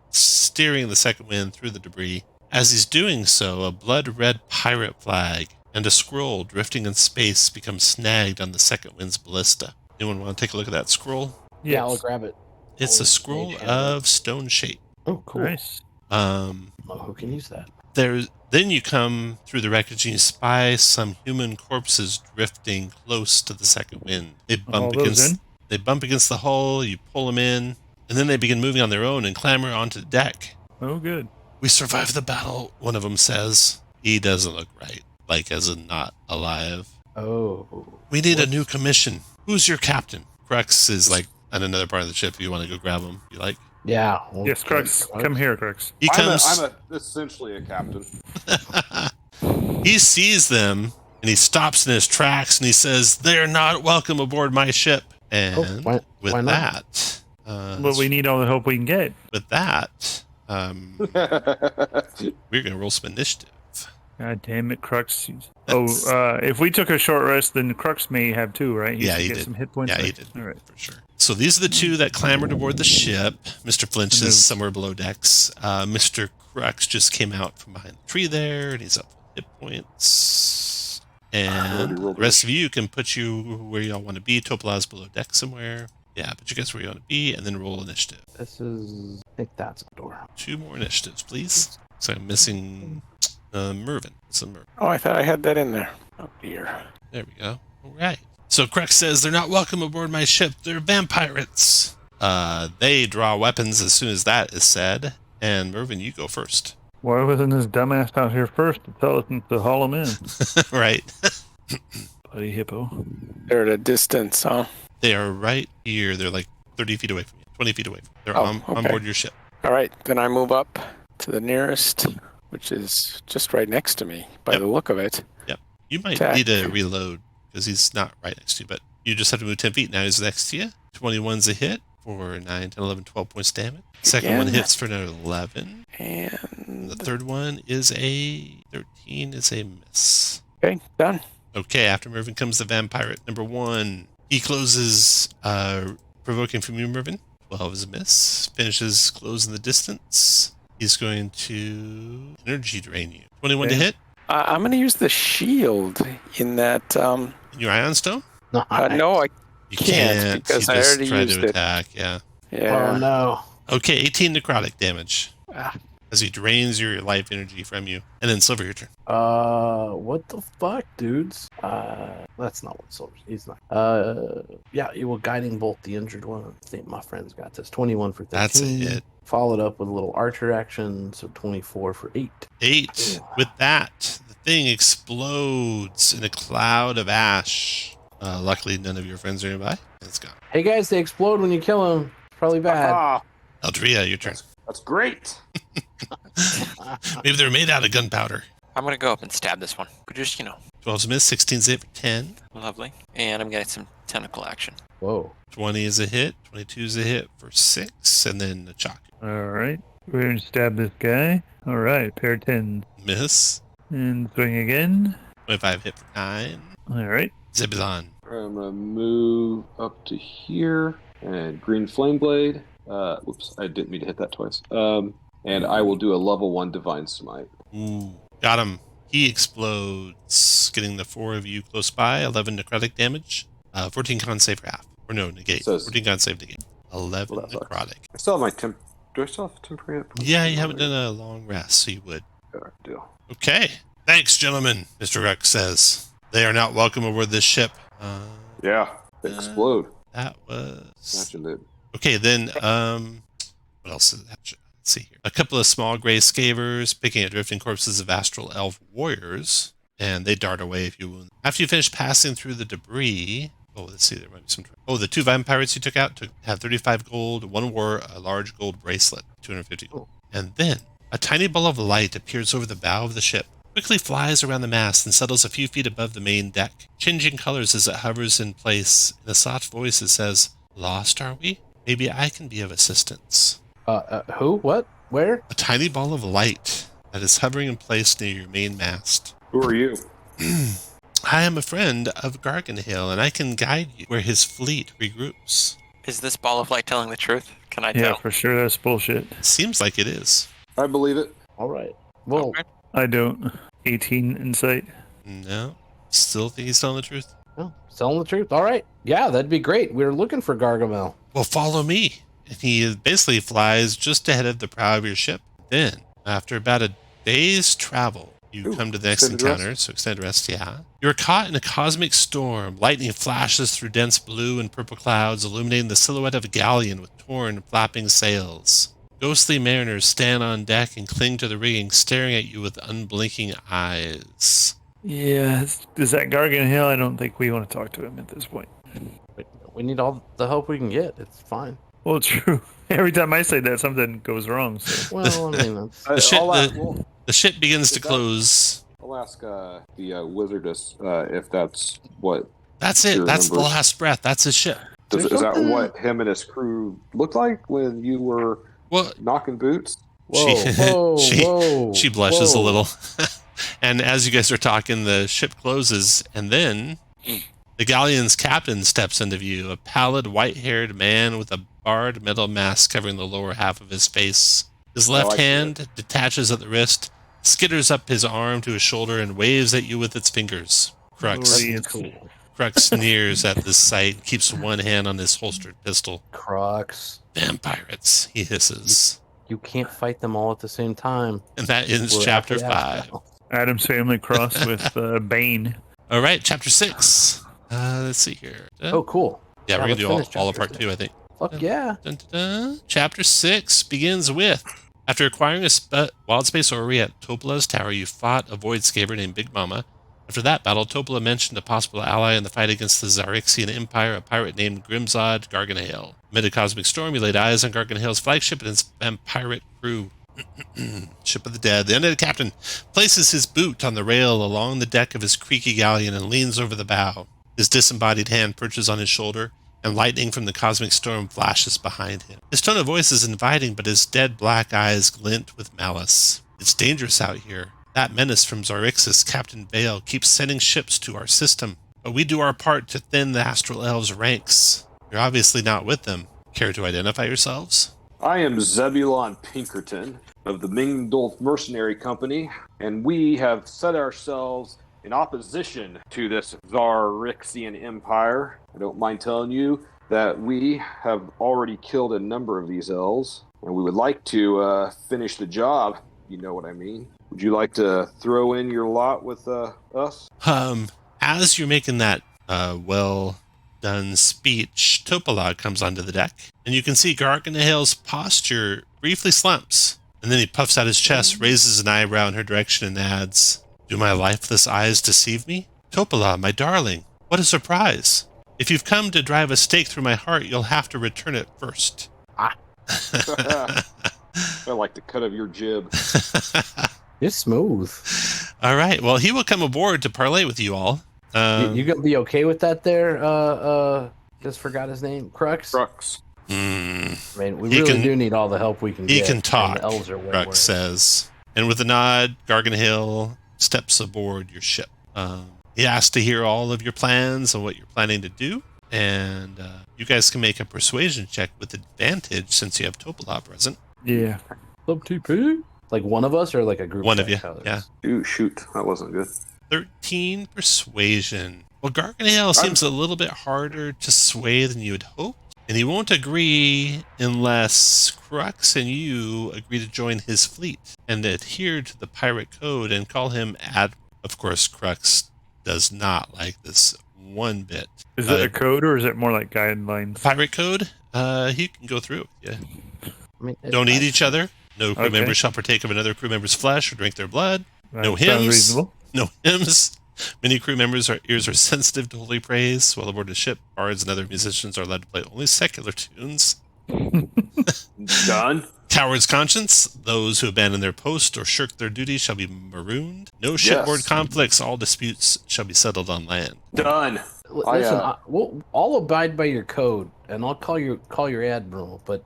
steering the Second Wind through the debris. As he's doing so, a blood-red pirate flag and a scroll drifting in space become snagged on the Second Wind's ballista. Anyone want to take a look at that scroll? Yeah, I'll grab it. It's a scroll of stone shape. Oh, cool. Nice. Who can use that? Then you come through the wreckage and you spy some human corpses drifting close to the Second Wind. They bump against the hull, you pull them in, and then they begin moving on their own and clamber onto the deck. Oh, good. "We survived the battle," one of them says. He doesn't look right, like as in not alive. Oh. "We need a new commission. Who's your captain?" Crux is like on another part of the ship. If you want to go grab him, you like? Yeah. Yes, Crux. Come here, Crux. He comes. I'm essentially a captain. He sees them and he stops in his tracks and he says, "They are not welcome aboard my ship." And why with not? that, But we need all the help we can get. we're going to roll some initiative. God damn it, Crux. If we took a short rest, then Crux may have too, right? Yeah, should he get did. some hit points. Yeah, he right? did. All right. For sure. So these are the two that clambered aboard the ship. Mr. Flinch And is those- somewhere below decks. Mr. Crux just came out from behind the tree there, and he's up hit points. And the rest of you can put you where y'all want to be. Topolaz below deck somewhere. Yeah, put you guys where you want to be, and then roll initiative. This is. I think that's a door. 2 more initiatives, please. So I'm missing Mervin. It's a Mervin. Oh, I thought I had that in there. Oh dear. There we go. All right. So Crux says they're not welcome aboard my ship. They're vampirates. They draw weapons as soon as that is said. And Mervin, you go first. Why wasn't this dumbass out here first to tell us to haul him in? Right. Bloody hippo. They're at a distance, huh? They are right here. They're like 30 feet away from you. 20 feet away from you. They're Oh, on okay. board your ship. All right, then I move up to the nearest, which is just right next to me by Yep. the look of it. You might Attack. need to reload because he's not right next to you, but you just have to move 10 feet. Now he's next to you. 21's a hit for 9, 10, 11, 12 points damage. Second one Again. hits for another 11. And The third one is a 13 is a miss. okay, done. Okay, after Mervin comes the vampire number 1. He closes provoking from you, Mervin. 12 is a miss. Finishes close in the distance. He's going to energy drain you. 21 to Okay. hit. I'm going to use the shield in that. In your ion stone? No, I You can't, because you I just already try used to it. attack, yeah. yeah. Oh no. Okay, 18 necrotic damage Ah, as he drains your life energy from you. And then Silver, your turn. What the fuck, dudes? That's not what Silver's. He's not. Yeah, it will guiding bolt the injured one. I think my friend's got this. 21 for 13. That's a hit. Followed up with a little archer action, so 24 for 8. 8. With that, the thing explodes in a cloud of ash. Luckily, none of your friends are nearby. It's gone. Hey guys, they explode when you kill them. It's probably bad. Ah, Eldria, your turn. that's great. Maybe they're made out of gunpowder. I'm gonna go up and stab this one. Just 12's a miss, 16's a hit for 10. lovely. And I'm getting some tentacle action. Whoa. 20 is a hit, 22 is a hit for 6, and then a chalk. All right. We're going to stab this guy. All right. Pair 10. Miss. And swing again. 25 hit for 9. All right. Zebulon. I'm gonna move up to here and green flame blade. Whoops, I didn't mean to hit that twice. And I will do a level 1 divine smite. Ooh, got him. He explodes, getting the 4 of you close by. 11 necrotic damage. 14 con save for half. Or no, negate. So 14 con save negate. 11 Well, that sucks. necrotic. I still have my Do I still have temporary? hit points? Yeah, you haven't done a long rest, so you would. Alright, deal. Okay. Thanks, gentlemen, Mr. Rex says. They are not welcome aboard this ship. Yeah, they explode. That was... Imagine that. Okay, then, what else is that? Let's see here. A couple of small gray scavers picking at drifting corpses of astral elf warriors, and they dart away if you wound. After you finish passing through the debris... Oh, let's see, there might be some... Oh, the 2 vampires you took out had 35 gold. One wore a large gold bracelet, 250 gold. And then, a tiny ball of light appears over the bow of the ship, quickly flies around the mast and settles a few feet above the main deck, changing colors as it hovers in place. In a soft voice, it says, "Lost, are we? Maybe I can be of assistance." Who? What? Where? A tiny ball of light that is hovering in place near your main mast. Who are you? I am a friend of Garganhill, and I can guide you where his fleet regroups. Is this ball of light telling the truth? Can I Yeah, tell? for sure. That's bullshit. Seems like it is. I believe it. All right. Well, Okay. I don't. 18 insight. No. Still think he's telling the truth? well, telling the truth. All right. Yeah, that'd be great. We were looking for Gargamel. Well, follow me. And he basically flies just ahead of the prow of your ship. Then, after about a day's travel, you Ooh, come to the next extended encounter, so extended rest, yeah. You're caught in a cosmic storm. Lightning flashes through dense blue and purple clouds, illuminating the silhouette of a galleon with torn, flapping sails. Ghostly mariners stand on deck and cling to the rigging, staring at you with unblinking eyes. Yeah. Is that Garganhill? I don't think we want to talk to him at this point. We need all the help we can get. It's fine. Well, true. Every time I say that, something goes wrong. So. Well, I mean, that's... The ship, I'll ask, the ship begins to Is that- close. I'll ask the wizardess if that's what. That's it. Sure, That's the numbers. last breath. That's his ship. Is that something- what him and his crew looked like when you were Well, knocking boots? Whoa, she, whoa, she, whoa, she blushes whoa. a little. And as you guys are talking, the ship closes, and then the galleon's captain steps into view, a pallid, white-haired man with a barred metal mask covering the lower half of his face. His left hand detaches at the wrist, skitters up his arm to his shoulder, and waves at you with its fingers. Crux. Cool. Crux sneers at this sight, keeps one hand on his holstered pistol. Crux. Vampirates, he hisses. You can't fight them all at the same time. And that ends We're chapter at the 5. now. Adam's family crossed with Bane. All right, chapter 6. Let's see here. Oh, cool. Yeah, we're going to do let's finish all of chapter part 2, I think. Fuck yeah. Dun, dun, dun. Chapter 6 begins with, after acquiring a wild space orrery at Topola's tower, you fought a void scaber named Big Mama. After that battle, Topola mentioned a possible ally in the fight against the Xaryxian Empire, a pirate named Grimzod Garganhael. Amid a cosmic storm, you laid eyes on Garganhael's flagship and its vampirate crew. Ship of the Dead. The undead captain places his boot on the rail along the deck of his creaky galleon and leans over the bow. His disembodied hand perches on his shoulder, and lightning from the cosmic storm flashes behind him. His tone of voice is inviting, but his dead black eyes glint with malice. It's dangerous out here. That menace from Xaryxis, Captain Vale, keeps sending ships to our system. But we do our part to thin the Astral Elves' ranks. You're obviously not with them. Care to identify yourselves? I am Zebulon Pinkerton of the Mingdolf Mercenary Company, and we have set ourselves in opposition to this Xaryxian Empire. I don't mind telling you that we have already killed a number of these elves, and we would like to finish the job. You know what I mean? Would you like to throw in your lot with us? As you're making that well-done speech, Topola comes onto the deck, and you can see Garganhael's posture briefly slumps, and then he puffs out his chest, raises an eyebrow in her direction, and adds, "Do my lifeless eyes deceive me? Topola, my darling, what a surprise! If you've come to drive a stake through my heart, you'll have to return it first." I like the cut of your jib. You're smooth. All right. Well, he will come aboard to parlay with you all. You gonna be okay with that there? Just forgot his name. Crux? Crux. I mean, we He really can- do need all the help we can get. He can and talk, the elves are way Crux worse. says. And with a nod, Garganhael steps aboard your ship. He asks to hear all of your plans and what you're planning to do. And you guys can make a persuasion check with advantage since you have Topola present. Yeah. Sub TP? Like one of us or like a group? One of check? you, Others? yeah. Ooh, shoot. That wasn't good. 13 persuasion. Well, Garganhael seems a little bit harder to sway than you had hoped, and he won't agree unless Crux and you agree to join his fleet and adhere to the pirate code and call him Of course, Crux does not like this one bit. Is it a code or is it more like guidelines? Pirate code? He can go through it. Yeah. I mean, Don't eat each other. No crew Okay. member shall partake of another crew member's flesh or drink their blood. That No sounds hymns. reasonable. No hymns. Many crew members' ears are sensitive to holy praise. While aboard the ship, bards and other musicians are allowed to play only secular tunes. Done. Coward's conscience. Those who abandon their post or shirk their duty shall be marooned. No shipboard Yes. conflicts. All disputes shall be settled on land. Done. Listen, I'll abide by your code, and I'll call your admiral. But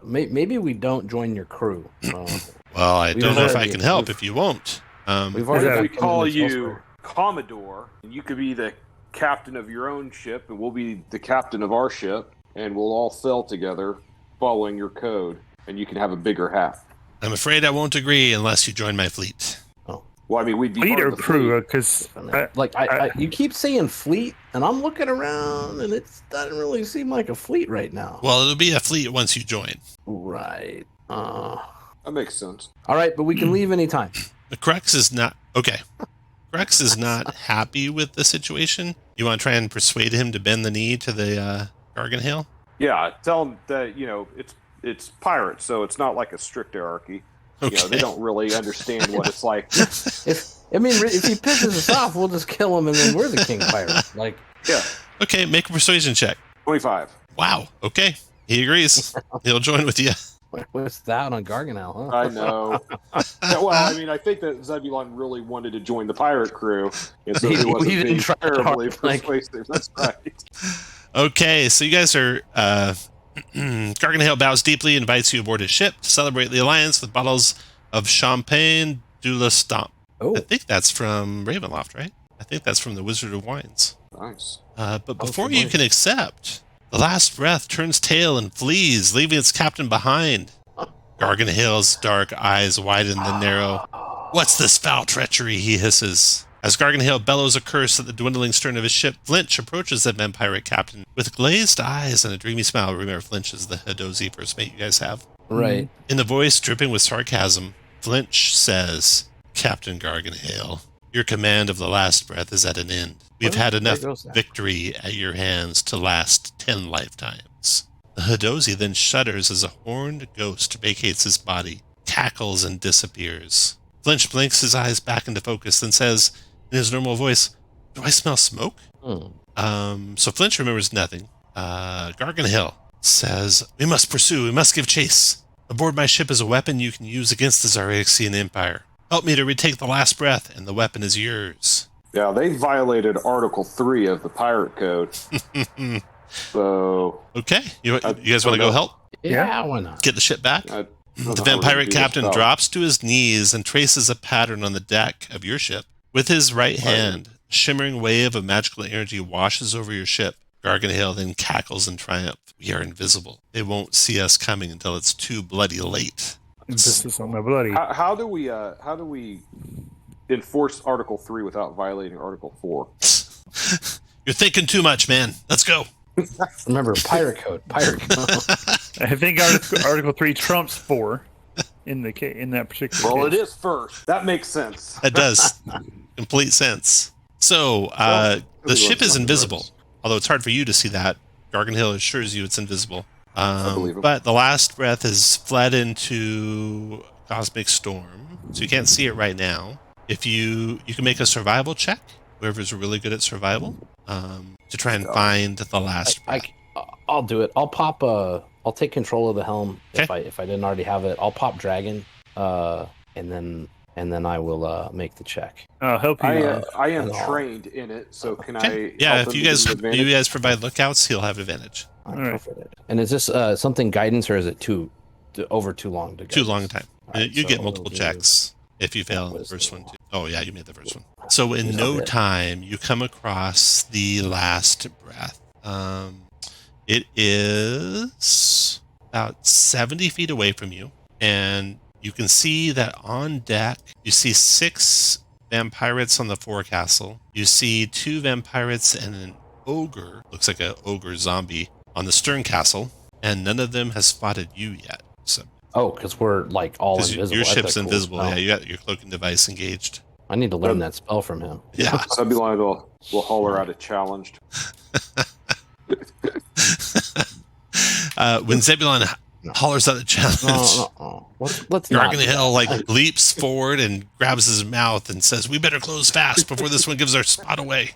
maybe we don't join your crew. Well, I We've don't know if I already- can help if you won't. We've already that- We got call Kingdom you elsewhere. Commodore, and you could be the captain of your own ship, and we'll be the captain of our ship, and we'll all sail together following your code, and you can have a bigger hat. I'm afraid I won't agree unless you join my fleet. Well, I mean, we'd be Fleet part or of the crew? fleet. Because Like you keep saying fleet, and I'm looking around, and it doesn't really seem like a fleet right now. Well, it'll be a fleet once you join. Right. That makes sense. All right, but we can leave anytime. The Crux is not okay. Crux is not happy with the situation. You want to try and persuade him to bend the knee to the Garganhael? Yeah, tell them that it's pirates, so it's not like a strict hierarchy. Okay. They don't really understand what it's like. If he pisses us off, we'll just kill him, and then we're the king pirate. Like, Yeah, Okay, make a persuasion check. 25. Wow. Okay, he agrees. He'll join with you. what's that on Garganel? Huh? I know. Yeah, well, I mean, I think that Zebulon really wanted to join the pirate crew, and so He he wasn't didn't being try terribly hard, like- persuasive. That's right. Okay, so you guys are. Garganhael bows deeply, invites you aboard his ship to celebrate the alliance with bottles of champagne de la Stamp. Oh, I think that's from Ravenloft, right? I think that's from the Wizard of Wines. Nice. But before familiar. you can accept, the last breath turns tail and flees, leaving its captain behind. Garganhale's dark eyes widen then narrow. What's this foul treachery? He hisses. As Garganhale bellows a curse at the dwindling stern of his ship, Flinch approaches the vampire captain with glazed eyes and a dreamy smile. Remember, Flinch is the Hadozi first mate you guys have. right. In the voice dripping with sarcasm, Flinch says, Captain Garganhale, your command of the last breath is at an end. We've Well, had enough there goes that. victory at your hands to last 10 lifetimes. The Hadozi then shudders as a horned ghost vacates his body, cackles and disappears. Flinch blinks his eyes back into focus, then says in his normal voice, do I smell smoke? So Flinch remembers nothing. Garganhale says, we must pursue, we must give chase. Aboard my ship is a weapon you can use against the Xaryxian Empire. Help me to retake the last breath, and the weapon is yours. Yeah, they violated Article 3 of the Pirate Code. So... Okay, you guys want to go help? Yeah, why not? Get the ship back? I don't know The how we're gonna vampire do this captain without- drops to his knees and traces a pattern on the deck of your ship. With his right hand, a shimmering wave of magical energy washes over your ship. Garganhale then cackles in triumph. We are invisible. They won't see us coming until it's too bloody late. This is on my bloody. How do we enforce Article 3 without violating Article 4? You're thinking too much, man. Let's go. Remember, pirate code. Pirate code. I think Article 3 trumps 4 in that particular Well, it case. is first. That makes sense. That does complete sense. So, the ship is invisible. Although it's hard for you to see that. Garganhale assures you it's invisible. believe him. But the last breath is fled into cosmic storm, so you can't see it right now. If you can make a survival check, whoever's really good at survival, to try and find the last breath. I'll do it. I'll pop. I'll take control of the helm if Okay. I didn't already have it. I'll pop dragon. And then I will make the check. I'll help you. I am Hello. trained in it, so can Okay. I? Yeah, help if him you to guys give him advantage? provide lookouts, he'll have advantage. All right. perfect. And is this something guidance or is it too long to go? Too long a time. All right, You so get we'll multiple do- checks if you fail the Wisdom. first one too. Oh yeah, you made the first one. So in Wisdom, no yeah. time, you come across the last breath. It is about 70 feet away from you, and you can see that on deck, you see 6 vampirates on the forecastle. You see 2 vampirates and an ogre, looks like an ogre zombie, on the stern castle, and none of them has spotted you yet. So Oh, because we're like all because invisible. your That's ship's a cool invisible, spell. yeah, you got your cloaking device engaged. I need to learn that spell from him. Yeah. Zebulon will holler out a challenged. When Zebulon hollers out a challenge, No. Let's not. do Garganhale like leaps forward and grabs his mouth and says, "We better close fast before this one gives our spot away."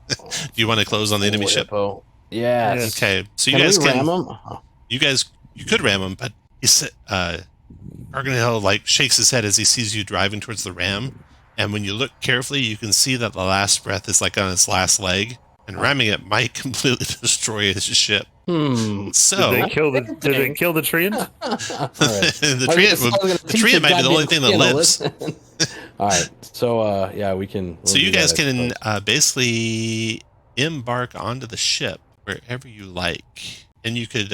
Do you want to close on the that. enemy Oh, ship? hippo. Yes. Okay, so Can you guys we can. ram him? You could ram him, but he said, Garganhale like shakes his head as he sees you driving towards the ram, and when you look carefully, you can see that the last breath is like on its last leg, and ramming it might completely destroy his ship. So Did they kill the treant? All right. the I treant, was gonna the teach treant might be the only thing that goddamn lives. listen. All right. So yeah, we can. we'll So you do guys that, I can suppose. basically embark onto the ship wherever you like, and you could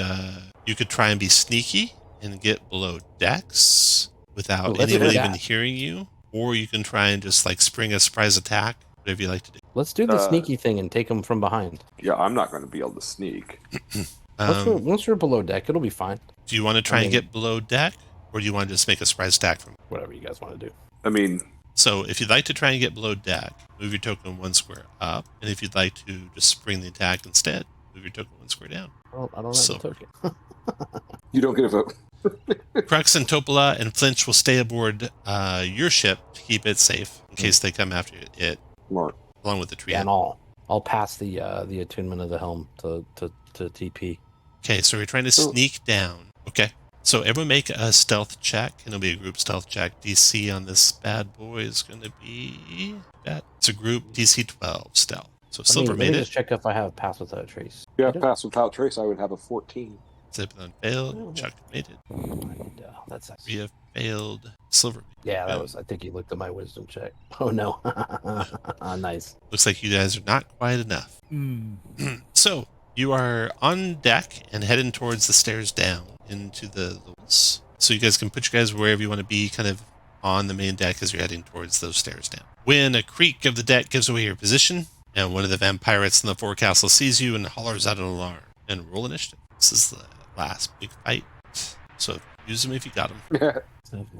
try and be sneaky and get below decks without Let's do anyone even that. hearing you, or you can try and just like spring a surprise attack, whatever you like to do. Let's do the sneaky thing and take him from behind. Yeah, I'm not going to be able to sneak. Once we're below deck, it'll be fine. Do you want to try and mean- get below deck, or do you want to just make a surprise attack from? Whatever you guys want to do. I mean, So if you'd like to try and get below deck, move your token 1 square up, and if you'd like to just spring the attack instead, move your token 1 square down. I don't have So- a token. you don't get a vote. Crux and Topola and Flinch will stay aboard your ship to keep it safe in case they come after it, Mark. along with the tree. And I'll pass the attunement of the helm to TP. Okay, so we're trying to sneak down. Okay, so everyone make a stealth check, and it'll be a group stealth check. DC on this bad boy is going to be it's a group DC 12 stealth. So Silver let made me it. just check if I have pass without a trace. Yeah, pass without trace, I would have a 14. Zebulon failed. Chuck made it. And, that's Rhea failed. Silver. Yeah, that was. I think he looked at my wisdom check. Oh no. Nice. Looks like you guys are not quite enough. Hmm. So you are on deck and heading towards the stairs down into the levels. So you guys can put you guys wherever you want to be, kind of on the main deck as you're heading towards those stairs down. When a creak of the deck gives away your position, and one of the vampirates in the forecastle sees you and hollers out an alarm, and roll initiative. This is the last big fight, so use them if you got them.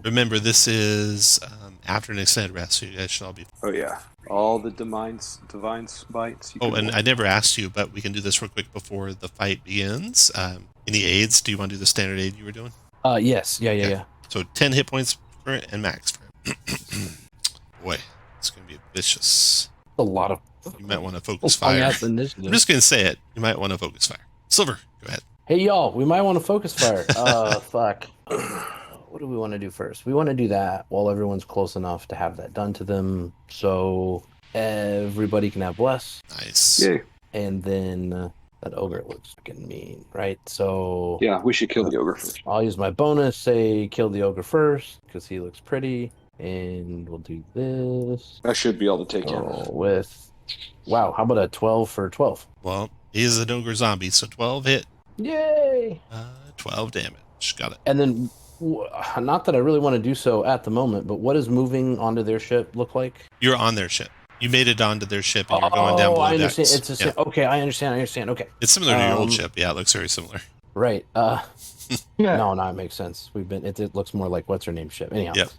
Remember, this is after an extended rest, so you guys should all be. Oh yeah, all the divine bites. Oh, and I never asked you, but we can do this real quick before the fight begins. Any aids? Do you want to do the standard aid you were doing? Yes. Yeah. So 10 hit points for it and max for it. Boy, it's going to be vicious. A lot of. You might want to focus fire. I'm just going to say it. You might want to focus fire. Silver, go ahead. Hey y'all, we might want to focus fire. Fuck. What do we want to do first? We want to do that while everyone's close enough to have that done to them, so everybody can have bless. Nice. Yeah. And then that ogre looks fucking mean, right? So Yeah, we should kill the ogre first. I'll use my bonus, say kill the ogre first, because he looks pretty. And we'll do this. That should be all to take with, wow, how about a 12 for 12? Well, he is an ogre zombie, so 12 hit. Yay! 12 damage. Got it. And then, not that I really want to do so at the moment, but what does moving onto their ship look like? You're on their ship. You made it onto their ship, and you're going down below I understand. decks. It's a, okay. I understand. Okay. It's similar to your old ship. Yeah, it looks very similar. Right. No, it makes sense. We've been. It looks more like what's her name ship. Anyhow. Yep.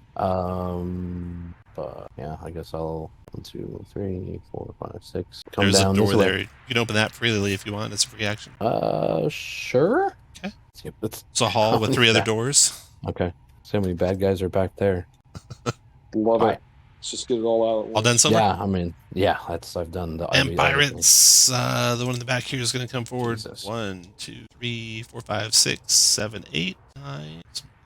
But yeah, I guess I'll 1, 2, 3, 4, 5, 6. Come There's down a door this there. way. You can open that freely if you want. It's a free action. Sure. Okay. It's It's a hall with 3 other doors. Okay. So many bad guys are back there. Love All it. right. Let's just get it all out. At All once. done, Silver? Yeah, I mean, I've done the And everything. pirates, the one in the back here is going to come forward. Jesus. 1, 2, 3, 4, 5, 6, 7, 8, 9.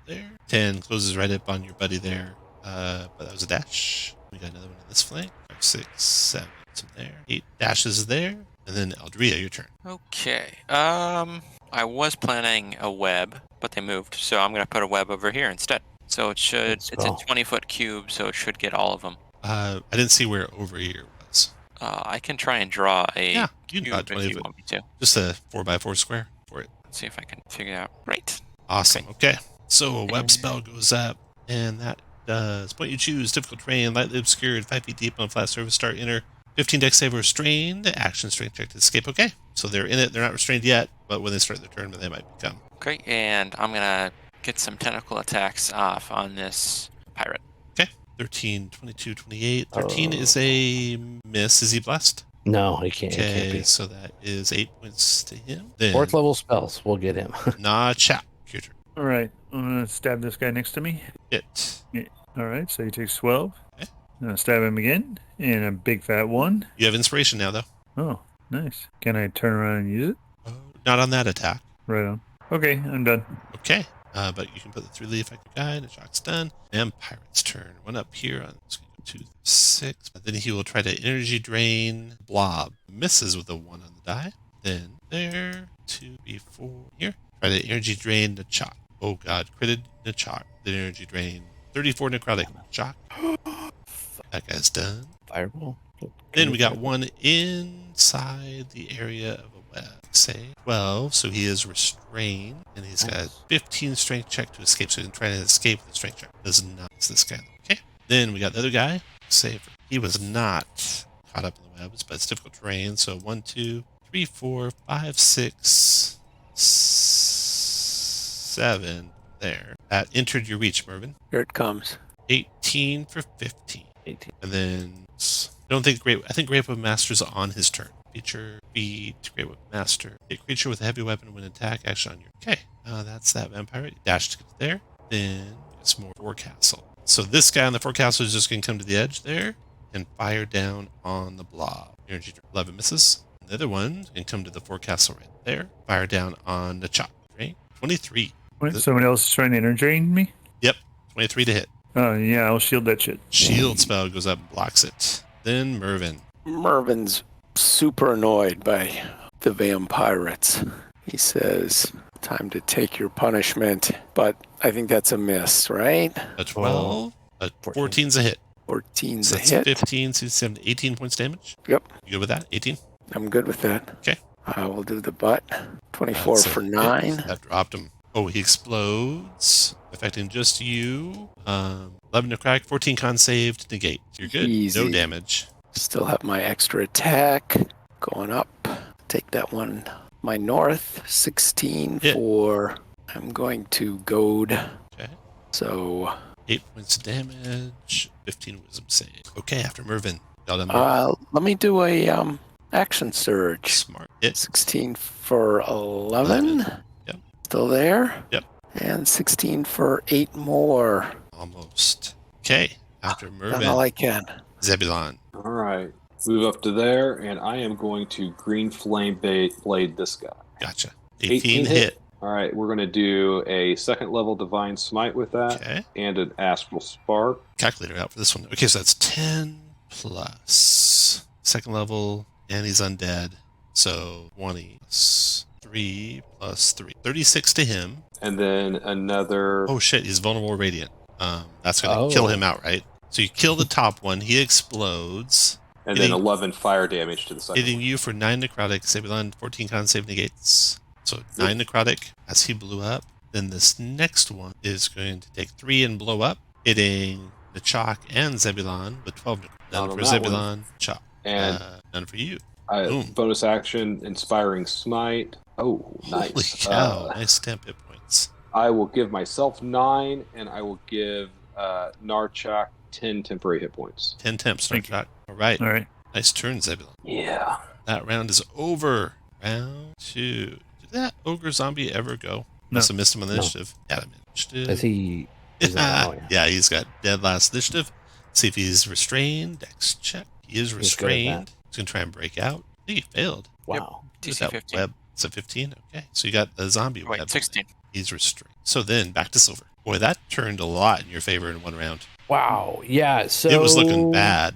There. 10 closes right up on your buddy there. But that was a dash. We got another one on this flank. 5, 6, 7. Some there. 8 dashes there. And then Aldria, your turn. Okay. I was planning a web, but they moved, so I'm gonna put a web over here instead. So it should. It's a 20-foot cube, so it should get all of them. I didn't see where over here was. I can try and draw a Yeah, you can cube draw if 20 you foot. want me to. Just a 4x4 square for it. Let's see if I can figure it out. Right. Awesome. Okay. So a web spell goes up, and that does point you choose difficult terrain, lightly obscured, 5 feet deep on a flat surface. Start enter. 15 dex save or restrained. Action strength check to escape. Okay. So they're in it. They're not restrained yet, but when they start their turn, they might become. Okay, and I'm gonna get some tentacle attacks off on this pirate. Okay. 13, 22, 28. 13 is a miss. Is he blessed? No, he can't. He can't Okay. be. So that is 8 points to him. Then 4th level spells. We'll get him. Nah, chap. Your turn. All right, I'm gonna stab this guy next to me. It. All right, so he takes 12. Okay. I'm gonna stab him again, and a big fat 1. You have inspiration now, though. Oh, nice. Can I turn around and use it? Not on that attack. Right on. Okay, I'm done. Okay. But you can put the 3 effective guide, and shock's done. And Pirate's turn. One up here on 2, 6. Then he will try to energy drain Blob. Misses with a 1 on the die. Then there. 2, 3, 4. Here. Try to energy drain the Chop. Oh god. Critted the Chop. Then energy drain. 34 necrotic shock. That guy's done. Fireball. Then we got one inside the area of a web. Say 12, so he is restrained, and he's got a 15 strength check to escape, so he can try to escape with a strength check. Does not. It's this guy. Okay. Then we got the other guy. Save. He was not caught up in the webs, but it's difficult terrain. So 1, 2, 3, 4, 5, 6, 7. There. That entered your reach, Mervin. Here it comes. 18 for 15. 18. And then I think Great Weapon Master's on his turn. Feature beat Great Weapon Master. A creature with a heavy weapon when attack action on your. Okay, that's that vampire. Dash to get there. Then it's more forecastle. So this guy on the forecastle is just going to come to the edge there and fire down on the blob. Energy 11 misses. And the other one can come to the forecastle right there. Fire down on the chop. Right? 23. Wait, someone else is trying to energy drain me? Yep, 23 to hit. Oh, yeah, I'll shield that shit. Shield spell goes up and blocks it. Then Mervin. Mervin's super annoyed by the vampirates. He says, Time to take your punishment, but I think that's a miss, right? A 12. A 14's a hit. 14's So a that's hit. 15, 16, 17, 18 points damage. Yep, You good with that? 18? I'm good with that. Okay. I will do the butt. 24 That's a for hit. 9. That dropped him. Oh, he explodes, affecting just you. 11 necrotic, 14 con save to negate. You're good. Easy. No damage. Still have my extra attack going up. Take that one. My north, 16 Hit. for. I'm going to goad. Okay. So 8 points of damage, 15 wisdom save. Okay, after Mervin. Y'all done Mervin? let me do a action surge. Smart. Hit. 16 for 11. Yep. Still there? Yep. And 16 for 8 more. Almost. Okay, after Done Mervin. all I can. Zebulon. All right. Move up to there, and I am going to green flame blade this guy. Gotcha. 18 hit. All right, we're going to do a second level divine smite with that, Okay. and an astral spark. Calculator out for this one. Okay, so that's 10 plus second level, and he's undead. So 20 plus 3 plus 3. 36 to him. And then another. Oh shit, he's vulnerable radiant. That's going to kill him outright. So you kill the top one, he explodes, And hitting- then 11 fire damage to the second hitting one. you for 9 necrotic, Zebulon, 14 con save negates. So 9 necrotic as he blew up. Then this next one is going to take 3 and blow up, hitting the Chalk and Zebulon with 12 necrotic. Not None on for that Zebulon, Chalk. And None for you. I, boom. bonus action, inspiring smite. Oh, nice. Holy cow, nice temp hit points. I will give myself 9, and I will give Narchak 10 temporary hit points. 10 temps, Thank you. Chalk. All right. All right. Nice turn, Zebulon. Yeah. That round is over. Round 2. Did that ogre zombie ever go? No. Must have missed him on the No. initiative. Got him initiative. Is he? Is that, oh, yeah. Yeah, he's got dead last initiative. See if he's restrained. Dex check. He is He's good at restrained. that. He's going to try and break out. I think he failed. Wow. With DC that 15. web. It's a 15? Okay. So you got the zombie web. Wait, 16. He's restrained. So then back to Silver. Boy, that turned a lot in your favor in one round. Wow. Yeah. So It was looking bad.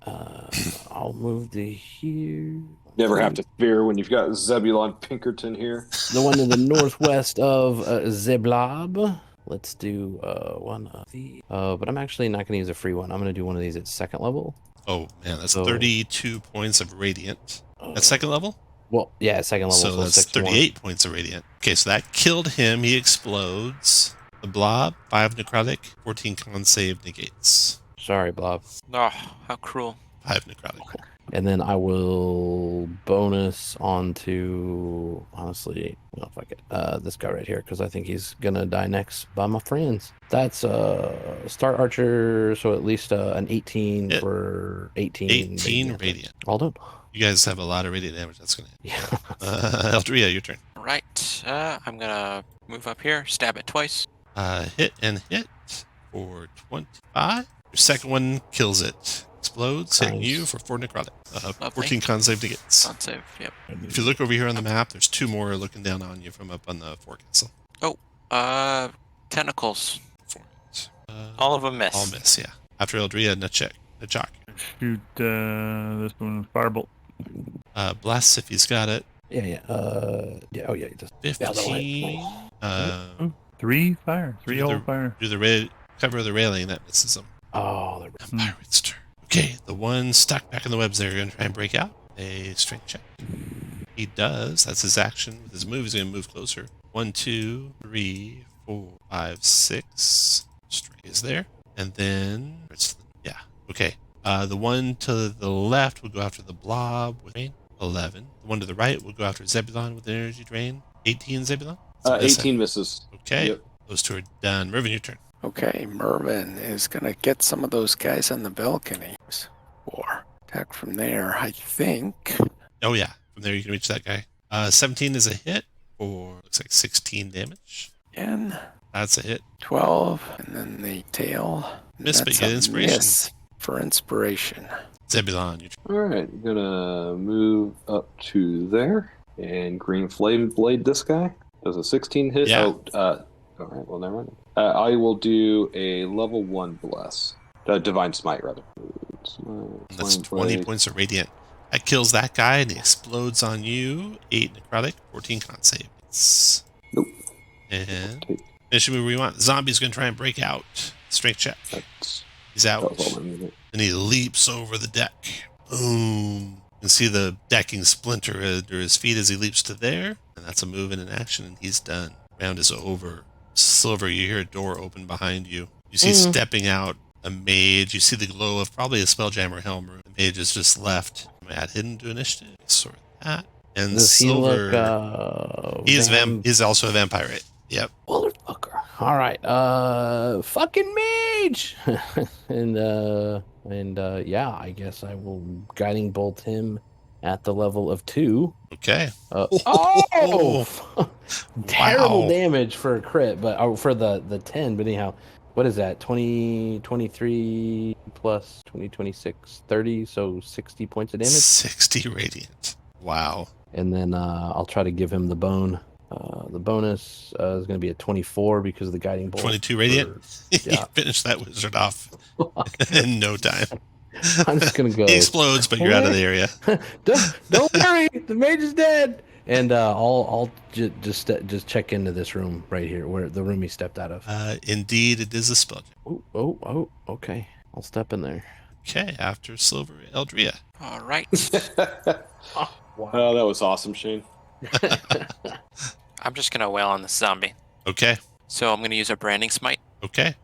I'll move to here. Never have to fear when you've got Zebulon Pinkerton here. The one to the northwest of Zeblob. Let's do one of the. But I'm actually not going to use a free one. I'm going to do one of these at second level. Oh, man. That's So- 32 points of radiant. At second level? Well, yeah, second level. So that's 61. 38 points of radiant. Okay, so that killed him. He explodes. The blob, 5 necrotic, 14 con save negates. Sorry, Blob. Oh, how cruel. 5 necrotic. And then I will bonus onto, honestly, well, fuck it, this guy right here, because I think he's going to die next by my friends. That's Star Archer, so at least an 18 Yeah. for 18. 18 radiant. All done. You guys have a lot of radiant damage. That's going to hit. Yeah. Eldria, your turn. Right. I'm going to move up here, stab it twice. Hit and hit for 25. Your second one kills it. Explodes, hitting Nice. you for 4 necrotic. Lovely. 14 con save negates. Con save, yep. If you look over here on the map, there's 2 more looking down on you from up on the forecastle. Tentacles. Uh, All of them miss. all miss, yeah. After Eldria, Nachek. Shoot this one with firebolt. Blast if he's got it. Yeah. Yeah. Oh, yeah. He does. 15. Three fire. Three Do the- old fire. Do the cover of the railing, that misses him. Oh, they're Pirate's turn. Okay, the one stuck back in the webs there, going to try and break out. A strength check. He does. That's his action. With his move, he's going to move closer. 1, 2, 3, 4, 5, 6. Straight is there. And then, yeah, okay. The one to the left will go after the blob with drain. 11. The one to the right will go after Zebulon with an energy drain. 18, Zebulon? 18 misses. Okay, Yep. those 2 are done. Mervin, your turn. Okay, Mervin is going to get some of those guys on the balcony. Or attack from there, I think. Oh, yeah. From there, you can reach that guy. 17 is a hit for, looks like 16 damage. Again, That's a hit. 12, and then the tail. Miss, but That's you get a inspiration. miss for inspiration. Zebulon, your turn. All right, I'm gonna move up to there and green flame blade this guy. Does a 16 hit? Yeah. All right, well, never mind. I will do a level 1 bless. Divine smite, rather. Smite, That's flame 20 blade. points of radiant. That kills that guy, and he explodes on you. 8 necrotic, 14 con save. It's And finish your move where you want. Zombie's going to try and break out. Strength check. That's He's that out. was all I needed. And he leaps over the deck. Boom. You can see the decking splinter under his feet as he leaps to there. And that's a move and an action, and he's done. Round is over. Silver, you hear a door open behind you. You see stepping out a mage. You see the glow of probably a Spelljammer helm room. The mage has just left. Add hidden to initiative. Sort that. And Does Silver, he look, he's also a vampire. Yep. Motherfucker. All right. Fucking mage. and yeah, I guess I will guiding bolt him at the level of 2. Okay. Terrible Wow. damage for a crit, but for the 10. But anyhow, what is that? 20, 23 plus 20, 26, 30. So 60 points of damage. 60 radiant. Wow. And then I'll try to give him the bone. The bonus is going to be a 24 because of the guiding bolt. 22 radiant. Yeah. You finish that wizard off in no time. I'm just going to go. He explodes, but you're out of the area. Don't worry, the mage is dead. And I'll just check into this room right here, where the room he stepped out of. Indeed, it is a spell. Oh, okay. I'll step in there. Okay, after Silver, Eldria. All right. Wow. Oh, that was awesome, Shane. I'm just gonna wail on the zombie. Okay, So I'm gonna use a branding smite okay.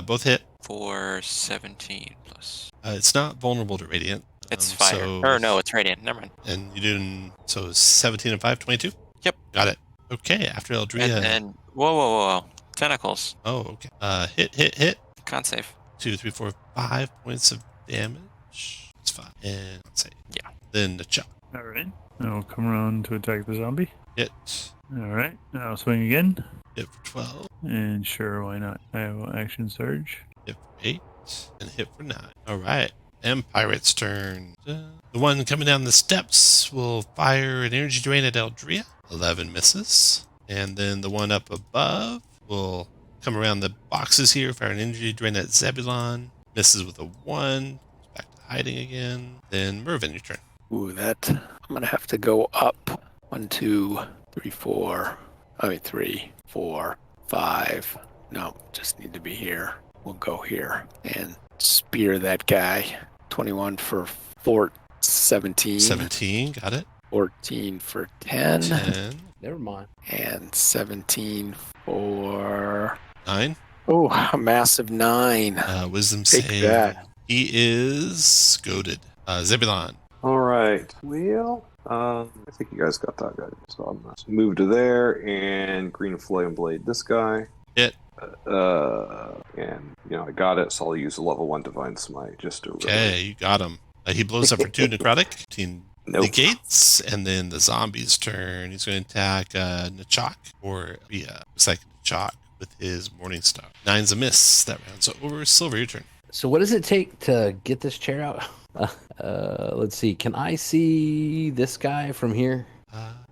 Both hit. for 17 plus. It's not vulnerable to radiant. It's fire. So, Or no, it's radiant. Never mind. And you do so 17 and 5, 22? Yep. Got it. Okay, after Eldria. And then whoa. Tentacles. Oh, okay. Hit. Con save. 2, 3, 4, 5 points of damage. It's 5. And let's say. Yeah. Then the chop. All right. I'll come around to attack the zombie. Hit. All right. I'll swing again. Hit for 12. And sure, why not? I will action surge. Hit for 8. And hit for 9. All right. And Pirate's turn. The one coming down the steps will fire an energy drain at Eldria. 11 misses. And then the one up above will come around the boxes here, fire an energy drain at Zebulon. Misses with a 1. Back to hiding again. Then Mervin, your turn. Ooh, I'm gonna have to go up. 1, 2, 3, 4. 3, 4, 5. No, just need to be here. We'll go here and spear that guy. 21 for 17. 17, got it. 14 for 10. 10, Never mind. And 17 for... 9. Oh, a massive 9. Wisdom Take save. that. He is goaded. Zebulon. All right. Well, I think you guys got that guy. So I'm going to move to there and green flame blade this guy. Hit. And I got it, so I'll use a level 1 divine smite just to. Okay, you got him. He blows up for 2 necrotic. 15 negates, and then the zombie's turn. He's going to attack Nachok, or looks like Nachok with his Morning Star. 9's a miss. That round's over. Silver, your turn. So what does it take to get this chair out? Let's see. Can I see this guy from here?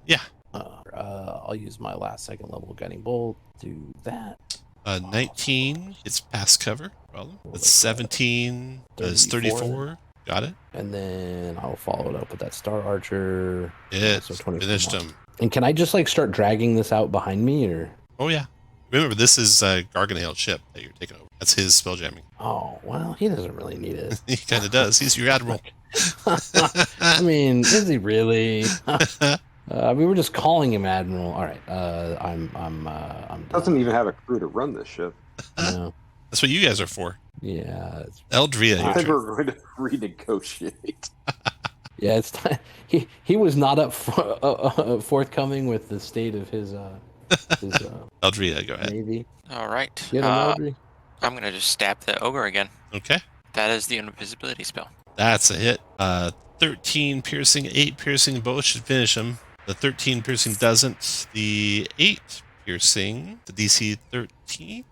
Yeah. I'll use my last second level guiding bolt. Do that. 19. It's past cover. Problem. That's 17. Does 34. Got it. And then I'll follow it up with that Star Archer. It So 24 finished more. him. And can I just start dragging this out behind me, or? Oh, yeah. Remember, this is Garganale's ship that you're taking over. That's his spell jamming. Oh, well, he doesn't really need it. He kind of does. He's your admiral. I mean, is he really? We were just calling him Admiral. All right. I'm done. Doesn't even have a crew to run this ship. No. That's what you guys are for. Yeah. Eldria, your I think turn. we're going to renegotiate. Yeah, it's time. He was not forthcoming with the state of his Eldria, go ahead. navy. All right. You have an Audrey? I'm gonna just stab the ogre again. Okay. That is the invisibility spell. That's a hit. 13 piercing, 8 piercing, both should finish him. The 13 piercing doesn't. The 8 piercing, the DC 13?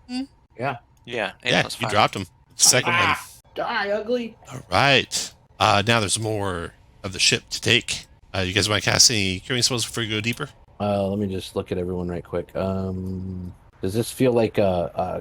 Yeah. 8 Yeah, plus you 5. dropped him. Second one. Die, ugly. All right. Now there's more of the ship to take. You guys want to cast any curing spells before you go deeper? Let me just look at everyone right quick. Does this feel like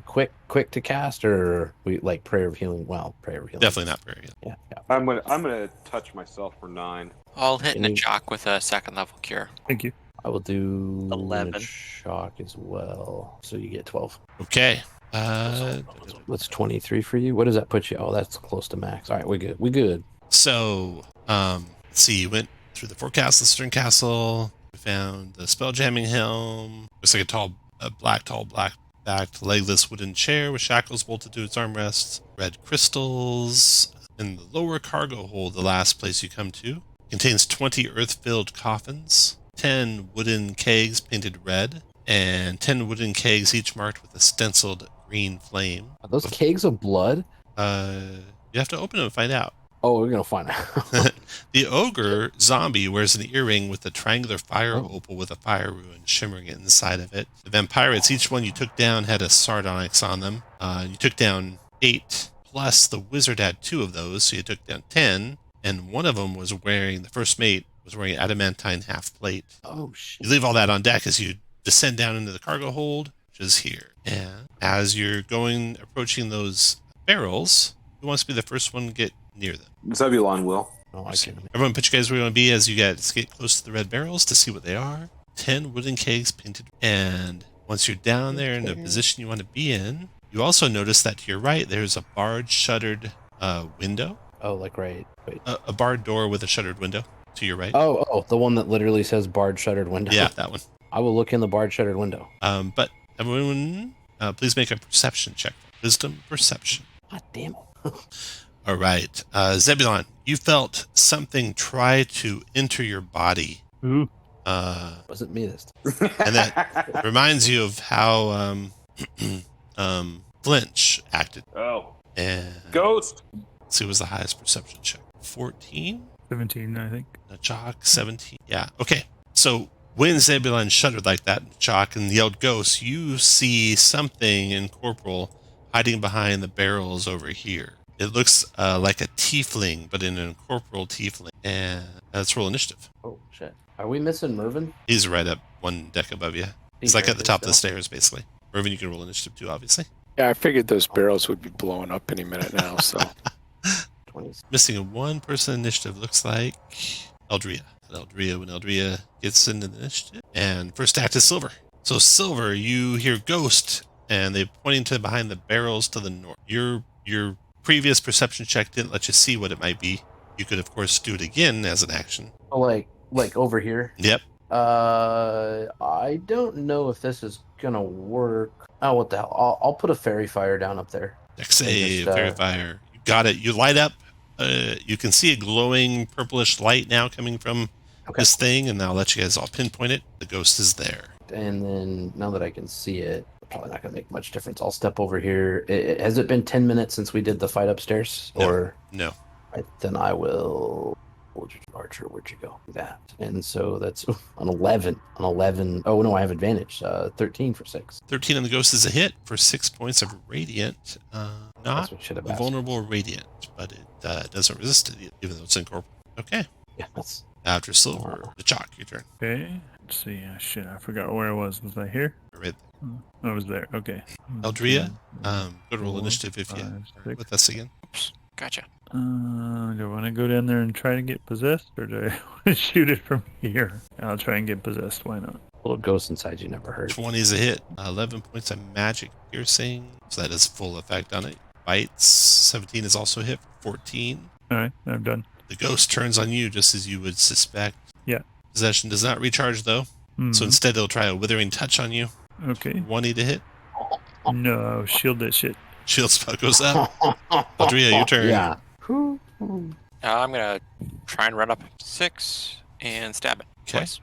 quick to cast, or we like prayer of healing? Well, prayer of healing. Definitely not very good. Yeah. I'm gonna touch myself for 9. I'll hit Any- Nachok with a second level cure. Thank you. I will do 11. shock as well. So you get 12. Okay. That's 23 for you. What does that put you? Oh, that's close to max. All right, we're good. We good. So, let's see. You went through the forecast, the Stern Castle. We found the Spelljamming Helm. Looks like a black-backed, legless wooden chair with shackles bolted to its armrests. Red crystals. In the lower cargo hold, the last place you come to, contains 20 earth-filled coffins, 10 wooden kegs painted red, and 10 wooden kegs each marked with a stenciled green flame. Are those kegs of blood? You have to open them and find out. Oh, we're gonna find out. The ogre zombie wears an earring with a triangular fire Oh. opal with a fire rune shimmering inside of it. The vampirates, each one you took down had a sardonyx on them. You took down 8, plus the wizard had 2 of those, so you took down 10. And one of them was wearing, the first mate was wearing an adamantine half plate. Oh shit! You leave all that on deck as you descend down into the cargo hold, which is here. And as you're approaching those barrels, who wants to be the first one to get near them? Zebulon will. Oh, I can't. Everyone put you guys where you want to be as you guys get close to the red barrels to see what they are. 10 wooden kegs painted. And once you're down there in the position you want to be in, you also notice that to your right, there's a barred shuttered window. Oh, like right. Wait. A barred door with a shuttered window to your right. Oh, the one that literally says barred shuttered window. Yeah, that one. I will look in the barred shuttered window. But everyone, please make a perception check. Wisdom perception. God damn it. All right. Zebulon, you felt something try to enter your body. Ooh. Wasn't me this time. And that reminds you of how Flinch acted. Oh, And ghost. let's see what was the highest perception check. 14? 17, I think. Chalk, 17. Yeah. Okay. So when Zebulon shuddered like that, Chalk, and yelled ghost, you see something incorporeal hiding behind the barrels over here. It looks like a tiefling, but an incorporeal tiefling. And let's roll initiative. Oh shit. Are we missing Mervin? He's right up one deck above you. He's like at the top of the stairs, basically. Mervin, you can roll initiative too, obviously. Yeah, I figured those barrels would be blowing up any minute now, so. 20. Missing one person initiative looks like Eldria. When Eldria gets into the initiative. And first act is Silver. So Silver, you hear ghost, and they're pointing to behind the barrels to the north. Your previous perception check didn't let you see what it might be. You could, of course, do it again as an action. Oh, like over here. Yep. I don't know if this is gonna work. Oh, what the hell? I'll put a fairy fire down up there. Dex save, just, fairy fire. You got it. You light up. You can see a glowing purplish light now coming from this thing, and I'll let you guys all pinpoint it. The ghost is there. And then now that I can see it, probably not gonna make much difference. I'll step over here. Has it been 10 minutes since we did the fight upstairs? No. Or No. right, then I will. Archer, where'd you go? That. And so that's an 11. An 11. Oh no, I have advantage. 13 for 6. 13 on the ghost is a hit for 6 points of radiant. Not what should have a asked. vulnerable radiant, but it doesn't resist it, even though it's incorporeal. Okay. Yeah, that's. After Silver, the Chalk, your turn. Okay. Let's see. Shit, I forgot where I was. Was I here? Right. I was there. Okay. Eldria, go to roll 4, initiative if you 5, are 6. with us again. Oops. Gotcha. Do I want to go down there and try to get possessed, or do I want to shoot it from here? I'll try and get possessed. Why not? Little ghost inside you never heard. 20 is a hit. 11 points of magic piercing, so that has full effect on it. Bites. 17 is also a hit for 14. All right, I'm done. The ghost turns on you just as you would suspect. Yeah. Possession does not recharge though, so instead it'll try a withering touch on you. Okay. 20 to hit. No, shield that shit. Shield spell goes up. Eldria, your turn. Yeah. I'm gonna try and run up 6 and stab it. Okay. Twice.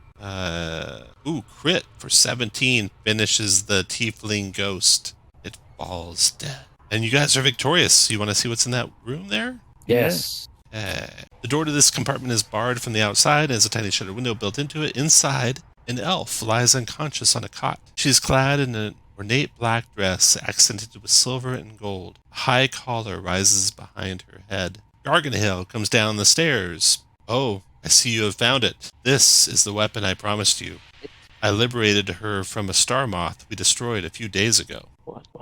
Crit for 17 finishes the tiefling ghost. It falls dead. And you guys are victorious. You want to see what's in that room there? Yes. The door to this compartment is barred from the outside and has a tiny shutter window built into it. Inside, an elf lies unconscious on a cot. She's clad in an ornate black dress accented with silver and gold. A high collar rises behind her head. Garganhill comes down the stairs. Oh, I see you have found it. This is the weapon I promised you. I liberated her from a star moth we destroyed a few days ago.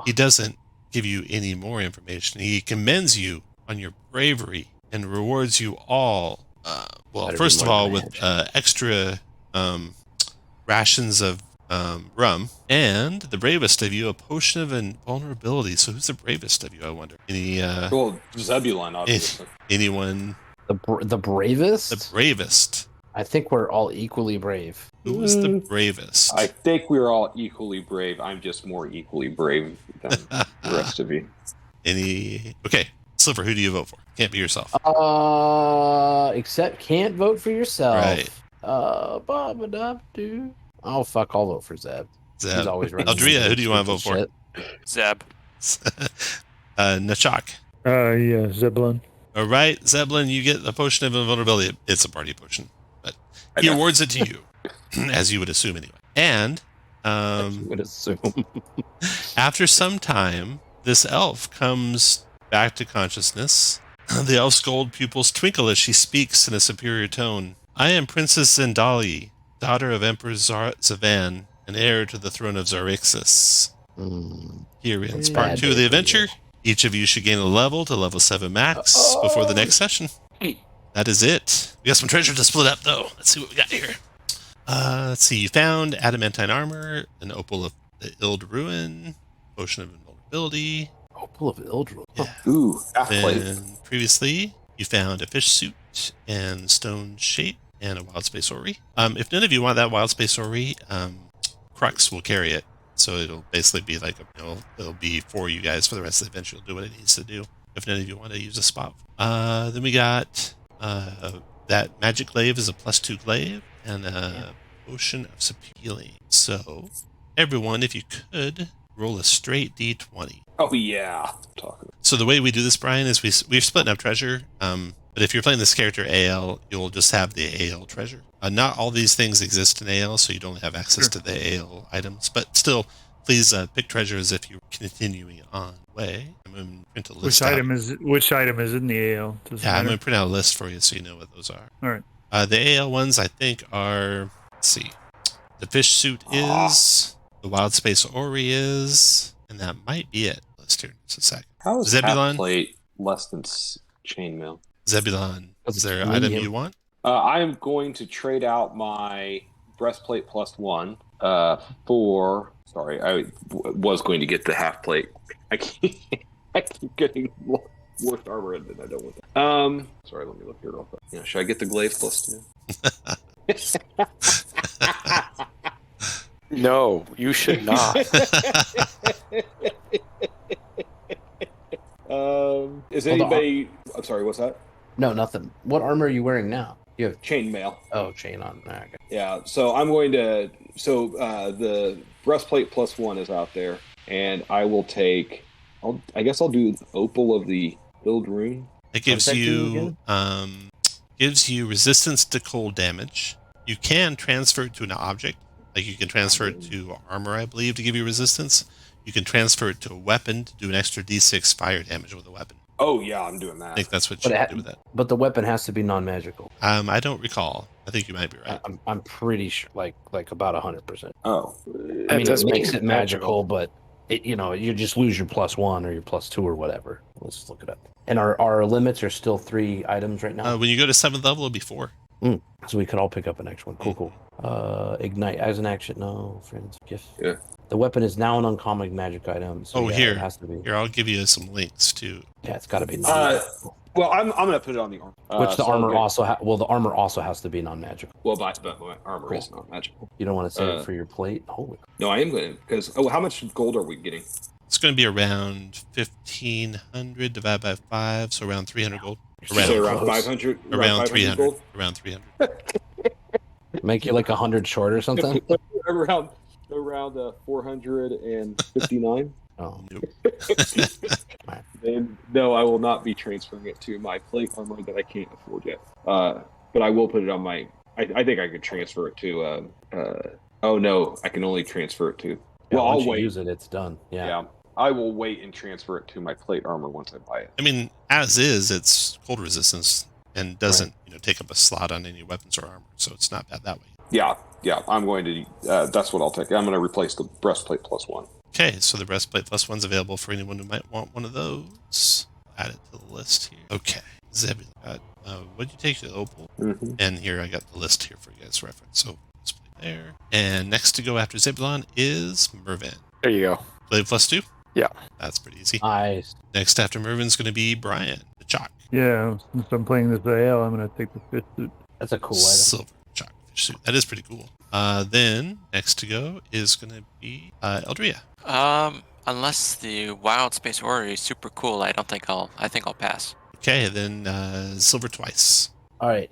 He doesn't give you any more information. He commends you on your bravery and rewards you all. Well, Better first be of more all, than with extra rations of rum, and the bravest of you, a potion of invulnerability. So who's the bravest of you, I wonder? Well, Zebulon, obviously. Anyone? The bravest? The bravest. I think we're all equally brave. Who was the bravest? I think we're all equally brave. I'm just more equally brave than the rest of you. Okay, Sliver, who do you vote for? Can't be yourself. Except can't vote for yourself. Right. Oh, fuck, I'll vote for Zeb. Zeb. He's always running. Aldria, who do you want to vote for? Shit. Zeb. Nachak. Yeah, Zebulon. All right, Zeblin, you get the potion of invulnerability. It's a party potion, but he awards it to you, as you would assume anyway. And As you would assume. after some time, this elf comes back to consciousness. The elf's gold pupils twinkle as she speaks in a superior tone. I am Princess Zendali, daughter of Emperor Zavan, and heir to the throne of Xaryxis. Here ends part 2 of the adventure. Each of you should gain a level to level 7 max before the next session. That is it. We got some treasure to split up, though. Let's see what we got here. Let's see. You found adamantine armor, an opal of the Ild Ruin, potion of invulnerability. Opal of Ild Ruin. Yeah. Ooh, half-plate. And previously, you found a fish suit and stone shape and a wild space orrery. If none of you want that wild space orrery, Crux will carry it. So it'll basically be like it'll be for you guys for the rest of the adventure. It'll do what it needs to do. If none of you want to use a spot. Then we got that magic glaive is a +2 glaive and a potion of healing. So everyone, if you could roll a straight D20. Oh yeah. So the way we do this, Brian, is we're splitting up treasure. But if you're playing this character AL, you'll just have the AL treasure. Not all these things exist in AL, so you don't have access to the AL items. But still, please pick treasure as if you're continuing on the way. I'm going to print a list Which item is in the AL? I'm going to print out a list for you so you know what those are. All right. The AL ones, I think, are, let's see. The fish suit is, the wild space orrery is, and that might be it. Let's turn just a sec. How is Zebulon? half-plate less than chainmail? Zebulon, is there an medium. item you want? I am going to trade out my breastplate +1 for. Sorry, I was going to get the half plate. I keep getting worse armor, and I don't want that. Sorry, let me look here real quick. Yeah, should I get the glaive +2? No, you should not. Is anybody? I'm sorry. What's that? No, nothing. What armor are you wearing now? You have Chainmail. chain on. Okay. Yeah. So I'm going to. So the breastplate +1 is out there, and I will take. I guess I'll do opal of the Ild Ruin. It gives you resistance to cold damage. You can transfer it to an object. Like you can transfer it to armor, I believe, to give you resistance. You can transfer it to a weapon to do an extra D6 fire damage with a weapon. Oh yeah, I'm doing that. I think that's what you can do with that. But the weapon has to be non-magical. I don't recall. I think you might be right. I'm pretty sure, like about 100%. Oh, I mean, it makes it magical, but you just lose your +1 or your +2 or whatever. Let's look it up. And our limits are still 3 items right now. When you go to 7th level, it'll be 4. So we could all pick up an extra one. Cool. Ignite as an action. No, friends. Gift. Yeah. The weapon is now an uncommon magic item. So here. It has to be. Here, I'll give you some links too. Yeah, it's got to be non-magical. well, I'm gonna put it on the armor. Which the so armor okay. also the armor also has to be non-magical. Well, but my armor is not magical. You don't want to save it for your plate? Holy. No, I am going to because how much gold are we getting? It's going to be around 1,500 divided by 5, so around 300 gold. Around 500. Around 300. Gold? Around 300. Make you like 100 short or something? around 459. Oh. Nope. Then no, I will not be transferring it to my plate armor that I can't afford yet. But I will put it on my. I think I could transfer it to. Oh no, I can only transfer it to. Yeah, Well, once I'll you wait. use it, it's done. Yeah. I will wait and transfer it to my plate armor once I buy it. I mean, as is, it's cold resistance and doesn't take up a slot on any weapons or armor, so it's not bad that way. Yeah. I'm going to. That's what I'll take. I'm going to replace the breastplate +1. Okay, so the breastplate +1's available for anyone who might want one of those. Add it to the list here. Okay, Zebulon. What did you take to the opal? Mm-hmm. And here I got the list here for you guys' reference. So there. And next to go after Zebulon is Mervin. There you go. Blade +2? Yeah. That's pretty easy. Nice. Next after Mervin's going to be Brian, the chalk. Yeah, since I'm playing this AL, I'm going to take the fifth suit. That's a cool item. Silver chalk fish suit. That is pretty cool. Then next to go is going to be Eldria. Unless the Wild Space Orrery is super cool, I think I'll pass. Okay, then silver twice. All right.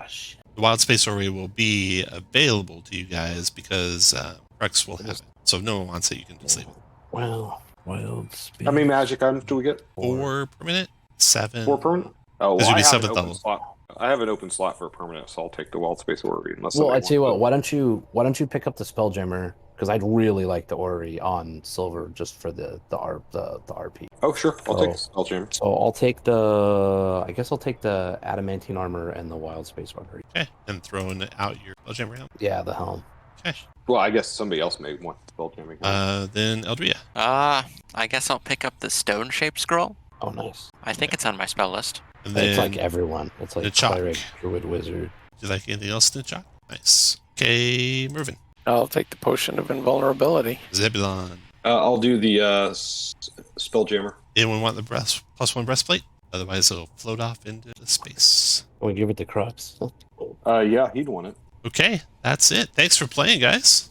Shit. The Wild Space Orrery will be available to you guys because Rex will have it. So if no one wants it, you can just leave it. Well, wild space. How many magic items do we get? 4 permanent, 7. 4 permanent? Oh, This well, would be I have an 7th open level. slot. I have an open slot for a permanent, so I'll take the Wild Space Orrery. Unless Well, I somebody tell you what. wants Why don't you pick up the Spelljammer? Because I'd really like the Orrery on silver just for the RP. it. Oh, sure. I'll take the Spelljammer. So I'll take the. I guess I'll take the adamantine armor and the wild space Orrery. Okay, and throwing out your Spelljammer round. Yeah, the helm. Okay. Well, I guess somebody else may want the Spelljammer. Then Eldria. I guess I'll pick up the stone-shaped scroll. Oh, nice. I think it's on my spell list. And then It's like everyone. It's the like chalk. cleric, druid, wizard. Do you like anything else in the chalk? Nice. Okay, Mervin. I'll take the potion of invulnerability. Zebulon. I'll do the Spelljammer. Anyone want the +1 breastplate? Otherwise, it'll float off into space. Can we give it the crux? Yeah, he'd want it. Okay, that's it. Thanks for playing, guys.